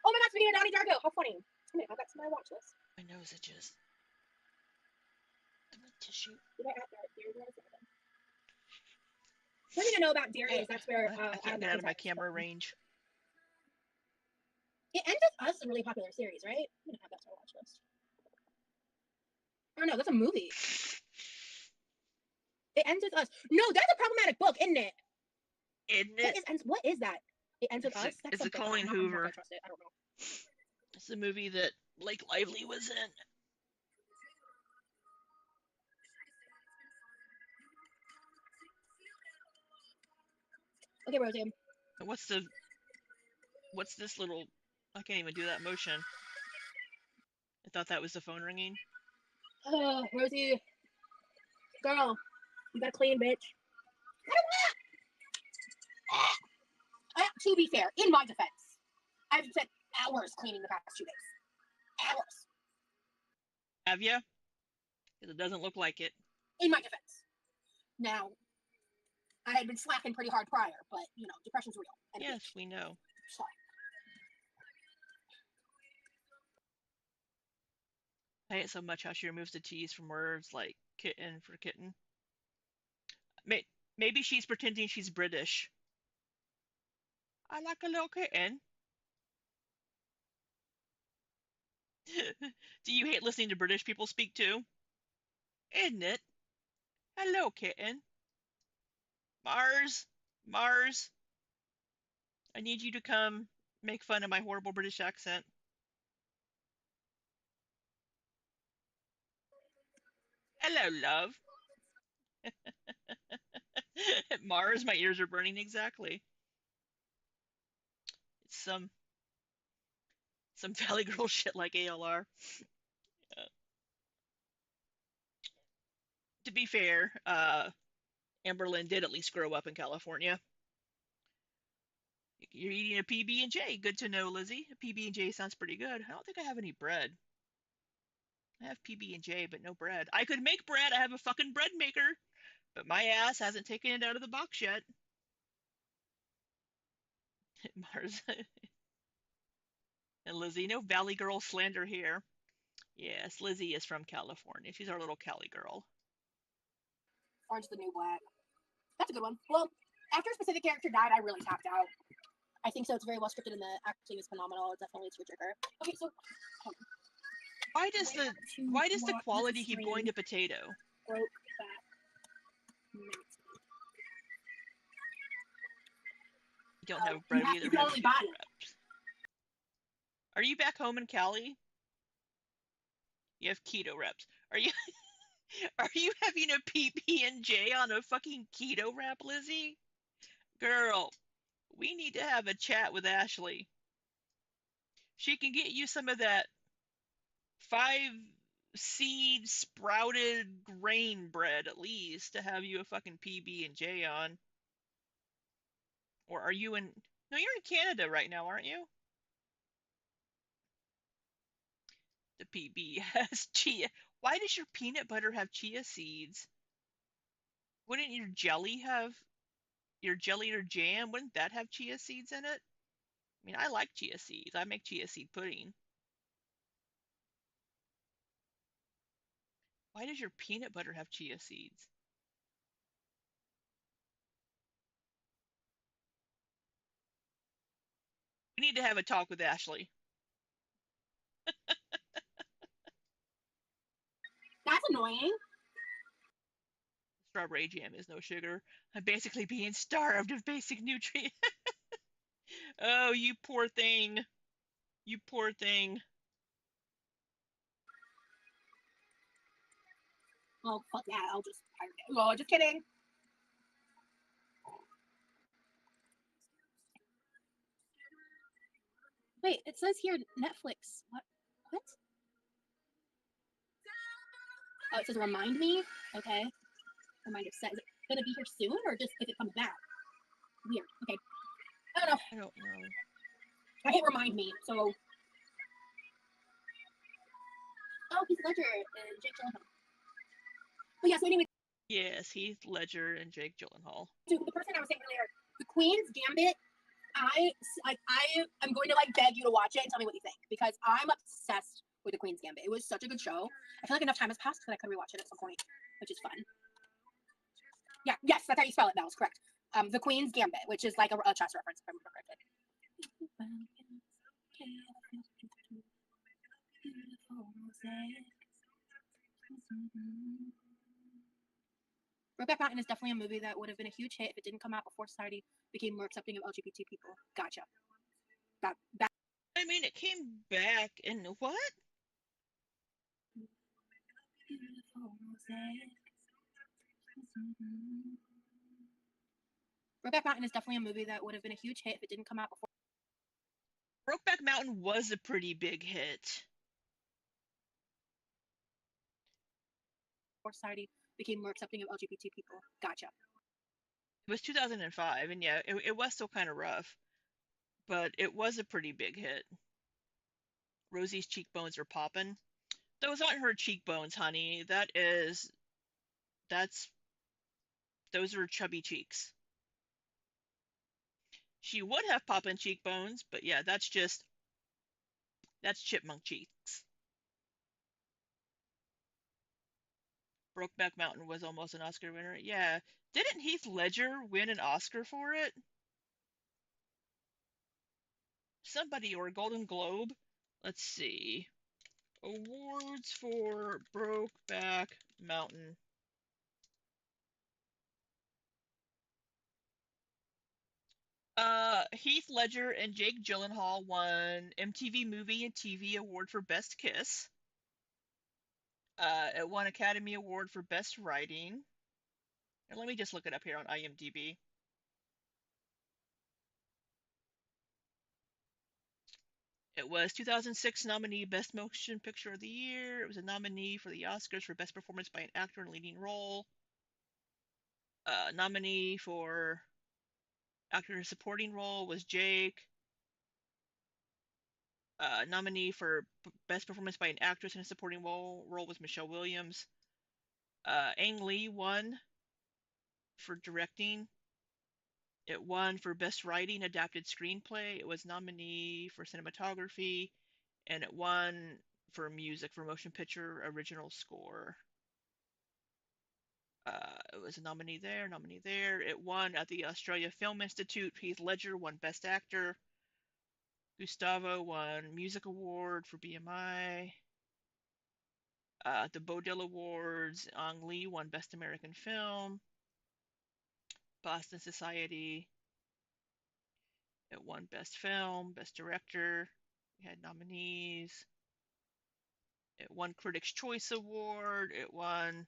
Oh my god, speaking of Donnie Darko, how funny. I'm gonna add that to my watch list. my nose itches. Give me tissue. Did I add that? One thing I know about Dairy is that's where I can't get out of my camera range. It Ends With Us is a really popular series, right? I'm gonna add that to my watch list. Oh no, that's a movie. It Ends With Us. No, that's a problematic book, isn't it? Isn't it? What is that? It Ends With Us? That's It's a something. Colleen I'm not Hoover. gonna trust it. I don't know. It's a movie that Blake Lively was in. Okay, Rosie. What's the what's this little? I can't even do that motion. I thought that was the phone ringing. Rosie, girl, you gotta clean, bitch. To be fair, in my defense, I've spent hours cleaning the past 2 days. Hours. Have you? Because it doesn't look like it. In my defense. Now, I had been slacking pretty hard prior, but, you know, depression's real. And Yes, we know. So. I hate so much how she removes the T's from words like kitten for kitten. Maybe she's pretending she's British. I like a little kitten. Do you hate listening to British people speak too? Isn't it? Hello, kitten. Mars, Mars, I need you to come make fun of my horrible British accent. Hello, love. Mars, my ears are burning exactly. It's some Valley Girl shit like ALR. To be fair, Amberlynn did at least grow up in California. You're eating a PB&J. Good to know, Lizzie. A PB&J sounds pretty good. I don't think I have any bread. I have PB&J, but no bread. I could make bread. I have a fucking bread maker, but my ass hasn't taken it out of the box yet. Mars and Lizzie, no Valley Girl slander here. Yes, Lizzie is from California. She's our little Cali girl. Orange the New Black. That's a good one. Well, after a specific character died, I really tapped out. I think so. It's very well scripted and the acting is phenomenal. It definitely is a trigger. Okay, so Why does the quality keep going to potato? Broke that. You don't have bread either. You only buy it. Are you back home in Cali? You have keto reps. Are you are you having a PB&J on a fucking keto rep, Lizzie? Girl, we need to have a chat with Ashley. She can get you some of that 5 seed sprouted grain bread at least to have you a fucking PB&J on. Or are you in? No, you're in Canada right now, aren't you? The PB has chia. Why does your peanut butter have chia seeds? Wouldn't your jelly or jam? Wouldn't that have chia seeds in it? I mean, I like chia seeds. I make chia seed pudding. Why does your peanut butter have chia seeds? We need to have a talk with Ashley. That's annoying. Strawberry jam is no sugar. I'm basically being starved of basic nutrients. Oh, you poor thing. You poor thing. Oh, fuck that. I'll just pirate it. Oh, just kidding. Wait, it says here Netflix. What? What? Oh, it says remind me. Okay. Reminder set. Is it gonna be here soon or just if it comes back? Weird. Okay. I don't know. I don't know. I hit remind me. So. Oh, Heath Ledger and Jake Gyllenhaal. But yeah. So anyway. Yes, Heath Ledger and Jake Gyllenhaal. To the person I was saying earlier, the Queen's Gambit. I'm going to like beg you to watch it and tell me what you think because I'm obsessed with the Queen's Gambit. It was such a good show. I feel like enough time has passed that I could rewatch it at some point, which is fun. Yeah, yes, that's how you spell it. That was correct. The Queen's Gambit, which is like a chess reference, if I remember correctly. Brokeback Mountain is definitely a movie that would have been a huge hit if it didn't come out before society became more accepting of LGBT people. Gotcha. That. I mean, it came back in what? Brokeback Mountain is definitely a movie that would have been a huge hit if it didn't come out before Brokeback Mountain was a pretty big hit. society became more accepting of LGBT people. Gotcha. It was 2005, and yeah, it was still kind of rough, but it was a pretty big hit. Rosie's cheekbones are popping. Those aren't her cheekbones, honey. That's those are chubby cheeks. She would have poppin' cheekbones, but yeah, that's chipmunk cheeks. Brokeback Mountain was almost an Oscar winner. Yeah. Didn't Heath Ledger win an Oscar for it? Somebody, or a Golden Globe? Let's see. Awards for Brokeback Mountain. Heath Ledger and Jake Gyllenhaal won MTV Movie and TV Award for Best Kiss. It won Academy Award for Best Writing. And let me just look it up here on IMDb. It was 2006 nominee Best Motion Picture of the Year. It was a nominee for the Oscars for Best Performance by an Actor in a Leading Role. Nominee for Actor in a Supporting Role was Jake. Nominee for Best Performance by an Actress in a Supporting Role was Michelle Williams. Ang Lee won for directing. It won for Best Writing Adapted Screenplay. It was nominee for cinematography, and it won for music for motion picture original score. It was a nominee there, nominee there. It won at the Australia Film Institute. Heath Ledger won Best Actor. Gustavo won Music Award for BMI. At the Bodil Awards, Ang Lee won Best American Film. Boston Society, it won Best Film, Best Director. We had nominees. It won Critics' Choice Award. It won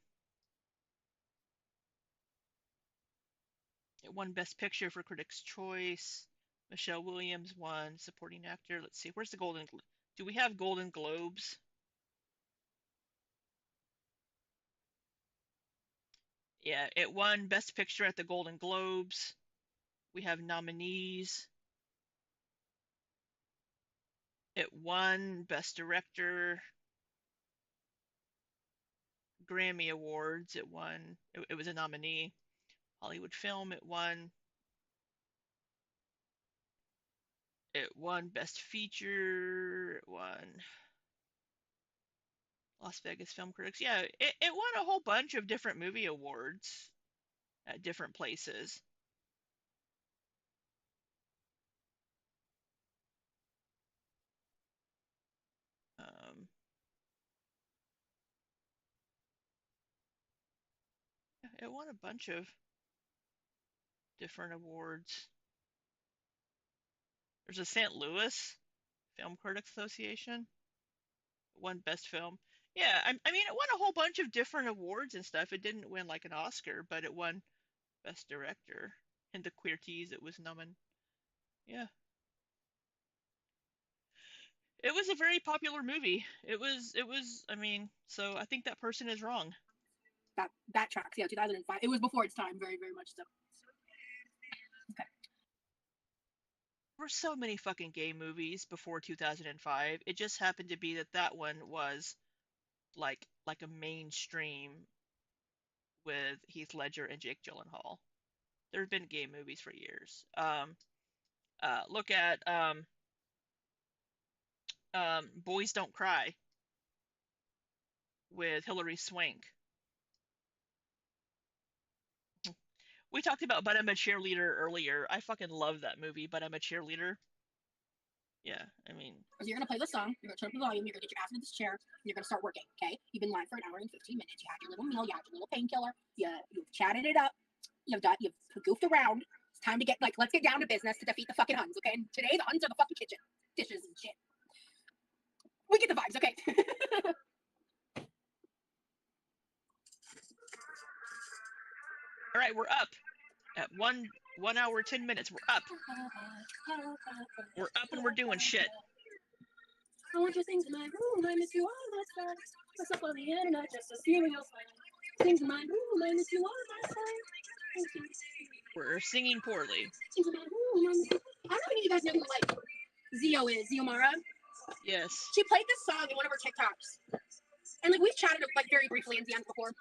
Best Picture for Critics' Choice. Michelle Williams won Supporting Actor. Let's see, where's the Golden? Do we have Golden Globes? Yeah, it won Best Picture at the Golden Globes. We have nominees. It won Best Director, Grammy Awards. It won. It was a nominee. Hollywood Film. It won. It won Best Feature. It won Las Vegas Film Critics. Yeah, it won a whole bunch of different movie awards at different places. Um, it won a bunch of different awards. There's a St. Louis Film Critics Association. It won Best Film. Yeah, I mean, it won a whole bunch of different awards and stuff. It didn't win like an Oscar, but it won Best Director. And the Queerties, it was nominated. Yeah. It was a very popular movie. I mean, so I think that person is wrong. That tracks. Yeah, 2005. It was before its time, very, very much so. Okay. There were so many fucking gay movies before 2005. It just happened to be that that one was like a mainstream with Heath Ledger and Jake Gyllenhaal. There have been gay movies for years. Look at Boys Don't Cry with Hilary Swank. We talked about But I'm a Cheerleader earlier. I fucking love that movie, But I'm a Cheerleader. Yeah, I mean, So you're gonna play the song. You're gonna turn up the volume. You're gonna get your ass into this chair. And you're gonna start working. Okay? You've been live for an hour and 15 minutes. You had your little meal. You had your little painkiller. You've chatted it up. You've goofed around. It's time to let's get down to business to defeat the fucking Huns. Okay? And today the Huns are the fucking kitchen dishes and shit. We get the vibes. Okay? all right, we're up. At 1 hour 10 minutes, we're up. We're up and we're doing shit. I want your things in my room. I miss you all last night. Myself on the internet just to see real things in my room. I miss you all last night. We're singing poorly. Things in my room. I don't know if any of you guys know who like Zio is. Zio Mara. Yes. She played this song in one of her TikToks, and like we've chatted like very briefly in DMs before.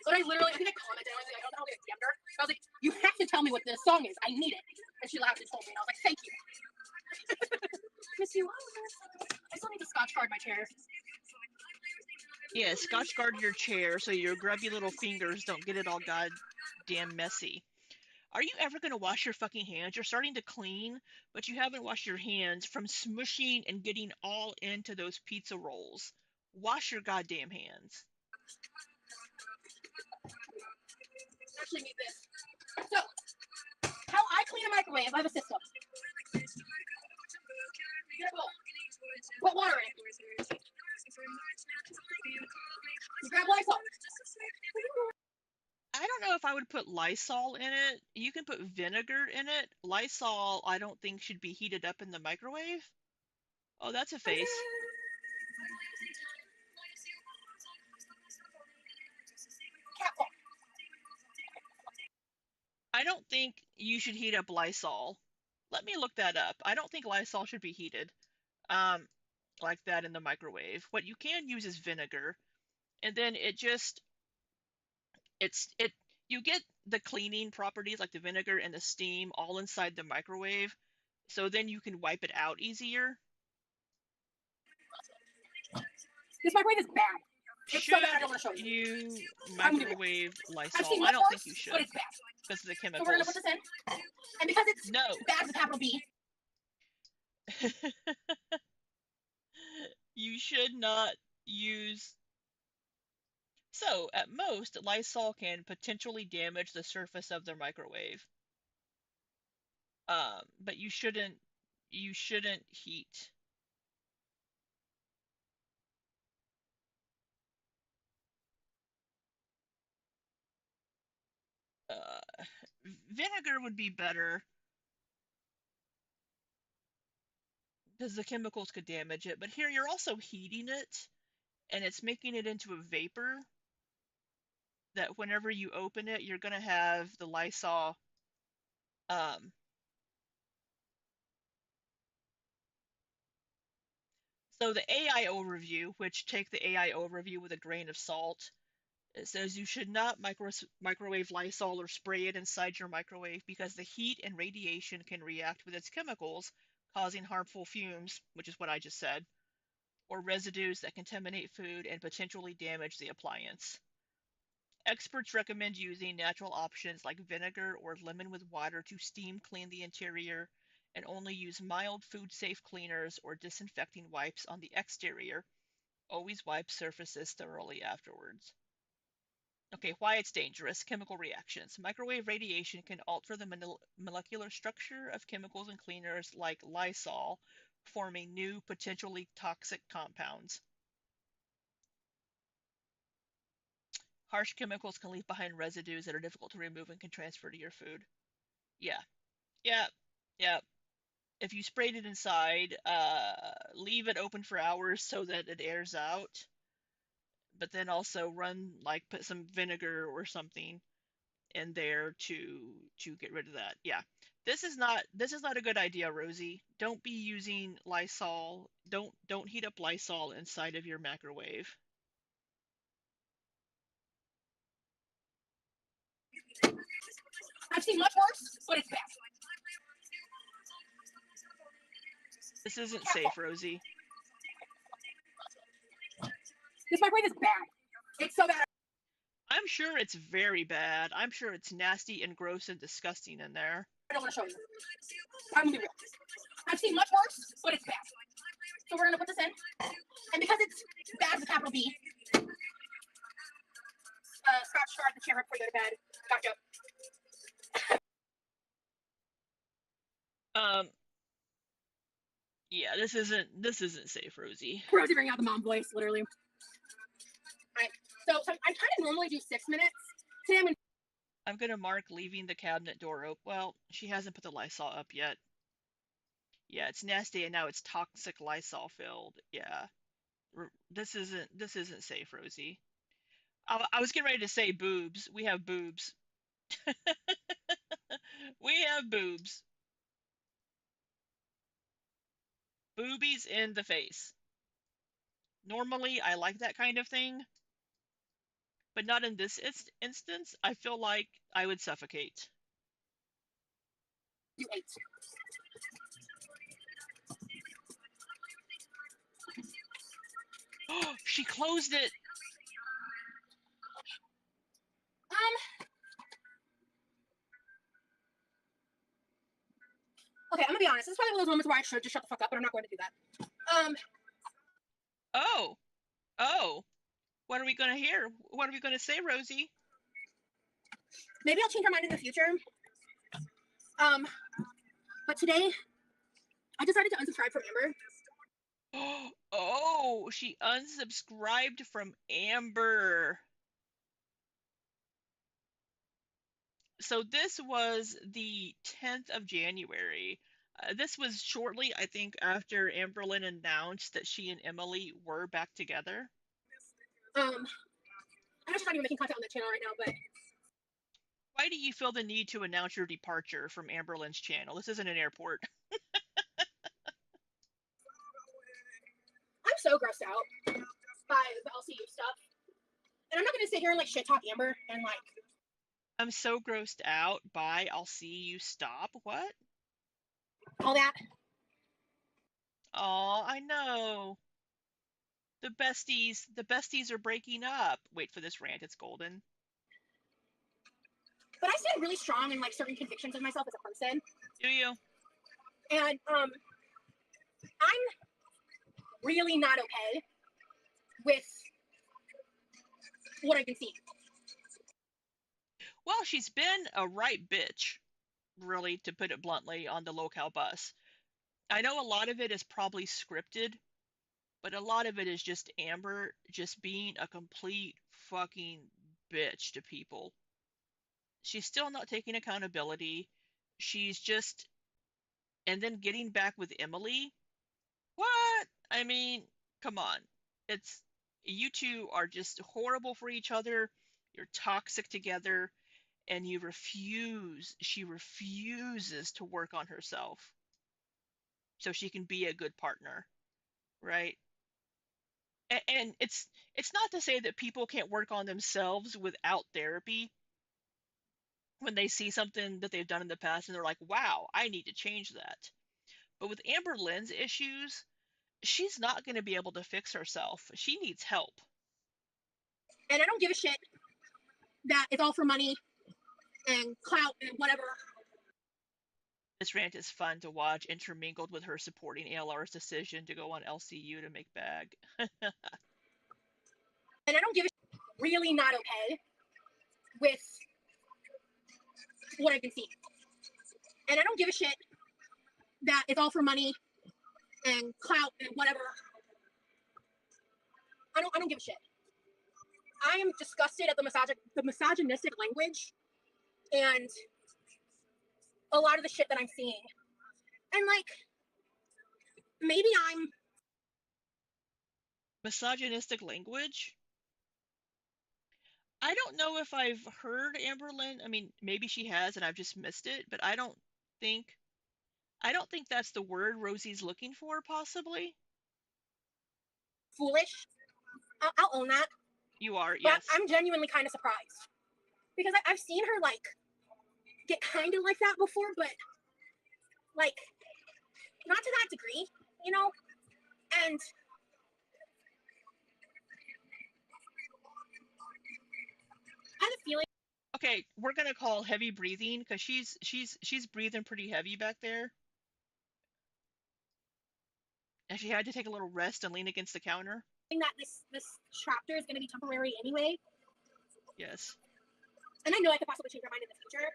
But I think I commented on it. I don't know how I DM'd her. I was like, "You have to tell me what this song is. I need it." And she laughed and told me, and I was like, "Thank you." Miss you. I still need to Scotch guard my chair. Yeah, Scotch guard your chair so your grubby little fingers don't get it all goddamn messy. Are you ever going to wash your fucking hands? You're starting to clean, but you haven't washed your hands from smushing and getting all into those pizza rolls. Wash your goddamn hands. Actually need this. So, how I clean a microwave, I have a system. Get a bowl. Put water in. You grab Lysol. I don't know if I would put Lysol in it. You can put vinegar in it. Lysol, I don't think should be heated up in the microwave. Oh, that's a face. Cat. I don't think you should heat up Lysol. Let me look that up. I don't think Lysol should be heated um, like that in the microwave. What you can use is vinegar, and then it you get the cleaning properties like the vinegar and the steam all inside the microwave, so then you can wipe it out easier. This microwave is bad. It's so Should bad I don't want to show you. you microwave I've seen Lysol? I much don't think worse, you should but it's bad. because of the So we're gonna put chemicals. this in, and because it's No. bad with a capital B. You should not use. So, at most, Lysol can potentially damage the surface of the microwave. But you shouldn't heat. Uh, Vinegar would be better because the chemicals could damage it. But here you're also heating it, and it's making it into a vapor that whenever you open it, you're gonna have the Lysol. Um, so the AI overview, which take the AI overview with a grain of salt, it says you should not microwave Lysol or spray it inside your microwave because the heat and radiation can react with its chemicals, causing harmful fumes, which is what I just said, or residues that contaminate food and potentially damage the appliance. Experts recommend using natural options like vinegar or lemon with water to steam clean the interior, and only use mild food-safe cleaners or disinfecting wipes on the exterior. Always wipe surfaces thoroughly afterwards. Okay, why it's dangerous. Chemical reactions. Microwave radiation can alter the molecular structure of chemicals and cleaners like Lysol, forming new, potentially toxic compounds. Harsh chemicals can leave behind residues that are difficult to remove and can transfer to your food. Yeah, yeah, yeah. If you sprayed it inside, leave it open for hours so that it airs out, but then also put some vinegar or something in there to get rid of that. Yeah. This is not a good idea, Rosie. Don't be using Lysol. Don't heat up Lysol inside of your microwave. I've seen much worse, but it's bad. This isn't safe, Rosie. This microwave is bad. It's so bad. I'm sure it's very bad. I'm sure it's nasty and gross and disgusting in there. I don't want to show you. I'm gonna be real. I've seen much worse, but it's bad. So we're gonna put this in, and because it's bad with a capital B, Scotch guard the chair before you go to bed. Gotcha. Yeah, this isn't safe, Rosie. Rosie bringing out the mom voice, literally. All right. So I kind of normally do 6 minutes. Today I'm gonna I'm gonna mark leaving the cabinet door open. Well, she hasn't put the Lysol up yet. Yeah, it's nasty, and now it's toxic Lysol filled. Yeah, this isn't safe, Rosie. I was getting ready to say boobs. We have boobs. We have boobs. Boobies in the face. Normally, I like that kind of thing, but not in this instance. I feel like I would suffocate. You ate. She closed it. Okay, I'm gonna be honest. This is probably one of those moments where I should just shut the fuck up, but I'm not going to do that. Oh, oh. What are we gonna hear? What are we gonna say, Rosie? Maybe I'll change my mind in the future. But today I decided to unsubscribe from Amber. Oh, she unsubscribed from Amber. So this was the 10th of January. This was shortly, I think, after Amberlynn announced that she and Emily were back together. I know she's not even making content on the channel right now, but Why do you feel the need to announce your departure from Amberlynn's channel? This isn't an airport. I'm so grossed out by the LCU stuff. And I'm not gonna sit here and like shit talk Amber and like I'm so grossed out by I'll see you stop. What? all that. Oh, I know. The besties are breaking up. Wait for this rant, it's golden. But I stand really strong in like certain convictions of myself as a person. Do you? And I'm really not okay with what I've been seeing. Well, she's been a right bitch, really, to put it bluntly, on the locale bus. I know a lot of it is probably scripted, but a lot of it is just Amber just being a complete fucking bitch to people. She's still not taking accountability. She's just, and then getting back with Emily. What? I mean, come on. It's, you two are just horrible for each other. You're toxic together, and she refuses to work on herself so she can be a good partner, right? And it's not to say that people can't work on themselves without therapy when they see something that they've done in the past and they're like, wow, I need to change that. But with Amber Lynn's issues, she's not going to be able to fix herself. She needs help. And I don't give a shit that it's all for money and clout and whatever. This rant is fun to watch, intermingled with her supporting ALR's decision to go on LCU to make bag. And I don't give a shit. Really not okay with what I've been seeing. And I don't give a shit that it's all for money and clout and whatever. I don't give a shit. I am disgusted at the misogynistic language and a lot of the shit that I'm seeing. And like maybe I'm Misogynistic language? I don't know if I've heard Amberlynn. I mean, maybe she has and I've just missed it, but think I don't think that's the word Rosie's looking for, possibly. foolish. I'll own that. You are, But yes. I'm genuinely kind of surprised because I've seen her like get kind of like that before, but like not to that degree, you know. And I have a feeling. Okay, we're gonna call heavy breathing because she's breathing pretty heavy back there. And she had to take a little rest and lean against the counter. That this chapter is going to be temporary anyway. Yes. And I know I could possibly change my mind in the future.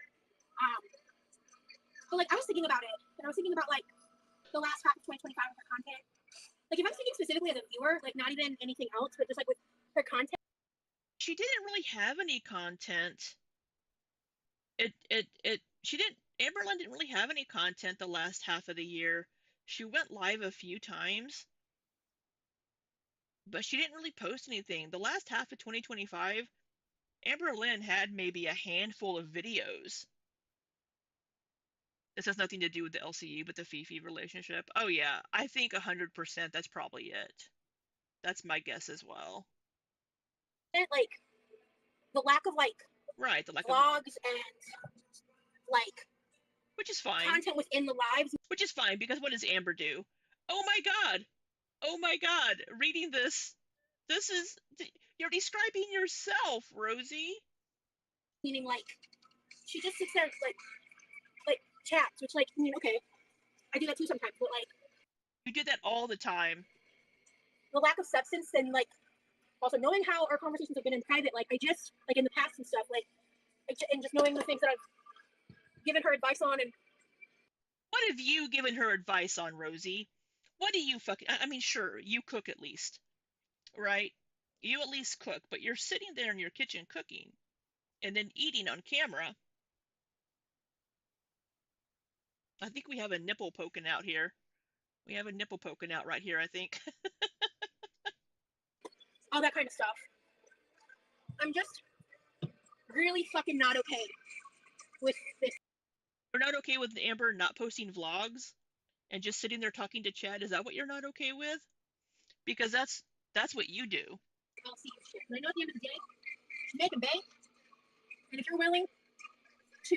But like I was thinking about it, and I was thinking about like the last half of 2025 with her content. Like if I'm speaking specifically as a viewer, like not even anything else, but just like with her content. She didn't really have any content. She didn't, Amberlynn didn't really have any content the last half of the year. She went live a few times, but she didn't really post anything. The last half of 2025, Amberlynn had maybe a handful of videos. This has nothing to do with the LCU, but the Fifi relationship. Oh yeah, I think 100% that's probably it. That's my guess as well. Like the lack of like Right, the lack of vlogs and like which is fine. content within the lives. Which is fine because what does Amber do? Oh my god. Oh my god. Reading this. This is you're describing yourself, Rosie. Meaning like she just sits there like chats, which like I mean, okay, I do that too sometimes, but like You do that all the time. the lack of substance and like also knowing how our conversations have been in private, like I just like in the past and stuff, like and just knowing the things that I've given her advice on and What have you given her advice on, Rosie? What do you fucking I mean, sure, you cook at least, right? You at least cook, but you're sitting there in your kitchen cooking and then eating on camera. I think we have a nipple poking out here. We have a nipple poking out right here, I think. all that kind of stuff. I'm just really fucking not okay with this. We're not okay with Amber not posting vlogs and just sitting there talking to Chad. Is that what you're not okay with? Because that's what you do. I'll see you shit. And I know at the end of the day, you make a bank, and if you're willing to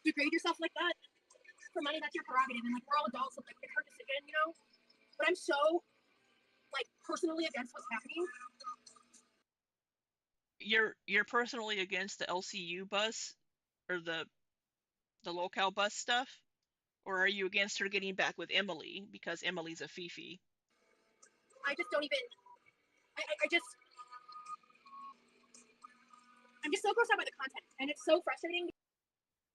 degrade yourself like that for money, that's your prerogative. And like we're all adults, so like it's her decision, you know. But I'm so like personally against what's happening. You're personally against the LCU bus or the locale bus stuff, or are you against her getting back with Emily because Emily's a Fifi? I just don't even. I just. I'm just so grossed out by the content, and it's so frustrating.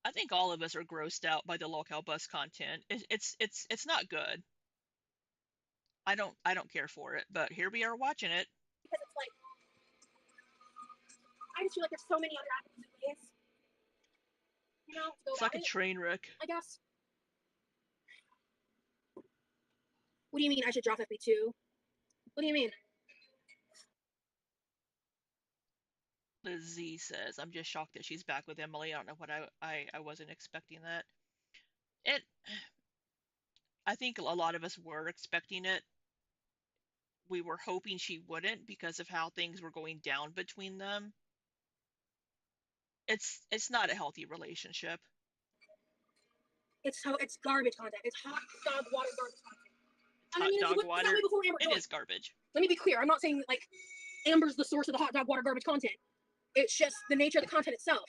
I think all of us are grossed out by the locale bus content. It's not good. I don't care for it, but here we are watching it. Because it's like I just feel like there's so many other avenues and ways, you know, to go It's like about a it. train wreck. I guess. What do you mean I should drop FB2? What do you mean? Liz Z says, "I'm just shocked that she's back with Emily. I don't know what I wasn't expecting that. It I think a lot of us were expecting it. We were hoping she wouldn't because of how things were going down between them. It's not a healthy relationship. It's garbage content. It's hot dog water garbage content. It's And I hot mean, it dog was that way water. before Amber It joined. is garbage. Let me be clear. I'm not saying like Amber's the source of the hot dog water garbage content. It's just the nature of the content itself.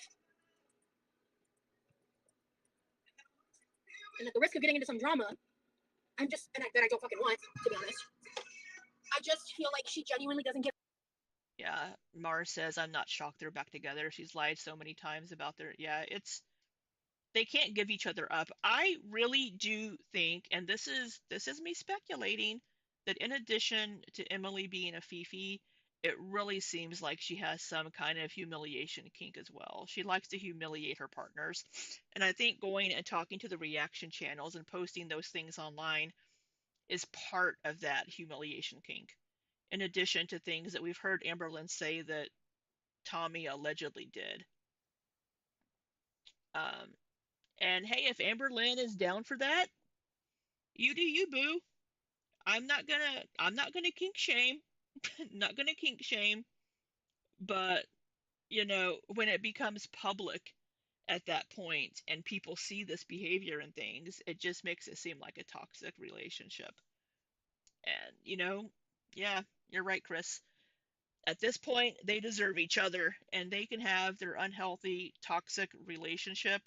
And at the risk of getting into some drama, that I don't fucking want, to be honest. I just feel like she genuinely doesn't get. Yeah, Mars says, I'm not shocked they're back together. She's lied so many times about their. Yeah, they can't give each other up. I really do think, and this is me speculating, that in addition to Emily being a Fifi, it really seems like she has some kind of humiliation kink as well. She likes to humiliate her partners. And I think going and talking to the reaction channels and posting those things online is part of that humiliation kink. In addition to things that we've heard Amberlynn say that Tommy allegedly did. Um, and hey, if Amberlynn is down for that, you do you, boo. I'm not gonna kink shame. Not gonna kink shame, but when it becomes public at that point and people see this behavior and things, it just makes it seem like a toxic relationship. And yeah, you're right, Chris. At this point, they deserve each other and they can have their unhealthy, toxic relationship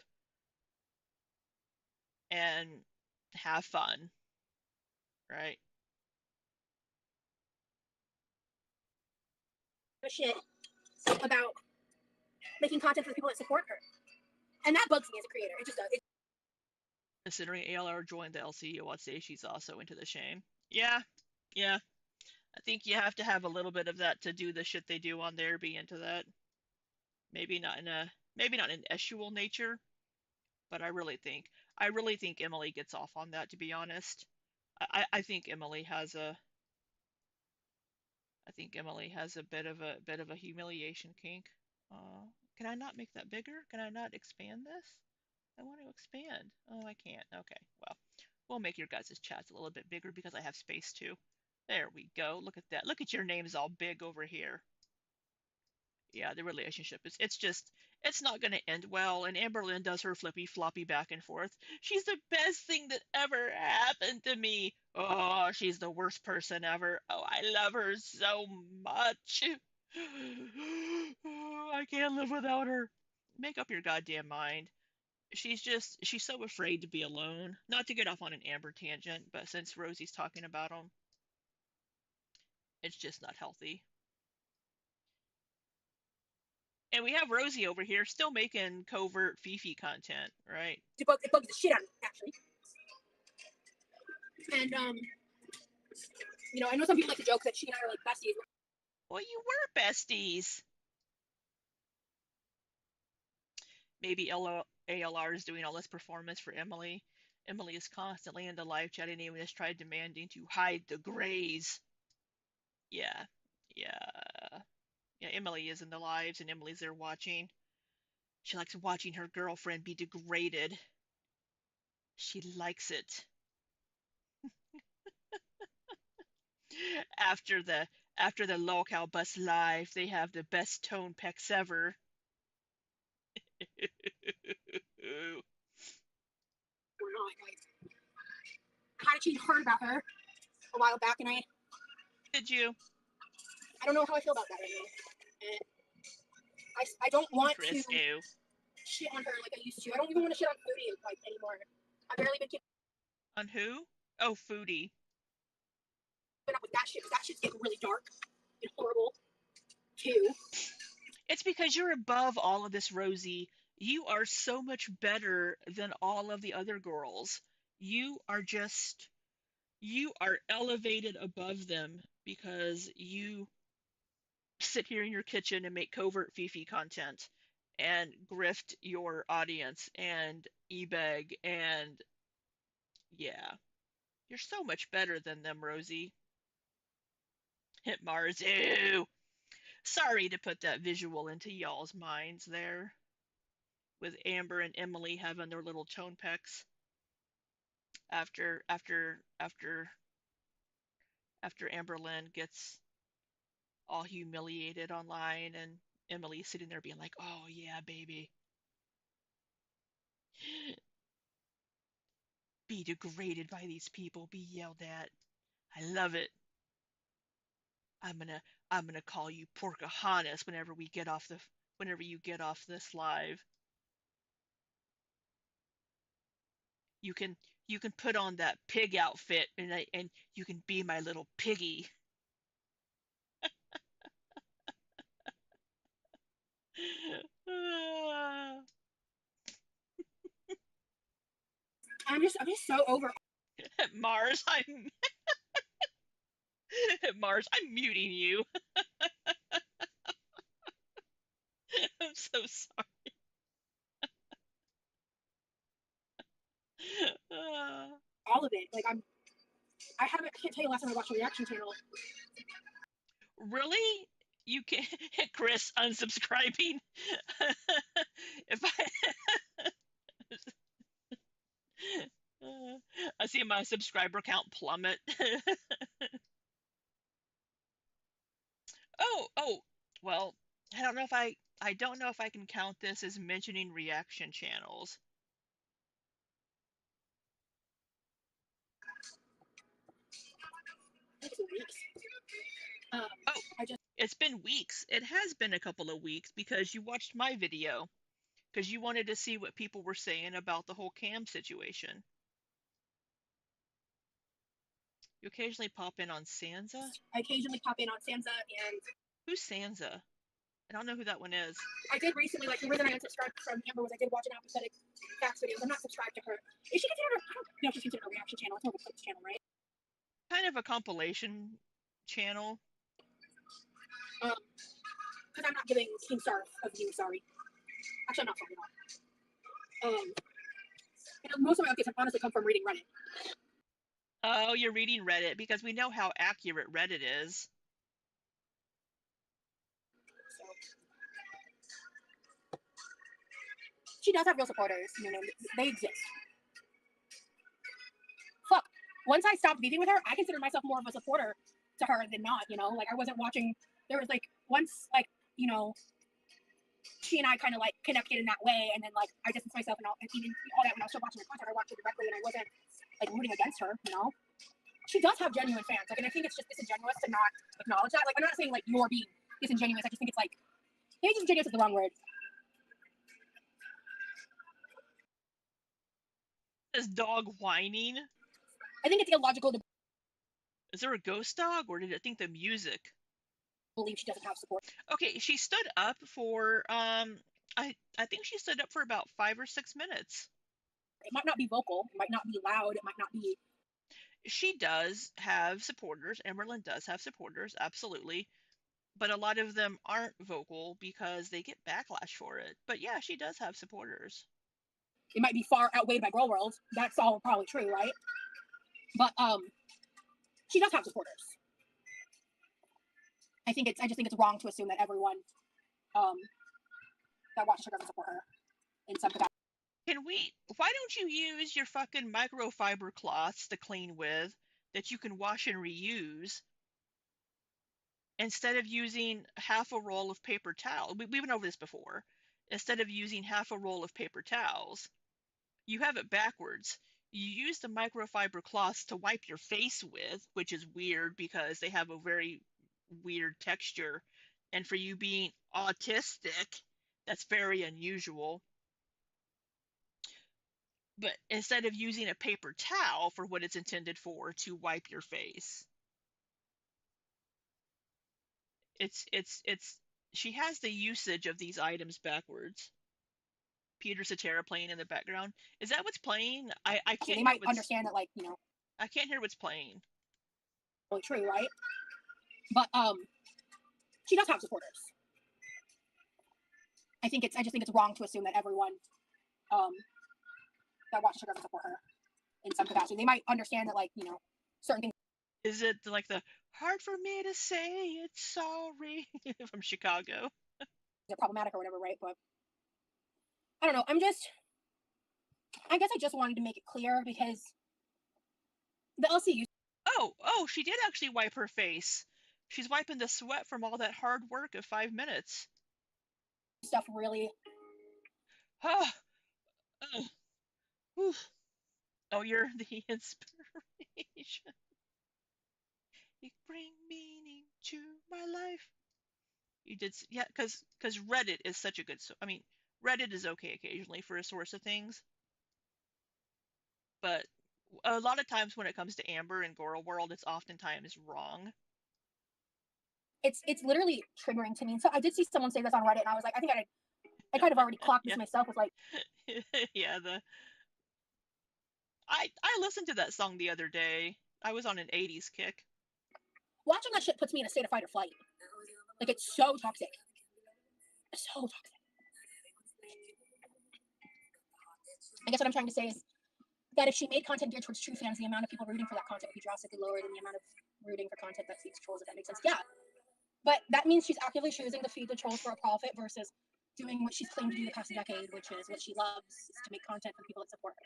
and have fun, right? Shit about making content for the people that support her. And that bugs me as a creator. It just does. Considering ALR joined the LCU, I'd say she's also into the shame. Yeah, yeah. I think you have to have a little bit of that to do the shit they do on there, be into that. Maybe not in an eschewal nature, but I really think Emily gets off on that, to be honest. I think Emily has a bit of a humiliation kink. Uh, can I not make that bigger? Can I not expand this? I want to expand. Oh, I can't. Okay, well, we'll make your guys' chats a little bit bigger because I have space too. There we go. Look at that. Look at your names all big over here. Yeah, the relationship is it's not going to end well, and Amberlynn does her flippy floppy back and forth. She's the best thing that ever happened to me. Oh, she's the worst person ever. Oh, I love her so much. Oh, I can't live without her. Make up your goddamn mind. She's so afraid to be alone. Not to get off on an Amber tangent, but since Rosie's talking about them, it's just not healthy. And we have Rosie over here still making covert Fifi content, right? It bugs the shit out of me, actually. And I know some people like to joke that she and I are like besties. Well, you were besties. Maybe ALR is doing all this performance for Emily. Emily is constantly in the live chat and even has tried demanding to hide the grays. Yeah, yeah, yeah. Emily is in the lives and Emily's there watching. She likes watching her girlfriend be degraded. She likes it. After the locale bus live, they have the best tone pecs ever. I had actually heard about her a while back, and Did you? I don't know how I feel about that right now. And I don't want to Chris, ew. shit on her like I used to. I don't even want to shit on Foodie like anymore. I've barely been keeping On who? Oh, Foodie. up with that shit. That shit's getting really dark and horrible too. It's because you're above all of this, Rosie. You are so much better than all of the other girls. You are just, you are elevated above them because you sit here in your kitchen and make covert Fifi content and grift your audience and ebeg and yeah. You're so much better than them, Rosie. Hit Mars. Ew. Sorry to put that visual into y'all's minds there, with Amber and Emily having their little tone pecks after Amberlynn gets all humiliated online and Emily's sitting there being like, "Oh yeah, baby." Be degraded by these people, be yelled at. I love it. I'm gonna I'm gonna call you Porcahontas whenever you get off this live. You can you can put on that pig outfit and you can be my little piggy. I'm just so over. Mars, I'm muting you. I'm so sorry. All of it. Like I can't tell you last time I watched a reaction channel. Really? You can Chris unsubscribing. If I see my subscriber count plummet. Oh, well, I don't know if I can count this as mentioning reaction channels. Weeks. Oh, it's been weeks. It has been a couple of weeks because you watched my video because you wanted to see what people were saying about the whole cam situation. You occasionally pop in on Sansa. I occasionally pop in on Sansa, and Who's Sansa? I don't know who that one is. I did recently. Like the reason I unsubscribed from Amber was I did watch an apathetic facts videos. I'm not subscribed to her. Is she considered? I don't know if she's considered a reaction channel. It's more of a clips channel, right? Kind of a compilation channel. Um, because I'm not giving Team Star a view. Sorry, actually, I'm not sorry at all. Most of my updates have honestly come from reading Reddit. Oh, you're reading Reddit because we know how accurate Reddit is. So she does have real supporters. They exist. Fuck. Once I stopped beefing with her, I considered myself more of a supporter to her than not. Like I wasn't watching. There was like once like she and I kind of like connected in that way, and then like I distanced myself and even all that when I was still watching her content. I watched her directly, and I wasn't like rooting against her. She does have genuine fans. Like, and I think it's just disingenuous to not acknowledge that. Like, I'm not saying like you're being disingenuous. I just think it's like maybe disingenuous is the wrong word. Is dog whining? I think it's illogical to Is there a ghost dog, or did it think the music? believe she doesn't have support. Okay, she stood up for I think she stood up for about 5 or 6 minutes. It might not be vocal. It might not be loud. It might not be. She does have supporters. Emberlyn does have supporters, absolutely. But a lot of them aren't vocal because they get backlash for it. But yeah, she does have supporters. It might be far outweighed by Girl World. That's all probably true, right? But she does have supporters. I just think it's wrong to assume that everyone that watches her doesn't support her in some capacity. Why don't you use your fucking microfiber cloths to clean with that you can wash and reuse instead of using half a roll of paper towel? We've been over this before. Instead of using half a roll of paper towels, you have it backwards. You use the microfiber cloths to wipe your face with, which is weird because they have a very weird texture. And for you being autistic, that's very unusual. But instead of using a paper towel for what it's intended for, to wipe your face, it's she has the usage of these items backwards. Peter Cetera playing in the background. Is that what's playing? I can't They hear might what's understand that, like, I can't hear what's playing. really true, right? But she does have supporters. I just think it's wrong to assume that everyone that watches her doesn't support her in some capacity. They might understand that, like, certain things. Is it like the hard for me to say it's sorry from Chicago? They're problematic or whatever, right? But I don't know. I guess I just wanted to make it clear because the LCU Oh, she did actually wipe her face. She's wiping the sweat from all that hard work of 5 minutes. stuff really. Oh, oh, oh, you're the inspiration. You bring meaning to my life. You did, yeah, because Reddit is such a good. I mean, Reddit is okay occasionally for a source of things, but a lot of times when it comes to Amber and Goro World, it's oftentimes wrong. It's literally triggering to me. So I did see someone say this on Reddit, and I was like, I think I kind of already clocked this Yeah. myself. With like, Yeah, I listened to that song the other day. I was on an 80s kick. watching that shit puts me in a state of fight or flight. Like, it's so toxic. It's so toxic. I guess what I'm trying to say is that if she made content geared towards true fans, the amount of people rooting for that content would be drastically lower than the amount of rooting for content that seeks trolls, if that makes sense. Yeah. But that means she's actively choosing to feed the trolls for a profit versus doing what she's claimed to do the past decade, which is what she loves, is to make content for people that support her.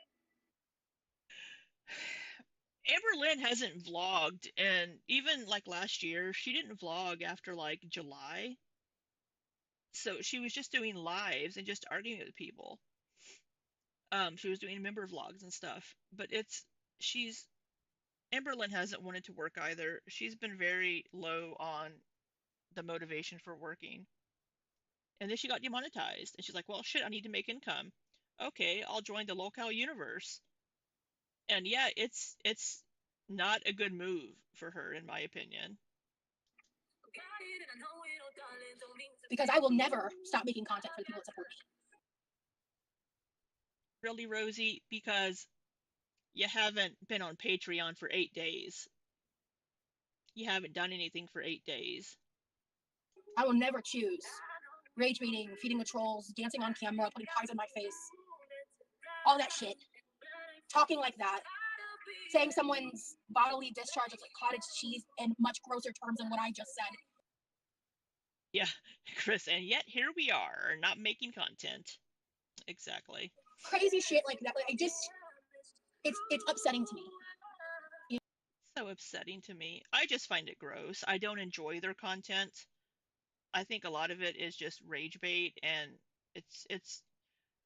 Amber Lynn hasn't vlogged, and even like last year, she didn't vlog after like July. So she was just doing lives and just arguing with people. She was doing member vlogs and stuff. But she's Amber Lynn hasn't wanted to work either. She's been very low on the motivation for working. And then she got demonetized, and she's like, "Well, shit, I need to make income. Okay, I'll join the local universe." And yeah, it's not a good move for her, in my opinion. Because I will never stop making content for the people that support me. Really, Rosie, because you haven't been on Patreon for 8 days. You haven't done anything for 8 days. I will never choose rage baiting, feeding the trolls, dancing on camera, putting pies in my face, all that shit. Talking like that, saying someone's bodily discharge is like cottage cheese in much grosser terms than what I just said. Yeah, Chris, and yet here we are, not making content. Exactly. Crazy shit like that. Like it's upsetting to me. So upsetting to me. I just find it gross. I don't enjoy their content. I think a lot of it is just rage bait, and it's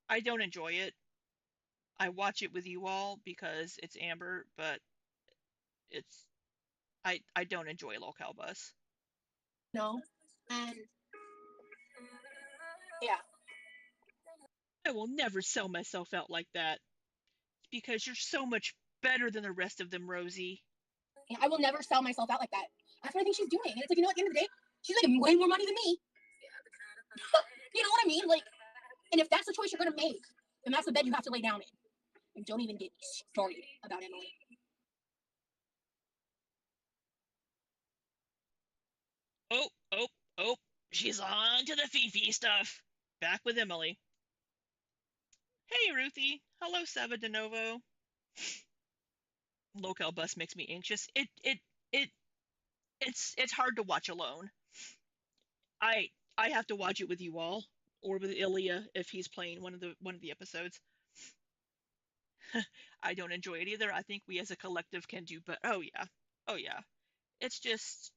I don't enjoy it. I watch it with you all because it's Amber, but it's I don't enjoy Locale Bus. No, and yeah, I will never sell myself out like that because you're so much better than the rest of them, Rosie. yeah, I will never sell myself out like that. That's what I think she's doing. And it's like, you know, at the end of the day, she's making way more money than me. You know what I mean? Like, and if that's the choice you're gonna make, then that's the bed you have to lay down in. And don't even get me started about Emily. Oh, oh, oh, she's on to the Fifi stuff. Back with Emily. Hey, Ruthie. Hello, Sava De Novo. Locale Bus makes me anxious. It it's hard to watch alone. I I have to watch it with you all or with Ilya if he's playing one of the episodes. I don't enjoy it either. I think we as a collective can do, but oh yeah, oh yeah. It's just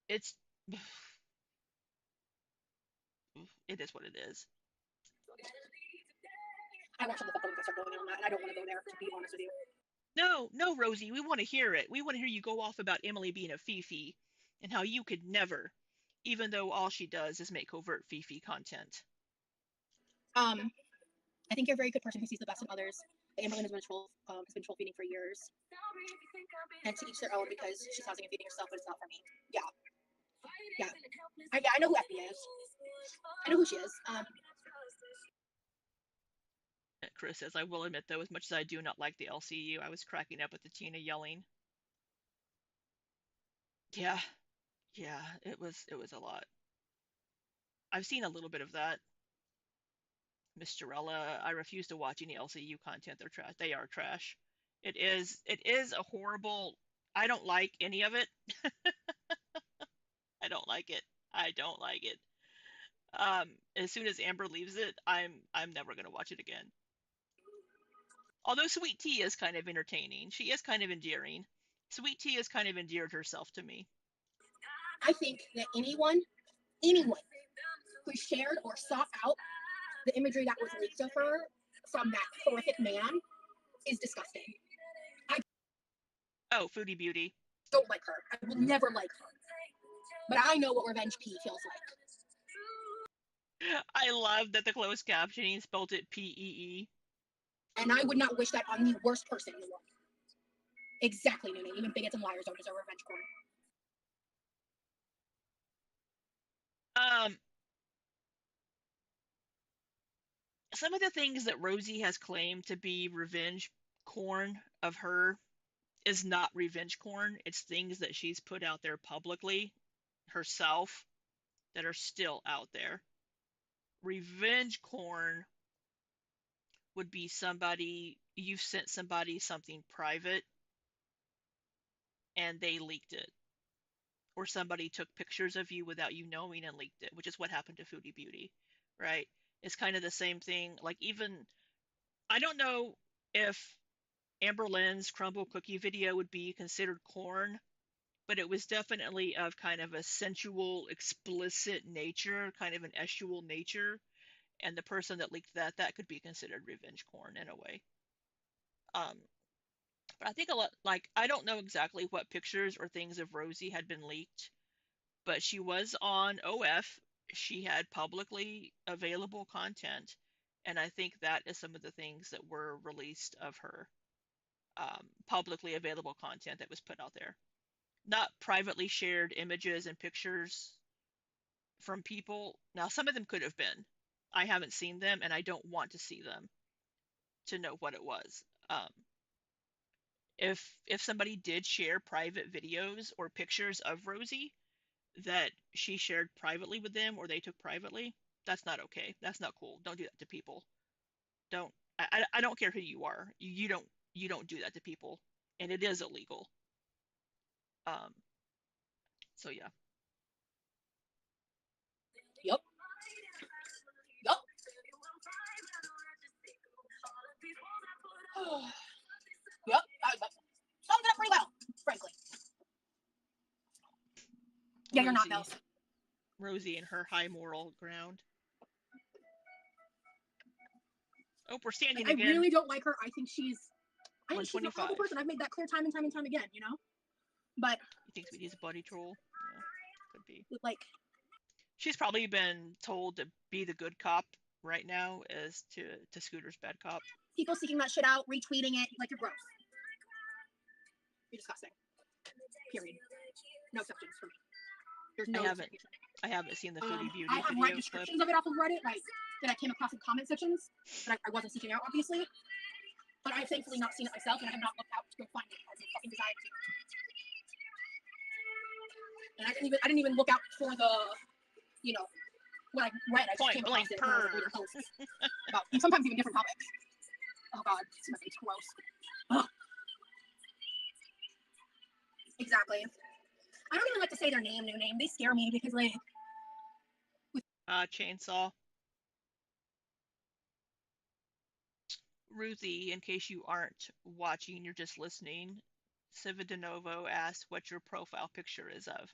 it's it is what it is. I want to look up when I start going on that, and I don't want to go there, to be honest with you. No, no, Rosie, we want to hear it. We want to hear you go off about Emily being a Fifi and how you could never, even though all she does is make covert Fifi content. Um, I think you're a very good person who sees the best in others. Amberlynn has been troll feeding for years. And to each their own because she's housing and feeding herself, but it's not for me. Yeah. Yeah. I know who Effie is. I know who she is. Chris says, I will admit though, as much as I do not like the LCU, I was cracking up with the Tina yelling. Yeah, yeah, it was a lot. I've seen a little bit of that. Miss Jarella, I refuse to watch any LCU content. They're trash. They are trash. It is a horrible. I don't like any of it. I don't like it. I don't like it. As soon as Amber leaves it, I'm never gonna watch it again. Although Sweet Tea is kind of entertaining. She is kind of endearing. Sweet Tea has kind of endeared herself to me. I think that anyone who shared or sought out the imagery that was leaked of her from that horrific man is disgusting. I Oh, Foodie Beauty. don't like her. I will never like her. But I know what Revenge P feels like. I love that the closed captioning spelled it P-E-E. And I would not wish that on the worst person in the world. Exactly, Noonan. Even bigots and liars don't deserve revenge porn. Um, some of the things that Rosie has claimed to be revenge corn of her is not revenge corn. It's things that she's put out there publicly herself that are still out there. Revenge corn would be somebody you've sent somebody something private and they leaked it, or somebody took pictures of you without you knowing and leaked it, which is what happened to Foodie Beauty, right? It's kind of the same thing. Like, even I don't know if Amber Lynn's crumble cookie video would be considered corn, but it was definitely of kind of a sensual, explicit nature, kind of an estual nature, and the person that leaked that could be considered revenge corn in a way. Um, but I think a lot, like, I don't know exactly what pictures or things of Rosie had been leaked, but she was on OF. She had publicly available content, and I think that is some of the things that were released of her, publicly available content that was put out there. Not privately shared images and pictures from people. Now, some of them could have been. I haven't seen them, and I don't want to see them to know what it was. If somebody did share private videos or pictures of Rosie, that she shared privately with them or they took privately. That's not okay. That's not cool. Don't do that to people. Don't. I don't care who you are. You don't do that to people, and it is illegal. Um. So yeah. Yep. Yep. Yep. That sums it up pretty well, frankly. Yeah, you're not, Rosie. Mel. Rosie and her high moral ground. Oh, we're standing Like, I again. really don't like her. I think she's an awful 125. person. I've made that clear time and time again, you know? But, You think Sweetie's a buddy troll? Yeah, could be. like, She's probably been told to be the good cop right now as to Scooter's bad cop. people seeking that shit out, retweeting it, like, you're gross. You're disgusting. Period. No exceptions for me. There's no exceptions. I haven't seen the Foodie Beauty I have video read descriptions clip. of it off of Reddit, like, that I came across in comment sections, that I wasn't seeking out, obviously. But I've thankfully not seen it myself, and I have not looked out to go find it as a fucking desire to. And I didn't even look out for the, you know, what I read. I just came across it and I was like, reading posts about, and sometimes even different topics. Oh god, my face gross. Ugh. Exactly. I don't even like to say their new name. They scare me because, like, Chainsaw. Ruthie, in case you aren't watching, you're just listening. Civa De Novo asks what your profile picture is of.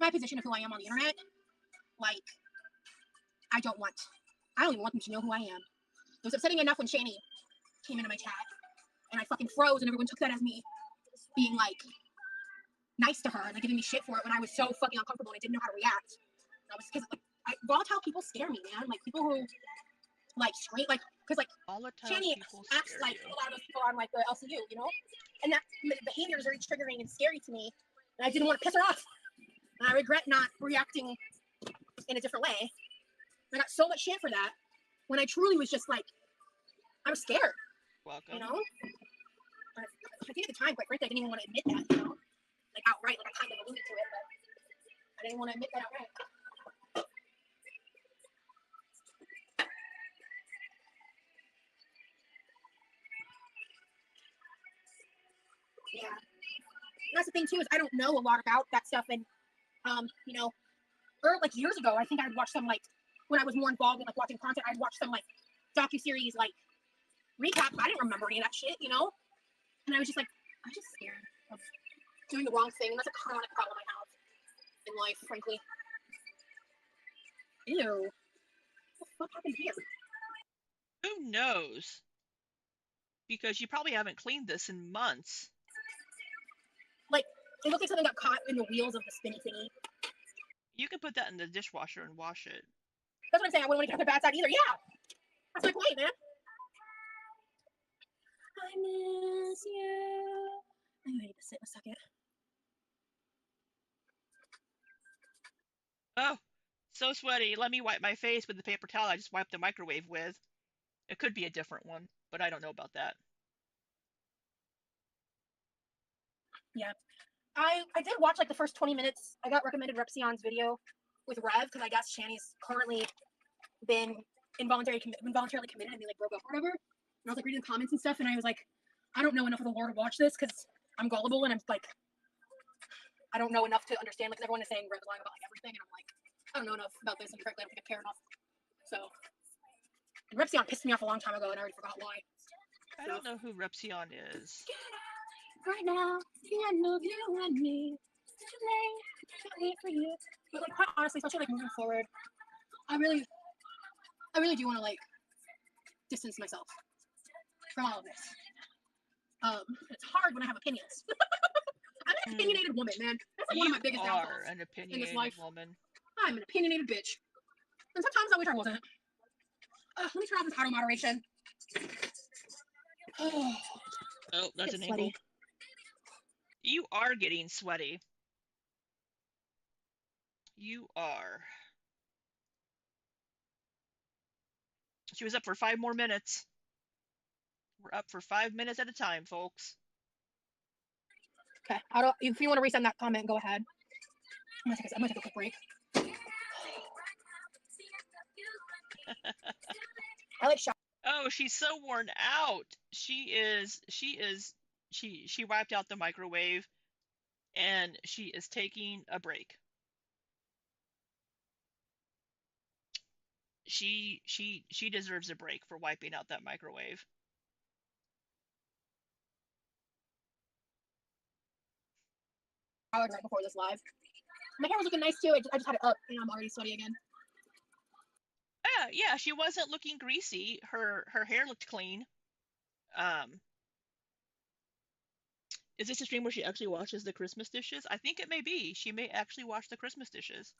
My position of who I am on the internet, like, I don't even want them to know who I am. It was upsetting enough when Shani came into my chat and I fucking froze and everyone took that as me being, like, nice to her and, like, giving me shit for it when I was so fucking uncomfortable and I didn't know how to react. And I was, because, like, volatile people scare me, man. Like, people who, like, scream, like, because, like, Shani acts like a lot of those people on, like, the LCU, you know? And that behavior is very triggering and scary to me. And I didn't want to piss her off. And I regret not reacting in a different way. I got so much shit for that when I truly was just, like, I was scared. Welcome. You know? I think at the time, quite frankly, I didn't even want to admit that, you know? Like, outright, like, I kind of alluded to it, but I didn't want to admit that outright. Yeah. And that's the thing, too, is I don't know a lot about that stuff, and, you know, like, years ago, I think I'd watch some, like, when I was more involved in, like, watching content, I'd watch some, like, docuseries, like, recaps. I didn't remember any of that shit, you know? And I was just like, I'm just scared of doing the wrong thing, and that's a chronic problem I have in life, frankly. Ew. What the fuck happened here? Who knows? Because you probably haven't cleaned this in months. Like, it looked like something got caught in the wheels of the spinny thingy. You can put that in the dishwasher and wash it. That's what I'm saying. I wouldn't want to get the bad side either. Yeah. That's my point, man. I miss you. I need to sit in a second. Oh, so sweaty. Let me wipe my face with the paper towel I just wiped the microwave with. It could be a different one, but I don't know about that. Yeah. I did watch, like, the first 20 minutes. I got recommended Repsion's video with Rev because I guess Shani's currently been involuntarily committed and they, like, broke up or whatever. And I was, like, reading the comments and stuff, and I was like, I don't know enough of the lore to watch this because I'm gullible and I'm like, I don't know enough to understand. Like, everyone is saying Rev's lying about, like, everything, and I'm like, I don't know enough about this, and frankly, I don't think I care enough. So, and Repsion pissed me off a long time ago, and I already forgot why. I don't know who Repsion is. Right now, the end of you and me. Can't wait for you. But, like, quite honestly, especially, like, moving forward, I really do want to, like, distance myself from all of this. It's hard when I have opinions. I'm an opinionated woman, man. That's, like, one of my biggest downfalls an opinionated in this life. woman. I'm an opinionated bitch. And sometimes I wish I wasn't. Let me turn off this auto moderation. Oh, that's an ankle. You are getting sweaty. You are. She was up for 5 more minutes. We're up for 5 minutes at a time, folks. Okay. If you want to resend that comment, go ahead. I'm gonna take a quick break. I like shower. Oh, she's so worn out. She wiped out the microwave and she is taking a break. She deserves a break for wiping out that microwave. Showered right before this live. My hair was looking nice too. I just had it up and I'm already sweaty again. Yeah, she wasn't looking greasy. Her hair looked clean. Um, is this a stream where she actually washes the Christmas dishes? I think it may be. She may actually wash the Christmas dishes.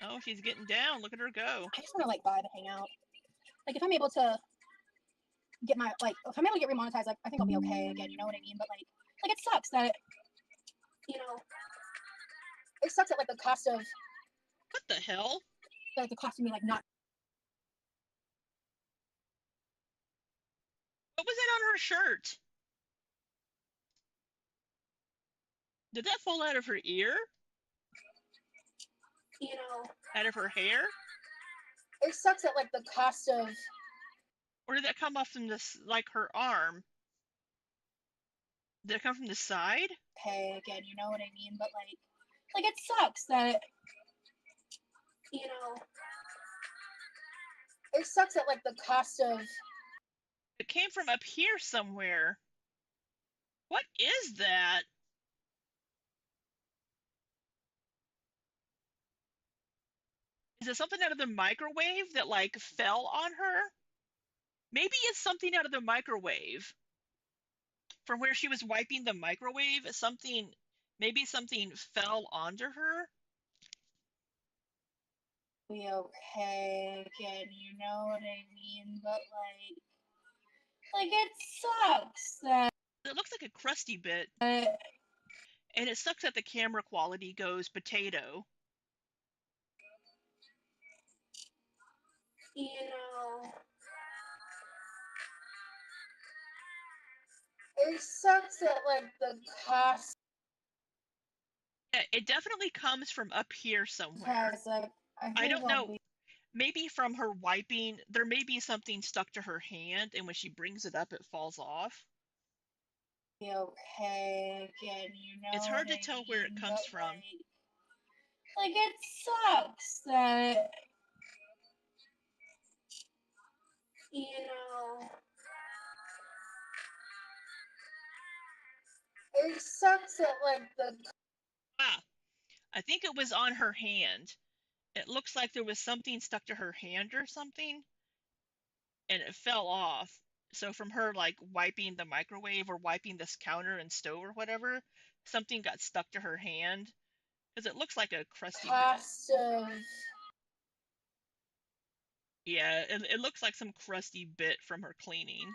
Oh, she's getting down. Look at her go. I just want to like vibe and hang out. Like if I'm able to get my if I'm able to get remonetized, like I think I'll be okay again. You know what I mean? But like it sucks that it sucks at like the cost of What the hell? like the cost of me like not. What was that on her shirt? Did that fall out of her ear? Out of her hair? It sucks at like the cost of. Or did that come off from this, like her arm? Did it come from the side? Okay, again, you know what I mean? But like it sucks that it sucks at like the cost of. It came from up here somewhere. What is that? Is it something out of the microwave that like fell on her? Maybe it's something out of the microwave. From where she was wiping the microwave, maybe something fell onto her. Be okay again, you know what I mean? But like it sucks that It looks like a crusty bit. And it sucks that the camera quality goes potato. It sucks that like the cost. Yeah, it definitely comes from up here somewhere. Because like I don't know. Maybe from her wiping, there may be something stuck to her hand, and when she brings it up, it falls off. Be okay again, you know. It's hard to what I tell where it mean? comes But from. like it sucks that it sucks that like the. Ah, I think it was on her hand. It looks like there was something stuck to her hand or something, and it fell off. So from her like wiping the microwave or wiping this counter and stove or whatever, something got stuck to her hand because it looks like a crusty bit. Cost of. Yeah, it looks like some crusty bit from her cleaning.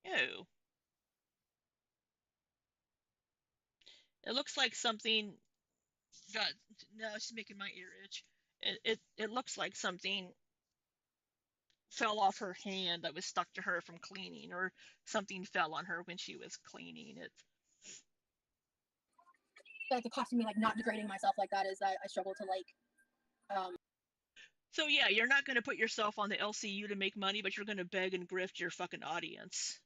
Ew. It looks like something. God, no, it's making my ear itch. It looks like something fell off her hand that was stuck to her from cleaning, or something fell on her when she was cleaning it. Like the cost of me like not degrading myself like that is that I struggle to like. So yeah, you're not going to put yourself on the LCU to make money, but you're going to beg and grift your fucking audience.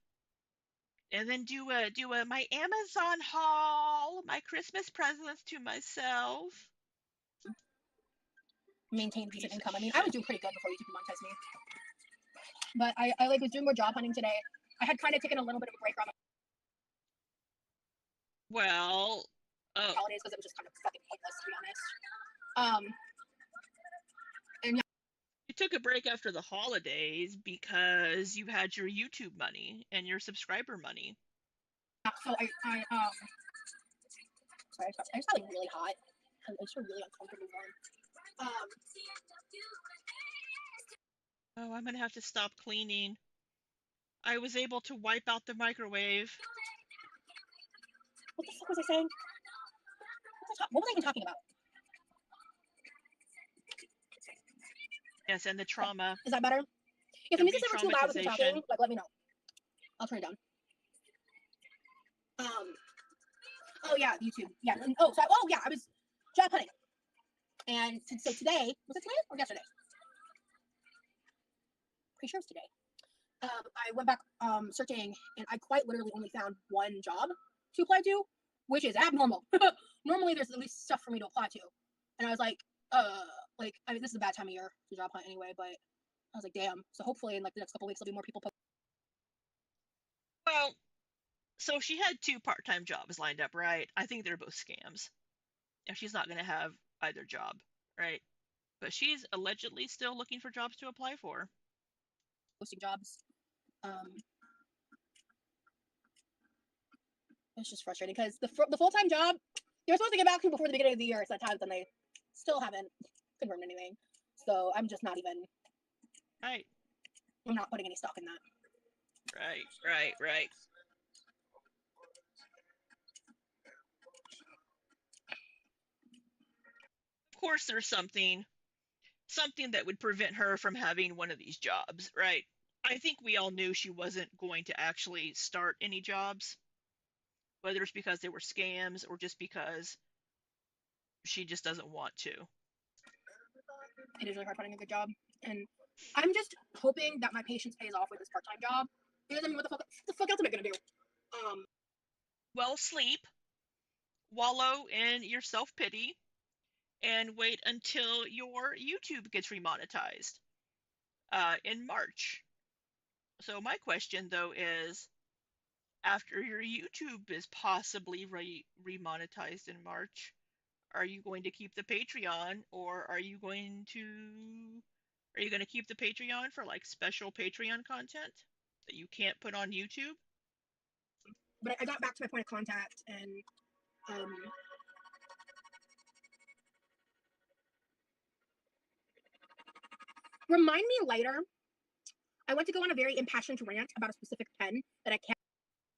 And then do a my Amazon haul, my Christmas presents to myself. Maintain decent income. I mean, I was doing pretty good before YouTube monetized me. But I like was doing more job hunting today. I had kind of taken a little bit of a break from Well, holidays because it was just kind of fucking pointless to be honest. And yeah. You took a break after the holidays because you had your YouTube money and your subscriber money. So I sorry, I just got like really hot. I just feel really uncomfortable warm. Oh, I'm gonna have to stop cleaning. I was able to wipe out the microwave. What the fuck was I saying? What was I even talking about? Yes, and the trauma. Is that better? If the music's ever too loud with the talking, like let me know. I'll turn it down. Oh yeah, YouTube. Yeah. And, I was job hunting, and so today was it today or yesterday? Pretty sure it was today. I went back searching, and I quite literally only found one job to apply to, which is abnormal. Normally, there's at least stuff for me to apply to, and I was like, I mean, this is a bad time of year to job hunt anyway, but I was like, damn. So hopefully, in like the next couple weeks, there'll be more people. Well, so she had two part-time jobs lined up, right? I think they're both scams. If she's not going to have either job, right? But she's allegedly still looking for jobs to apply for. Posting jobs. Um, it's just frustrating because the full time job they're supposed to get back to before the beginning of the year. It's that time, and they still haven't confirmed anything. So I'm just not even. Right. I'm not putting any stock in that. Right. Of course, there's something that would prevent her from having one of these jobs, right? I think we all knew she wasn't going to actually start any jobs, whether it's because they were scams or just because she just doesn't want to. It is really hard finding a good job, and I'm just hoping that my patience pays off with this part-time job. Because I mean, what the fuck else am I gonna do? Well, sleep, wallow in your self-pity, and wait until your YouTube gets remonetized in March. So my question though is, after your YouTube is possibly remonetized in March, are you going to keep the Patreon, or are you going to keep the Patreon for like special Patreon content that you can't put on YouTube? But I got back to my point of contact, and um, remind me later. I went to go on a very impassioned rant about a specific pen that I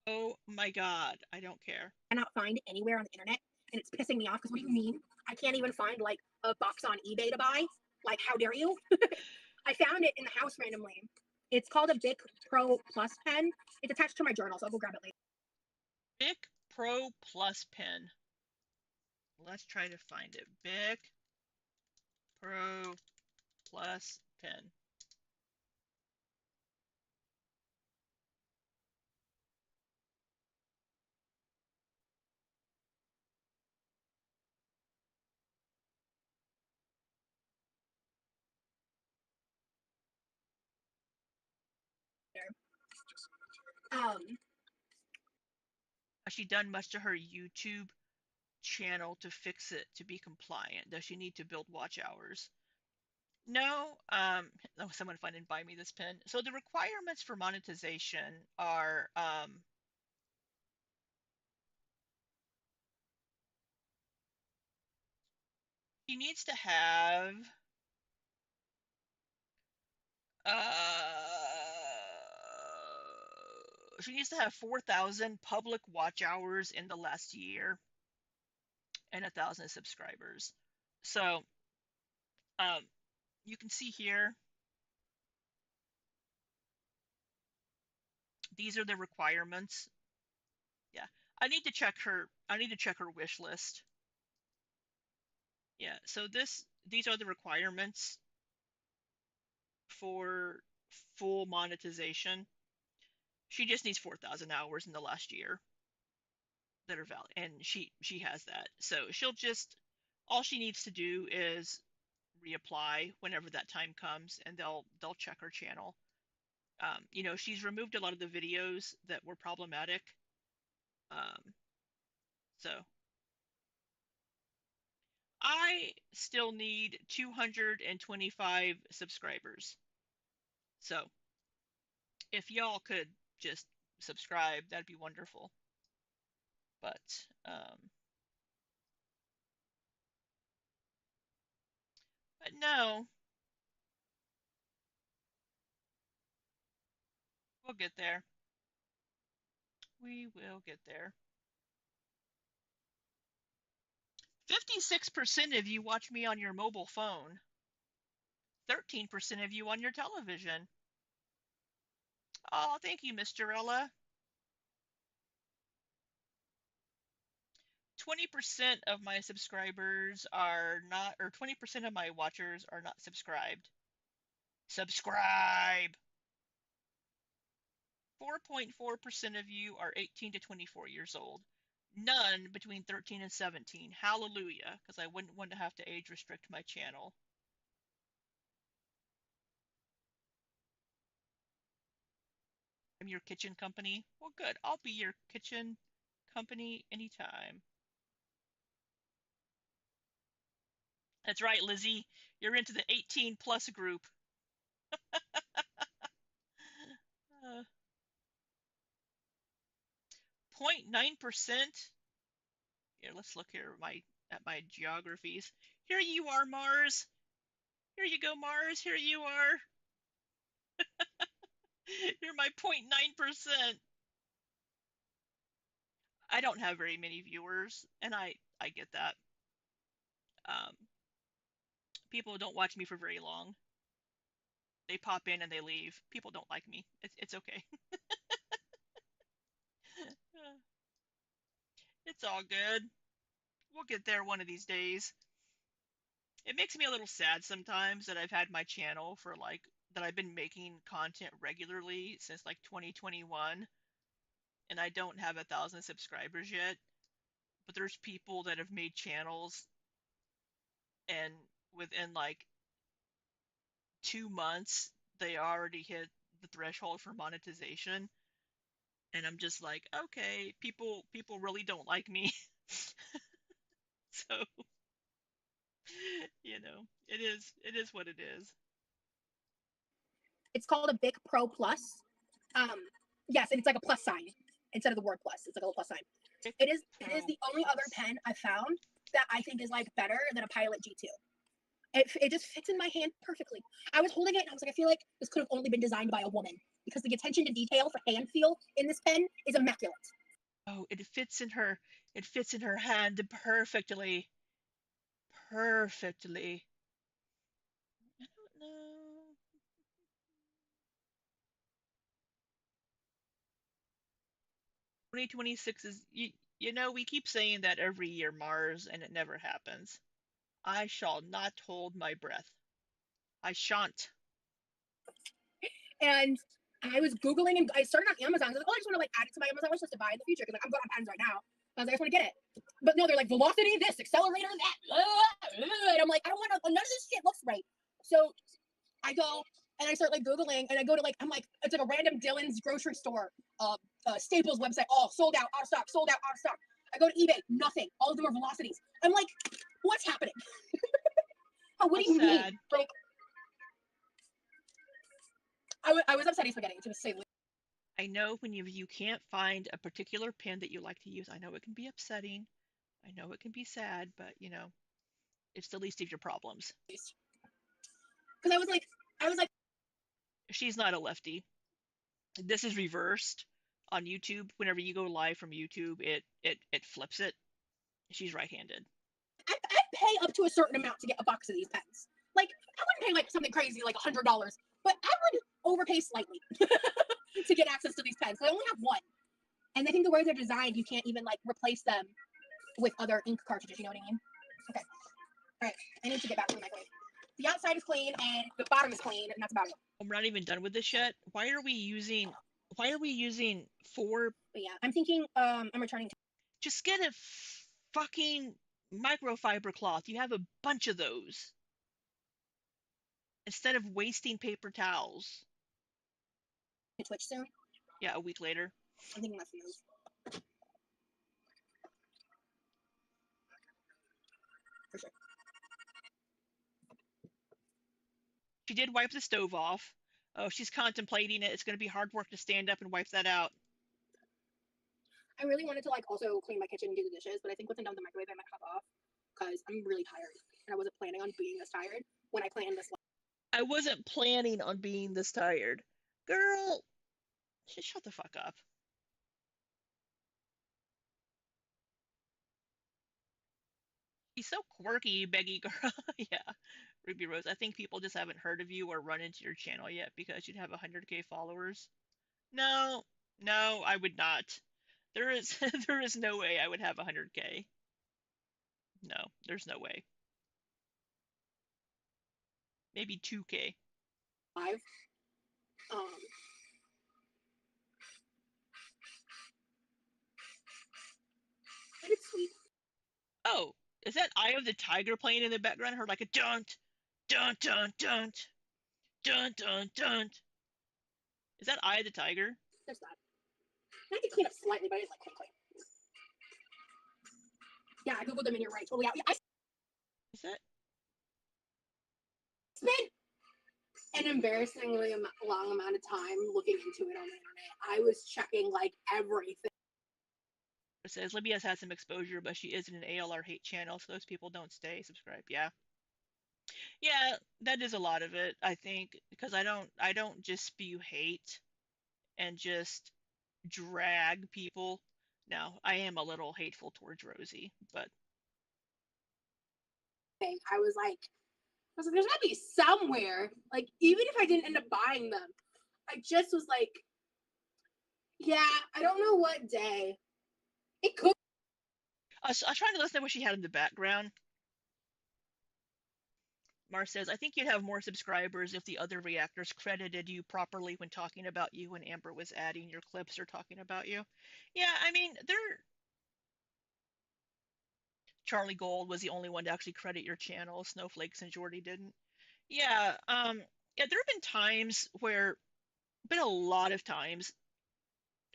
Oh my God, I don't care. cannot find anywhere on the internet, and it's pissing me off. Because what do you mean? I can't even find like a box on eBay to buy. Like, how dare you? I found it in the house randomly. It's called a Bic Pro Plus pen. It's attached to my journal, so I'll go grab it later. Bic Pro Plus pen. Let's try to find it. Bic Pro Plus pen. Um, Has she done much to her YouTube channel to fix it to be compliant? Does she need to build watch hours? No. Oh, someone find and buy me this pen. So the requirements for monetization are she needs to have she needs to have 4,000 public watch hours in the last year and 1,000 subscribers. So um, you can see here, these are the requirements. Yeah, I need to check her. I need to check her wish list. Yeah, so these are the requirements for full monetization. She just needs 4,000 hours in the last year that are valid, and she has that. So she'll just all she needs to do is reapply whenever that time comes, and they'll check her channel. She's removed a lot of the videos that were problematic. Um, so I still need 225 subscribers. So if y'all could just subscribe, that'd be wonderful. But no, we'll get there. We will get there. 56% of you watch me on your mobile phone. 13% of you on your television. Oh, thank you, Mr. Ella. 20% of my subscribers are not, or 20% of my watchers are not subscribed. Subscribe! 4.4% of you are 18 to 24 years old. None between 13 and 17. Hallelujah, because I wouldn't want to have to age restrict my channel. I'm your kitchen company. Well, good. I'll be your kitchen company anytime. That's right, Lizzie. You're into the 18 plus group. 0.9%. Here, let's look here at my geographies. Here you are, Mars. Here you go, Mars. Here you are. You're my 0.9%. I don't have very many viewers, and I get that. Um, People don't watch me for very long. They pop in and they leave. People don't like me. It's okay. It's all good. We'll get there one of these days. It makes me a little sad sometimes that I've had my channel for like that I've been making content regularly since like 2021 and I don't have 1,000 subscribers yet. But there's people that have made channels and within like 2 months they already hit the threshold for monetization. And I'm just like, okay, people really don't like me. So, it is what it is. It's called a Bic Pro Plus. Yes, and it's like a plus sign instead of the word plus. It's like a little plus sign. Bic It is Pro the only other Plus. pen I found that I think is like better than a Pilot G2. It just fits in my hand perfectly. I was holding it and I was like, I feel like this could have only been designed by a woman because the attention to detail for hand feel in this pen is immaculate. Oh, it fits in her hand perfectly. Perfectly. I don't know. 2026 is we keep saying that every year, Mars, and it never happens. I shall not hold my breath. I shan't. And I was Googling and I started on Amazon. I was like, oh, I just want to like add it to my Amazon wish list to buy in the future because like I'm good on pens right now. I was like, I just want to get it. But no, they're like velocity this, accelerator that. And I'm like, I don't want to, none of this shit looks right. So I go and I start like Googling and I go to like, I'm like, it's like a random Dylan's grocery store, Staples website, all sold out of stock, sold out of stock. I go to eBay, nothing. All of them are velocities. I'm like, what's happening? What do That's you mean? sad. Like, I was upsetting spaghetti to say the least. I know when you can't find a particular pen that you like to use. I know it can be upsetting. I know it can be sad, but it's the least of your problems. Because I was like, She's not a lefty. This is reversed on YouTube. Whenever you go live from YouTube, it flips it. She's right-handed. I pay up to a certain amount to get a box of these pens. Like, I wouldn't pay like something crazy like $100, but I would overpay slightly to get access to these pens. I only have one, and I think the way they're designed, you can't even like replace them with other ink cartridges. You know what I mean? Okay. All right. I need to get back to the microwave. The outside is clean and the bottom is clean, and that's about it. We're not even done with this yet. Why are we using four? But yeah, I'm thinking I'm returning to. Just get a fucking microfiber cloth. You have a bunch of those instead of wasting paper towels. Twitch soon. Yeah, a week later. I'm thinking that's the move. For sure. She did wipe the stove off. Oh, she's contemplating it. It's going to be hard work to stand up and wipe that out. I really wanted to like also clean my kitchen and do the dishes, but I think once I'm done with the microwave, I might hop off because I'm really tired and I wasn't planning on being this tired when I planned this. I wasn't planning on being this tired. Girl, shut the fuck up. He's so quirky, Beggy girl. Yeah, Ruby Rose. I think people just haven't heard of you or run into your channel yet because you'd have 100K followers. No, no, I would not. There is there is no way I would have 100K. No, there's no way. Maybe 2K. Live. Um, but it's sweet. Oh, is that Eye of the Tiger playing in the background? I heard like a dunt, dunt, dunt, dunt, dunt, dunt, dunt. Is that Eye of the Tiger? There's that. I had to clean up slightly, but I didn't like clean clean. Yeah, I googled them and you're right. Totally out. Yeah, I Is that? spent an embarrassingly long amount of time looking into it on the internet. I was checking like everything. It says Libby has had some exposure, but she is in an ALR hate channel, so those people don't stay subscribed. Yeah, yeah, that is a lot of it. I think because I don't just spew hate and just drag people. No, I am a little hateful towards Rosie, but I was like, there's gotta be somewhere. Like, even if I didn't end up buying them, I just was like, yeah, I don't know what day. It could. I was trying to listen to what she had in the background. Mar says, I think you'd have more subscribers if the other reactors credited you properly when talking about you when Amber was adding your clips or talking about you. Yeah, I mean, Charlie Gold was the only one to actually credit your channel. Snowflakes and Jordy didn't. Yeah, yeah, there have been times where, been a lot of times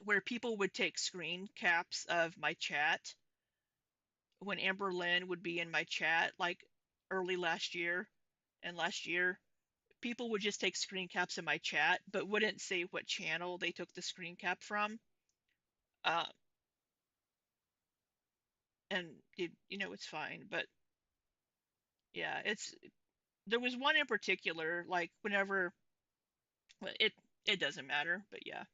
where people would take screen caps of my chat when Amber Lynn would be in my chat, like early last year and last year. People would just take screen caps of my chat, but wouldn't say what channel they took the screen cap from. Uh, and it's fine. But yeah, there was one in particular, like whenever well, it doesn't matter, but yeah.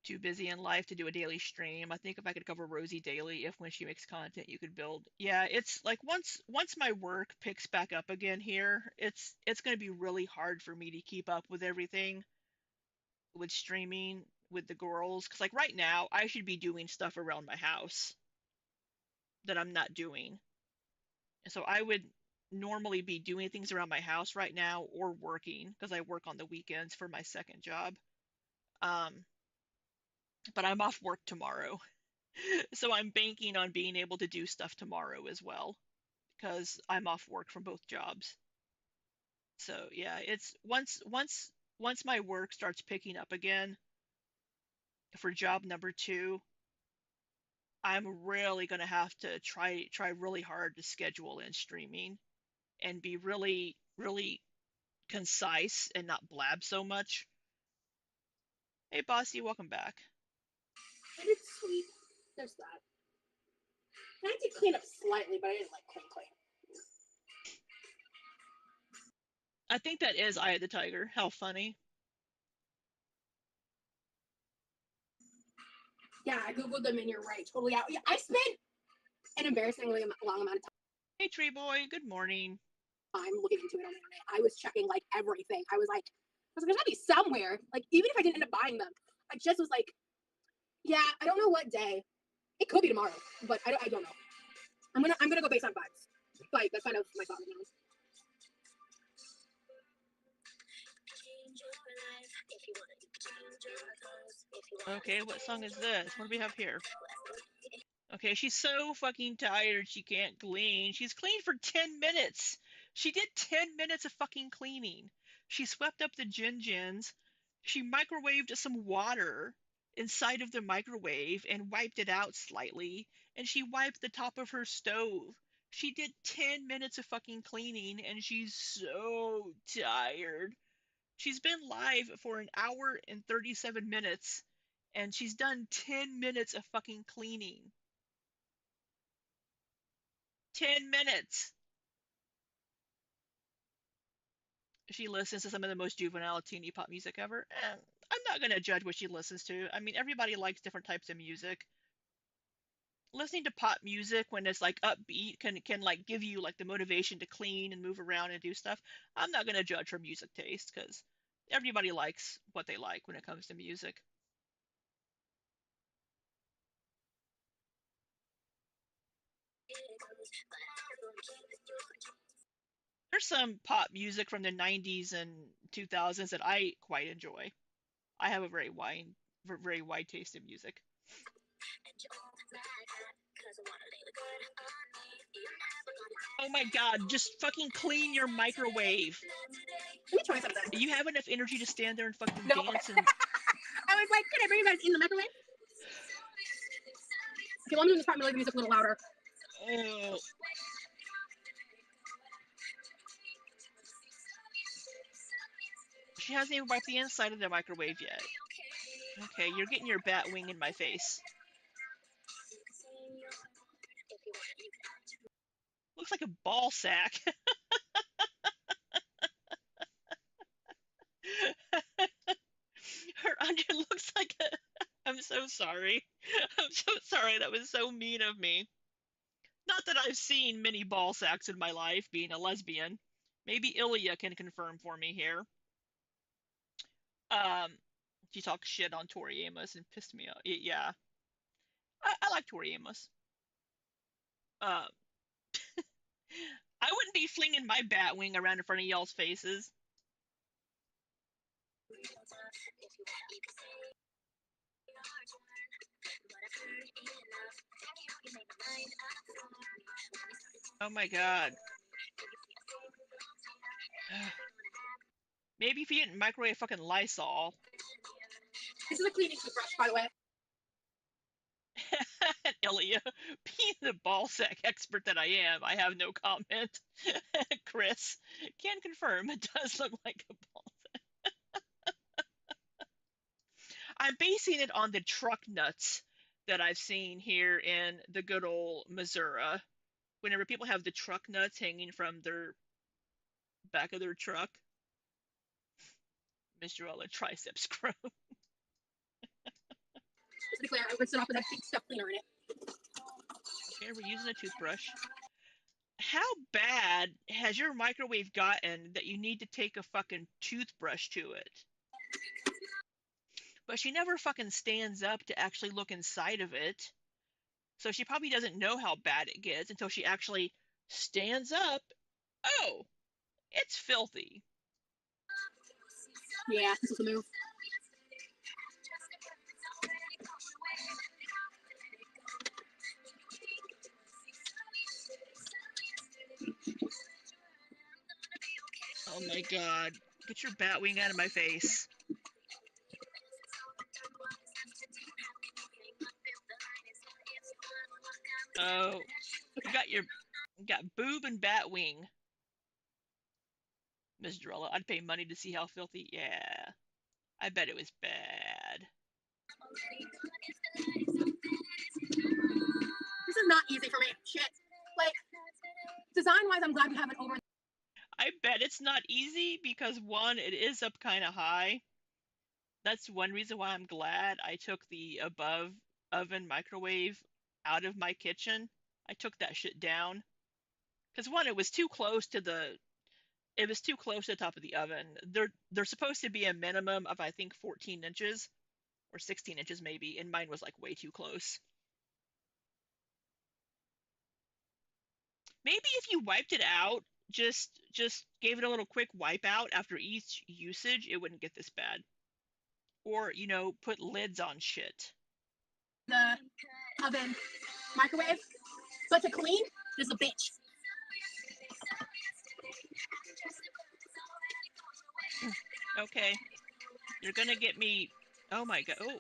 Too busy in life to do a daily stream. I think if I could cover Rosie daily, if when she makes content you could build. Yeah, it's like once my work picks back up again here, it's going to be really hard for me to keep up with everything with streaming with the girls cuz like right now I should be doing stuff around my house that I'm not doing. And so I would normally be doing things around my house right now or working because I work on the weekends for my second job. Um, but I'm off work tomorrow. So I'm banking on being able to do stuff tomorrow as well because I'm off work from both jobs. So yeah, it's once my work starts picking up again for job number 2, I'm really gonna have to try really hard to schedule in streaming and be really really concise and not blab so much. Hey Bossy, welcome back. And it's sweet. There's that. I had to clean up slightly, but I didn't like clean clean. I think that is Eye of the Tiger. How funny. Yeah, I googled them and you're right. Totally out. Yeah, I spent an embarrassingly long amount of Hey Tree Boy, good morning. time looking into it on the internet. I was checking like everything. I was like, there's gotta be somewhere. Like, even if I didn't end up buying them, I just was like, yeah, I don't know what day. It could be tomorrow, but I don't know. I'm gonna go based on vibes. Like, that's kind of my thought right now. Okay, what song is this? What do we have here? Okay, she's so fucking tired she can't clean. She's cleaned for 10 minutes. She did 10 minutes of fucking cleaning. She swept up the gin-gins. She microwaved some water inside of the microwave and wiped it out slightly. And she wiped the top of her stove. She did 10 minutes of fucking cleaning and she's so tired. She's been live for an hour and 37 minutes and she's done 10 minutes of fucking cleaning. 10 minutes. She listens to some of the most juvenile teeny pop music ever. And I'm not going to judge what she listens to. I mean, everybody likes different types of music. Listening to pop music when it's like upbeat can like give you like the motivation to clean and move around and do stuff. I'm not going to judge her music taste because everybody likes what they like when it comes to music. There's some pop music from the 90s and 2000s that I quite enjoy. I have a very wide taste in music. Oh my god, just fucking clean your microwave. Let me try something. You have enough energy to stand there and fucking No, okay. dance and. I was like, can I bring you guys in the microwave? Okay, well, I'm doing this part, I'm gonna make the music a little louder. Oh. She hasn't even wiped the inside of the microwave yet. Okay, you're getting your bat wing in my face. Looks like a ball sack. Her under looks like a. I'm so sorry. I'm so sorry. That was so mean of me. Not that I've seen many ball sacks in my life, being a lesbian. Maybe Ilya can confirm for me here. Um, she talked shit on Tori Amos and pissed me off. Yeah, I like Tori Amos. Uh, I wouldn't be flinging my bat wing around in front of y'all's faces. Oh my god. Maybe if you didn't microwave fucking Lysol. This is a cleaning toothbrush, by the way. Ilya, being the ball sack expert that I am, I have no comment. Chris can confirm it does look like a ball sack. I'm basing it on the truck nuts that I've seen here in the good old Missouri. Whenever people have the truck nuts hanging from their back of their truck, Mr. Ella triceps grow. Just to be clear, I rinsed it off with that big stuff cleaner in it. Okay, we're using a toothbrush. How bad has your microwave gotten that you need to take a fucking toothbrush to it? But she never fucking stands up to actually look inside of it. So she probably doesn't know how bad it gets until she actually stands up. Oh, it's filthy. Yeah, this is the move. Oh my god. Get your bat wing out of my face. Oh, you got boob and bat wing. Miss Drella, I'd pay money to see how filthy. Yeah, I bet it was bad. This is not easy for me. Shit. Like, design-wise, I'm glad we have it over. I bet it's not easy because one, it is up kind of high. That's one reason why I'm glad I took the above oven microwave out of my kitchen. I took that shit down. Because one, it was too close to the top of the oven. They're supposed to be a minimum of I think 14 inches or 16 inches maybe, and mine was like way too close. Maybe if you wiped it out, just gave it a little quick wipe out after each usage, it wouldn't get this bad. Or, put lids on shit. The oven microwave. But to clean, this is a bitch. Okay. You're gonna get me. Oh my god. Oh,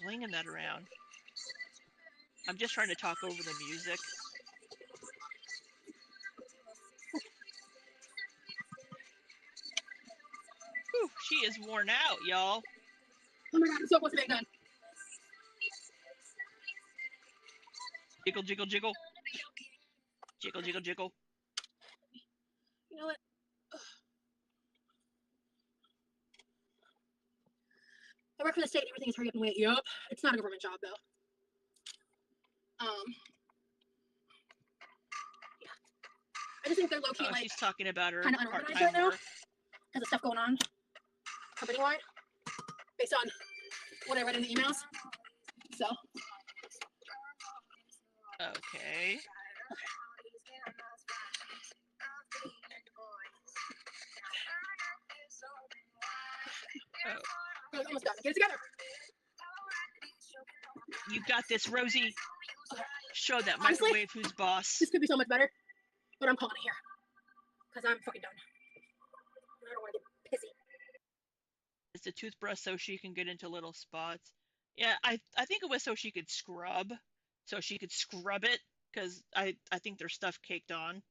flinging that around. I'm just trying to talk over the music. Whew, she is worn out, y'all. Oh my god, I'm so close to being done. Jiggle, jiggle, jiggle. Jiggle, jiggle, jiggle. You know what? Ugh. I work for the state and everything is hurry up and wait. Yup. It's not a government job though. Yeah. I just think they're low key like she's talking about her kind of unorganized part-time right now work. because of stuff going on. company wide, based on what I read in the emails. So. Okay. Oh. Almost done. Get it together. You got this, Rosie. Okay. Show that Honestly, microwave who's boss. This could be so much better, but I'm calling it here because I'm fucking done. I don't want to get pissy. It's a toothbrush so she can get into little spots. Yeah, I think it was so she could scrub. So she could scrub it, because I think there's stuff caked on.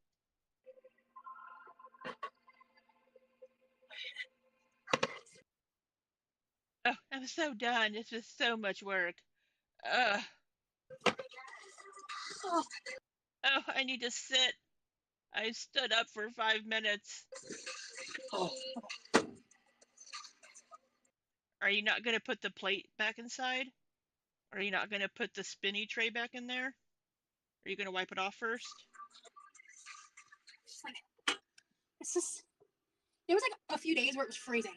Oh, I'm so done. This was so much work. Oh, I need to sit. I stood up for 5 minutes. Oh. Are you not going to put the plate back inside? Are you not going to put the spinny tray back in there? Are you going to wipe it off first? It's just, there was like a few days where it was freezing.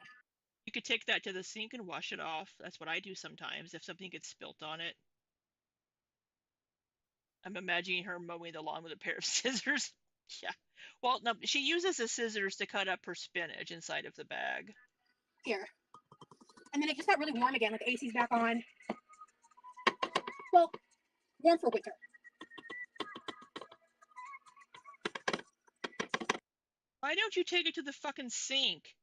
You could take that to the sink and wash it off. That's what I do sometimes if something gets spilt on it. I'm imagining her mowing the lawn with a pair of scissors. Yeah. Well, no, she uses the scissors to cut up her spinach inside of the bag. Here. And then it just got really warm again, like the AC's back on. Well, warm for winter. Why don't you take it to the fucking sink?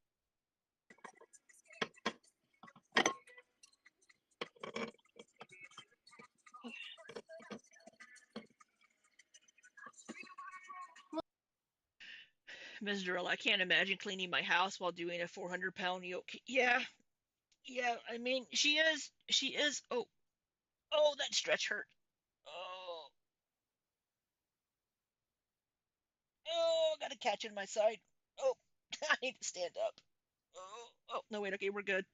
Ms. Drill, I can't imagine cleaning my house while doing a 400-pound yoke. Yeah, I mean, she is. Oh, that stretch hurt. Oh, got a catch in my side. Oh, I need to stand up. No, wait, okay, we're good.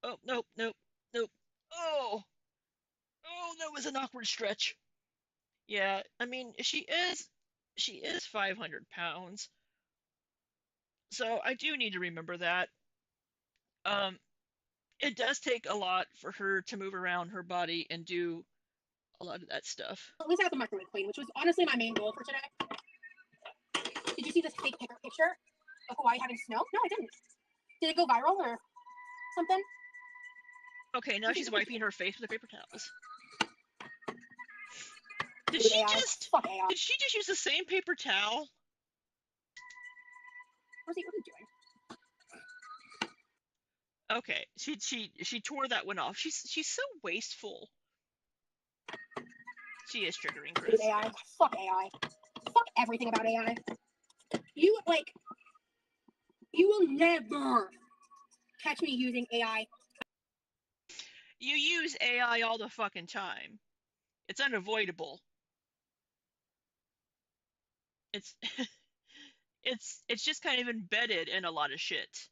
Oh, nope, nope, nope. Oh, that was an awkward stretch. Yeah, I mean, she is 500 pounds. So I do need to remember that. Um, it does take a lot for her to move around her body and do a lot of that stuff. At least I got the microwave clean, which was honestly my main goal for today. Did you see this fake picture of Hawaii having snow? No, I didn't. Did it go viral or something? Okay, now she's wiping her face with the paper towels. Did Fuck AI. Did she just use the same paper towel? Rosie, what are you doing? Okay, she tore that one off. She's so wasteful. She is triggering Chris. AI. Fuck AI. Fuck everything about AI. You will never catch me using AI. You use AI all the fucking time. It's unavoidable. It's it's just kind of embedded in a lot of shit.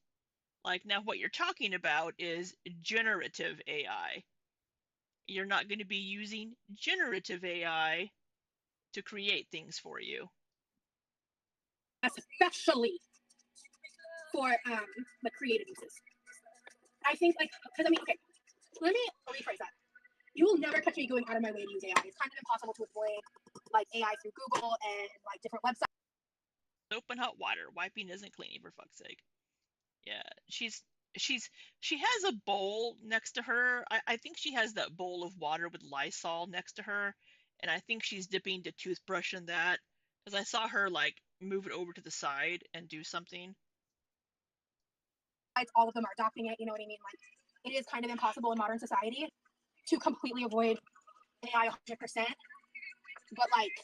Like, now what you're talking about is generative AI. You're not going to be using generative AI to create things for you. Especially for the creative uses. I think, like, because I mean, okay, let me rephrase that. You will never catch me going out of my way to use AI. It's kind of impossible to avoid, like, AI through Google and like different websites. Soap and hot water. Wiping isn't cleaning, for fuck's sake. Yeah, she has a bowl next to her. I think she has that bowl of water with Lysol next to her, and I think she's dipping the toothbrush in that, because I saw her like move it over to the side and do something. All of them are adopting it. You know what I mean? Like, it is kind of impossible in modern society to completely avoid AI 100%. But like,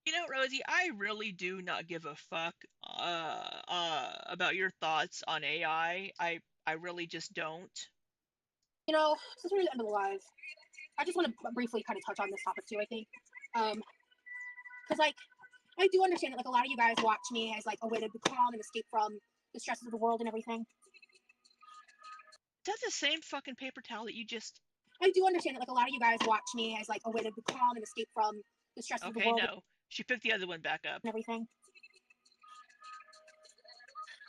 You know, Rosie, I really do not give a fuck about your thoughts on AI. I really just don't. you know, since we're at the end of the live, I just want to briefly kind of touch on this topic too. I think, because like, I do understand that like a lot of you guys watch me as like a way to be calm and escape from the stresses of the world and everything. Is that the same fucking paper towel that you just? I do understand that like a lot of you guys watch me as like a way to be calm and escape from the stresses of the world. Okay, no, she picked the other one back up And everything.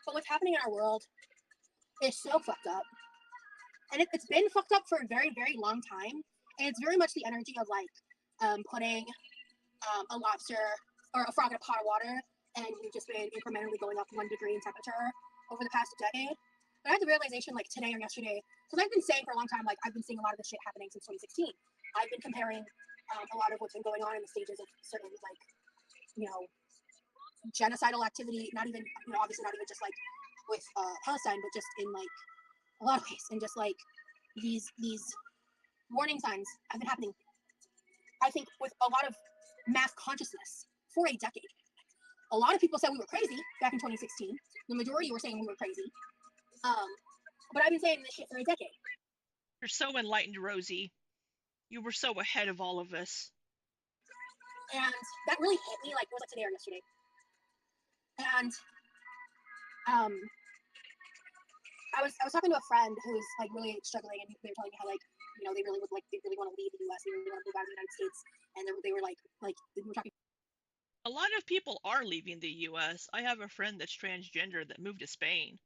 But But what's happening in our world is so fucked up. And it's been fucked up for a very, very long time. And it's very much the energy of like putting a lobster or a frog in a pot of water, and you've just been incrementally going up 1 degree in temperature over the past decade. But I had the realization like today or yesterday, because I've been saying for a long time, like I've been seeing a lot of this shit happening since 2016. I've been comparing a lot of what's been going on in the stages of certain like, you know, genocidal activity, not even, you know, obviously not even just like with Palestine, but just in like a lot of ways, and just like these warning signs have been happening, I think, with a lot of mass consciousness for a decade. A lot of people said we were crazy back in 2016. The majority were saying we were crazy. But I've been saying this shit for a decade. You're so enlightened, Rosie. You were so ahead of all of us. And that really hit me, like, it was like today or yesterday. And I was talking to a friend who's like really struggling, and they were telling me how, like, you know, they really want to leave the U.S. They really want to move out of the United States, and they were like we were talking. A lot of people are leaving the US. I have a friend that's transgender that moved to Spain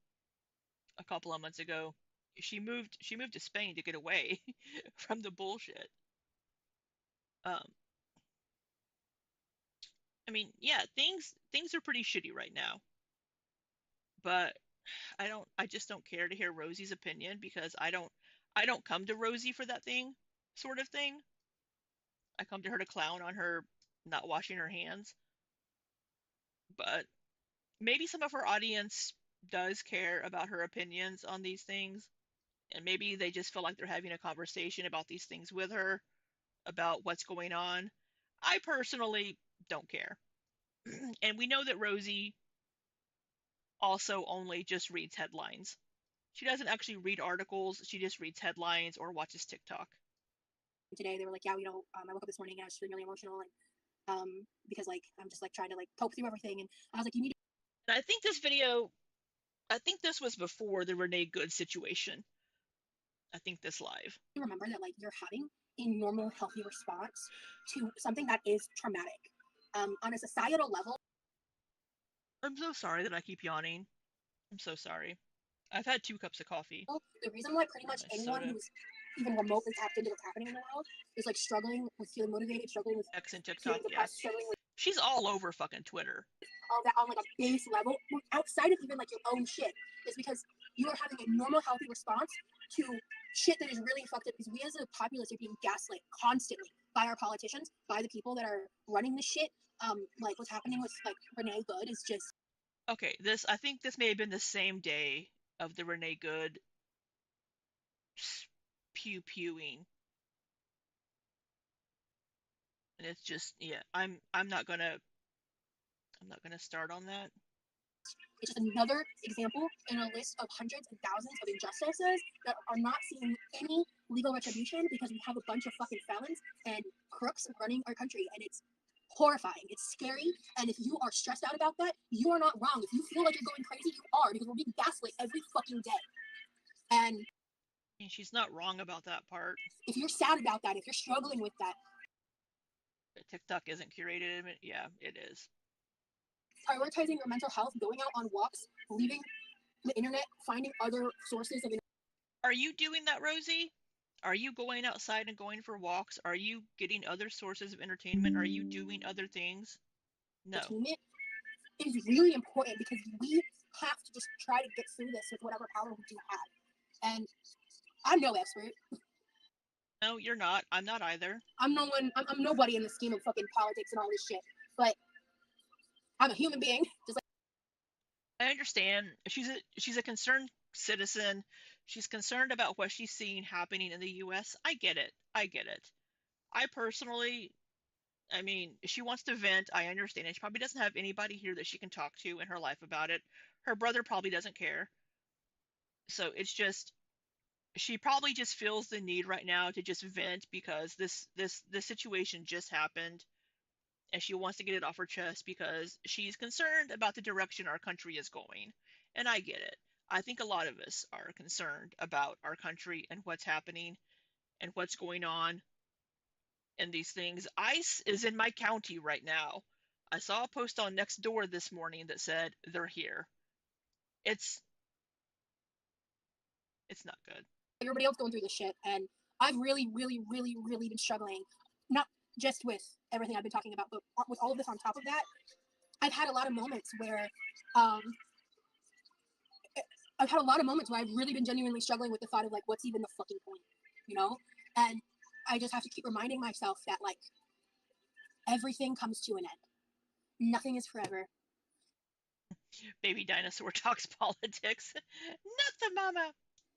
a couple of months ago. She moved to Spain to get away from the bullshit. Um, I mean, yeah, things are pretty shitty right now. But I just don't care to hear Rosie's opinion because I don't come to Rosie for that thing sort of thing. I come to her to clown on her not washing her hands. But maybe some of her audience does care about her opinions on these things, and maybe they just feel like they're having a conversation about these things with her, about what's going on. I personally don't care. And we know that Rosie also only just reads headlines. She doesn't actually read articles, she just reads headlines or watches TikTok. Today they were like, yeah, you know, I woke up this morning and I was feeling really emotional, and because like I'm just like trying to like cope through everything, and I was like, you need And I think this was before the Renee Good situation. I think this live. to remember that like you're having a normal, healthy response to something that is traumatic. On a societal level, I'm so sorry that I keep yawning. I'm so sorry. I've had 2 cups of coffee. the reason why pretty Or a much nice anyone soda. who's even remotely tapped into what's happening in the world is like struggling with feeling motivated, struggling with X and feeling TikTok, yeah. depressed, struggling with She's all over fucking Twitter. all that on like a base level, outside of even like your own shit, is because you are having a normal, healthy response to shit that is really fucked up. Because we as a populace are being gaslit constantly by our politicians, by the people that are running the shit. Like what's happening with like Renee Good is just Okay, I think this may have been the same day of the Renee Good pew pewing. And it's just, yeah, I'm not gonna start on that. it's just another example in a list of hundreds and thousands of injustices that are not seeing any legal retribution because we have a bunch of fucking felons and crooks running our country, and it's horrifying. It's scary, and if you are stressed out about that, you are not wrong. If you feel like you're going crazy, you are, because we're being gaslit every fucking day. And I mean, she's not wrong about that part. if you're sad about that, if you're struggling with that, TikTok isn't curated. Yeah, it is. prioritizing your mental health, going out on walks, leaving the internet, finding other sources of Are you doing that, Rosie? Are you going outside and going for walks? Are you getting other sources of entertainment? Are you doing other things? No. entertainment is really important, because we have to just try to get through this with whatever power we do have. And I'm no expert. No, you're not. I'm not either. I'm no one. I'm nobody in the scheme of fucking politics and all this shit. But I'm a human being, just like I understand. She's a concerned citizen. She's concerned about what she's seeing happening in the US. I get it. I get it. I personally, I mean, she wants to vent. I understand it. She probably doesn't have anybody here that she can talk to in her life about it. Her brother probably doesn't care. So it's just she probably just feels the need right now to just vent because this situation just happened and she wants to get it off her chest because she's concerned about the direction our country is going. And I get it. I think a lot of us are concerned about our country and what's happening and what's going on and these things. ICE is in my county right now. I saw a post on Nextdoor this morning that said they're here. It's it's not good. Everybody else going through this shit, and I've really, really, really, really been struggling, not just with everything I've been talking about, but with all of this on top of that. I've had a lot of moments where, um, I've had a lot of moments where I've really been genuinely struggling with the thought of like, what's even the fucking point, you know? And I just have to keep reminding myself that like everything comes to an end. Nothing is forever. Baby dinosaur talks politics. Not the mama.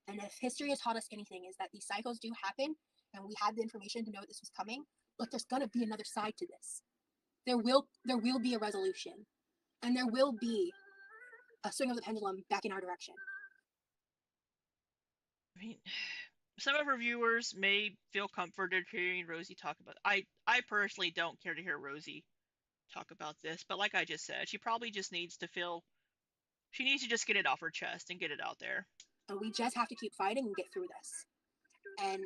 And if history has taught us anything, is that these cycles do happen, and we had the information to know this was coming. But there's gonna be another side to this. There will be a resolution, and there will be a swing of the pendulum back in our direction. I mean, some of our viewers may feel comforted hearing Rosie talk about it. I personally don't care to hear Rosie talk about this, but like I just said, she probably just needs to feel she needs to just get it off her chest and get it out there. And we just have to keep fighting and get through this. And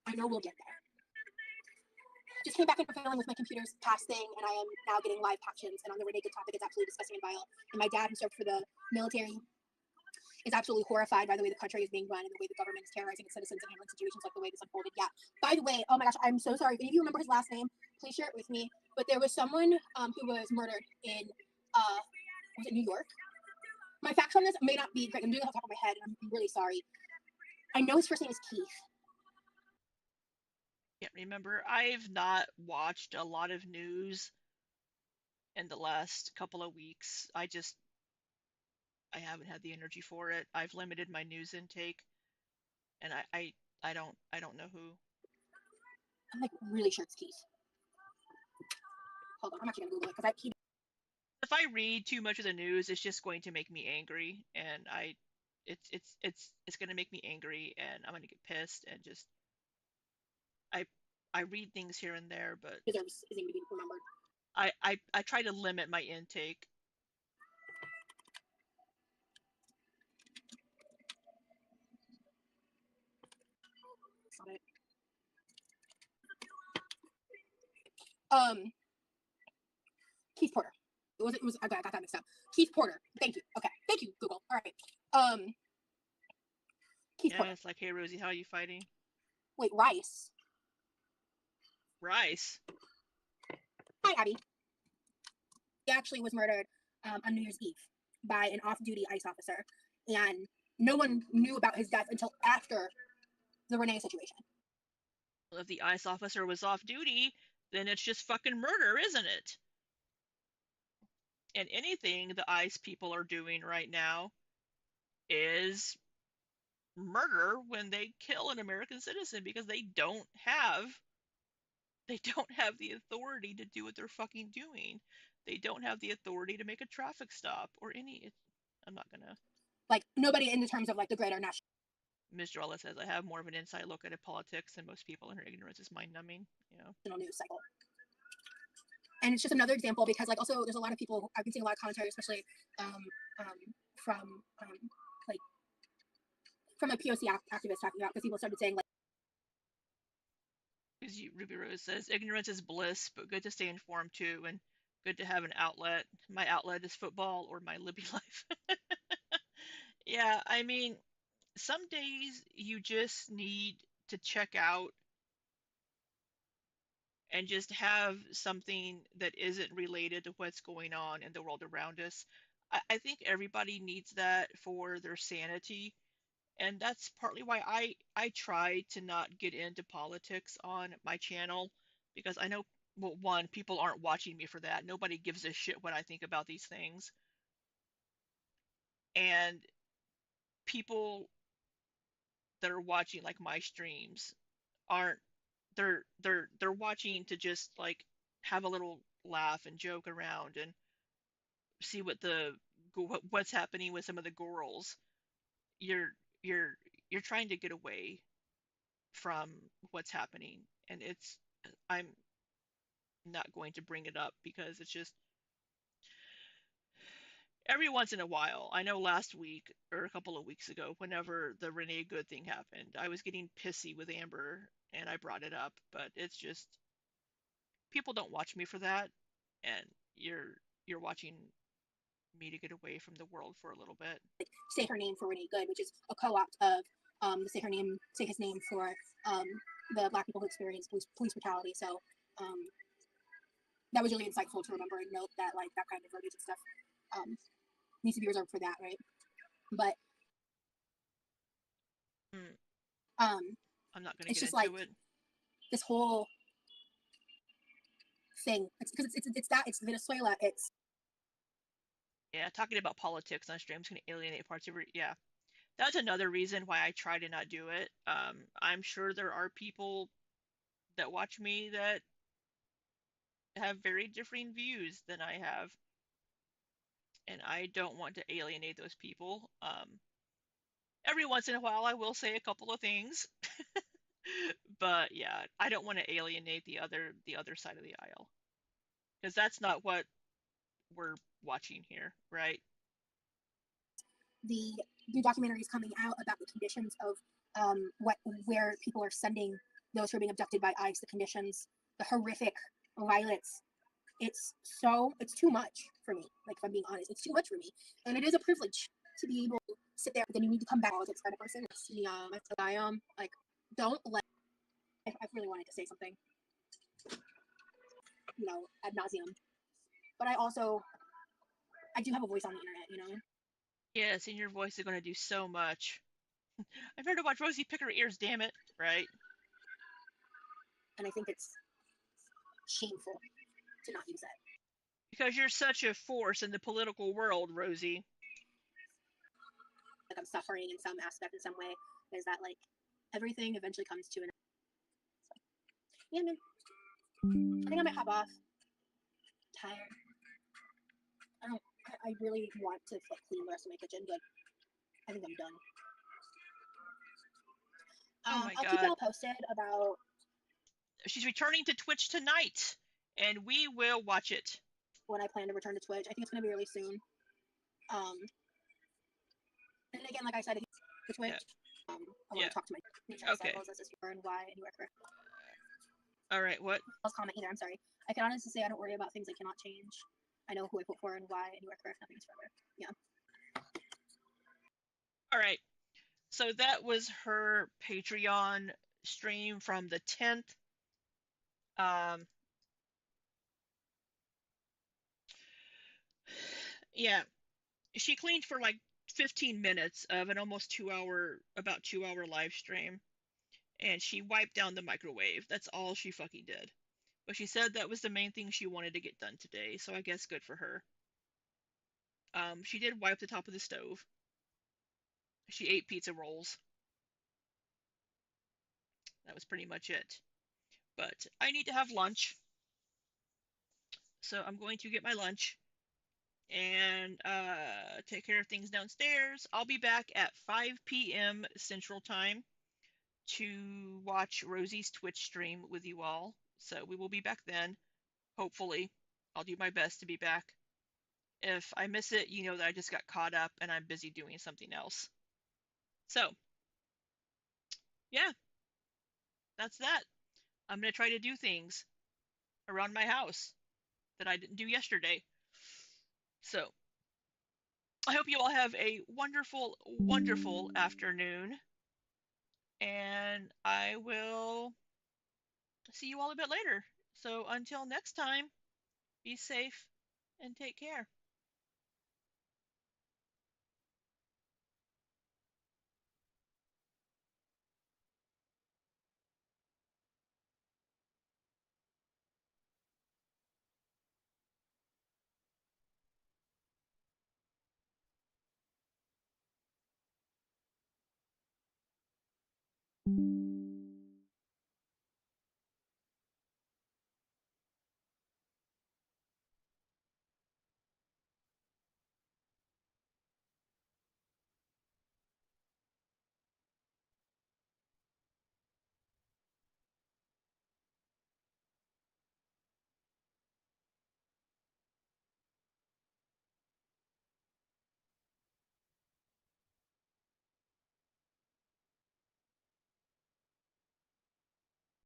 I know we'll get there. Just came back into failing with my computer's casting, and I am now getting live captions. And on the Renegade topic, it's absolutely disgusting and vile. And my dad, who served for the military, is absolutely horrified by the way the country is being run and the way the government is terrorizing its citizens and handling situations like the way this unfolded. Yeah. By the way, oh my gosh, I'm so sorry. If any of you remember his last name, please share it with me. But there was someone who was murdered in, was it New York? My facts on this may not be great. I'm doing it off the top of my head, and I'm really sorry. I know his first name is Keith. Can't remember. I've not watched a lot of news in the last couple of weeks. I haven't had the energy for it. I've limited my news intake, and I don't know who. I'm like really sure it's Keith. Hold on, I'm actually gonna Google it because If I read too much of the news, it's just going to make me angry, and it's going to make me angry, and I'm going to get pissed, and just I I read things here and there, but deserves his name to be remembered. I try to limit my intake. Got it. Keith Porter. It was I got that mixed up. Keith Porter. Thank you. Okay. Thank you, Google. All right. Keith Yeah, Porter. it's like, hey Rosie, how are you fighting? Wait, Rice. Rice. Hi, Abby. He actually was murdered on New Year's Eve by an off-duty ICE officer, and no one knew about his death until after the Renee situation. If the ICE officer was off duty, then it's just fucking murder, isn't it? And anything the ICE people are doing right now is murder when they kill an American citizen because they don't have the authority to do what they're fucking doing. They don't have the authority to make a traffic stop or any. I'm not gonna. Like nobody in the terms of like the greater national. Ms. Drella says I have more of an inside look at politics than most people, and her ignorance is mind numbing. You know. News cycle. And it's just another example because like also there's a lot of people I've been seeing a lot of commentary, especially from like from like POC activists talking about because people started saying like. Ruby Rose says ignorance is bliss, but good to stay informed too, and good to have an outlet. My outlet is football or my Libby life. Yeah, I mean, some days you just need to check out and just have something that isn't related to what's going on in the world around us. I think everybody needs that for their sanity, and that's partly why I try to not get into politics on my channel because I know, well, one, people aren't watching me for that. Nobody gives a shit what I think about these things, and people that are watching like my streams aren't they're watching to just like have a little laugh and joke around and see what's happening with some of the girls. You're you're you're trying to get away from what's happening, and I'm not going to bring it up because it's just every once in a while. I know last week or a couple of weeks ago, whenever the Renee Good thing happened, I was getting pissy with Amber and I brought it up, but it's just people don't watch me for that, and you're watching me to get away from the world for a little bit. Say Her Name for Renee Good, which is a co-opt of the Say His Name for the Black people who experience police brutality. So that was really insightful to remember and note that like that kind of verbiage and stuff needs to be reserved for that, right? But Mm, um, I'm not going to it's get just like into it. this whole thing. It's because it's Venezuela. It's Yeah, talking about politics on stream is going to alienate parts of it. Yeah, that's another reason why I try to not do it. I'm sure there are people that watch me that have very differing views than I have, and I don't want to alienate those people. Every once in a while, I will say a couple of things, but yeah, I don't want to alienate the other side of the aisle because that's not what we're watching here, right? the new documentaries coming out about the conditions of what where people are sending those who are being abducted by ICE, the conditions, the horrific violence. It's too much for me. Like if I'm being honest, it's too much for me, and it is a privilege to be able to sit there. But then you need to come back as kind of person. Like don't let. I really wanted to say something, ad nauseum. But I do have a voice on the internet. Yes, and your voice is going to do so much. I'm here to watch Rosie pick her ears, damn it, right? And I think it's shameful to not use it. Because you're such a force in the political world, Rosie. Like I'm suffering in some aspect, in some way. Is that like everything eventually comes to an end? So, yeah, man. I think I might hop off. I'm tired. I really want to like clean the rest of my kitchen, but I think I'm done. Oh my I'll keep god. y'all posted about She's returning to Twitch tonight, and we will watch it. when I plan to return to Twitch. I think it's going to be really soon. And again, like I said, the Twitch. Yeah. I want Yeah. to talk to my Okay. as this and why anywhere correct. All right. What? I'll comment either. I'm sorry. I can honestly say I don't worry about things I cannot change. I know who I vote for and why anywhere correct. Nothing's forever. Yeah. All right. So that was her Patreon stream from the 10th. Um, yeah, she cleaned for like 15 minutes of an almost 2 hour, about 2 hour live stream, and she wiped down the microwave. That's all she fucking did. But she said that was the main thing she wanted to get done today, so I guess good for her. She did wipe the top of the stove. She ate pizza rolls. That was pretty much it. But I need to have lunch, so I'm going to get my lunch and take care of things downstairs. I'll be back at 5 p.m. Central Time to watch Rosie's Twitch stream with you all. So we will be back then, hopefully. I'll do my best to be back. If I miss it, you know that I just got caught up and I'm busy doing something else. So, yeah, that's that. I'm going to try to do things around my house that I didn't do yesterday. So, I hope you all have a wonderful, wonderful afternoon, and I will see you all a bit later. So, until next time, be safe and take care.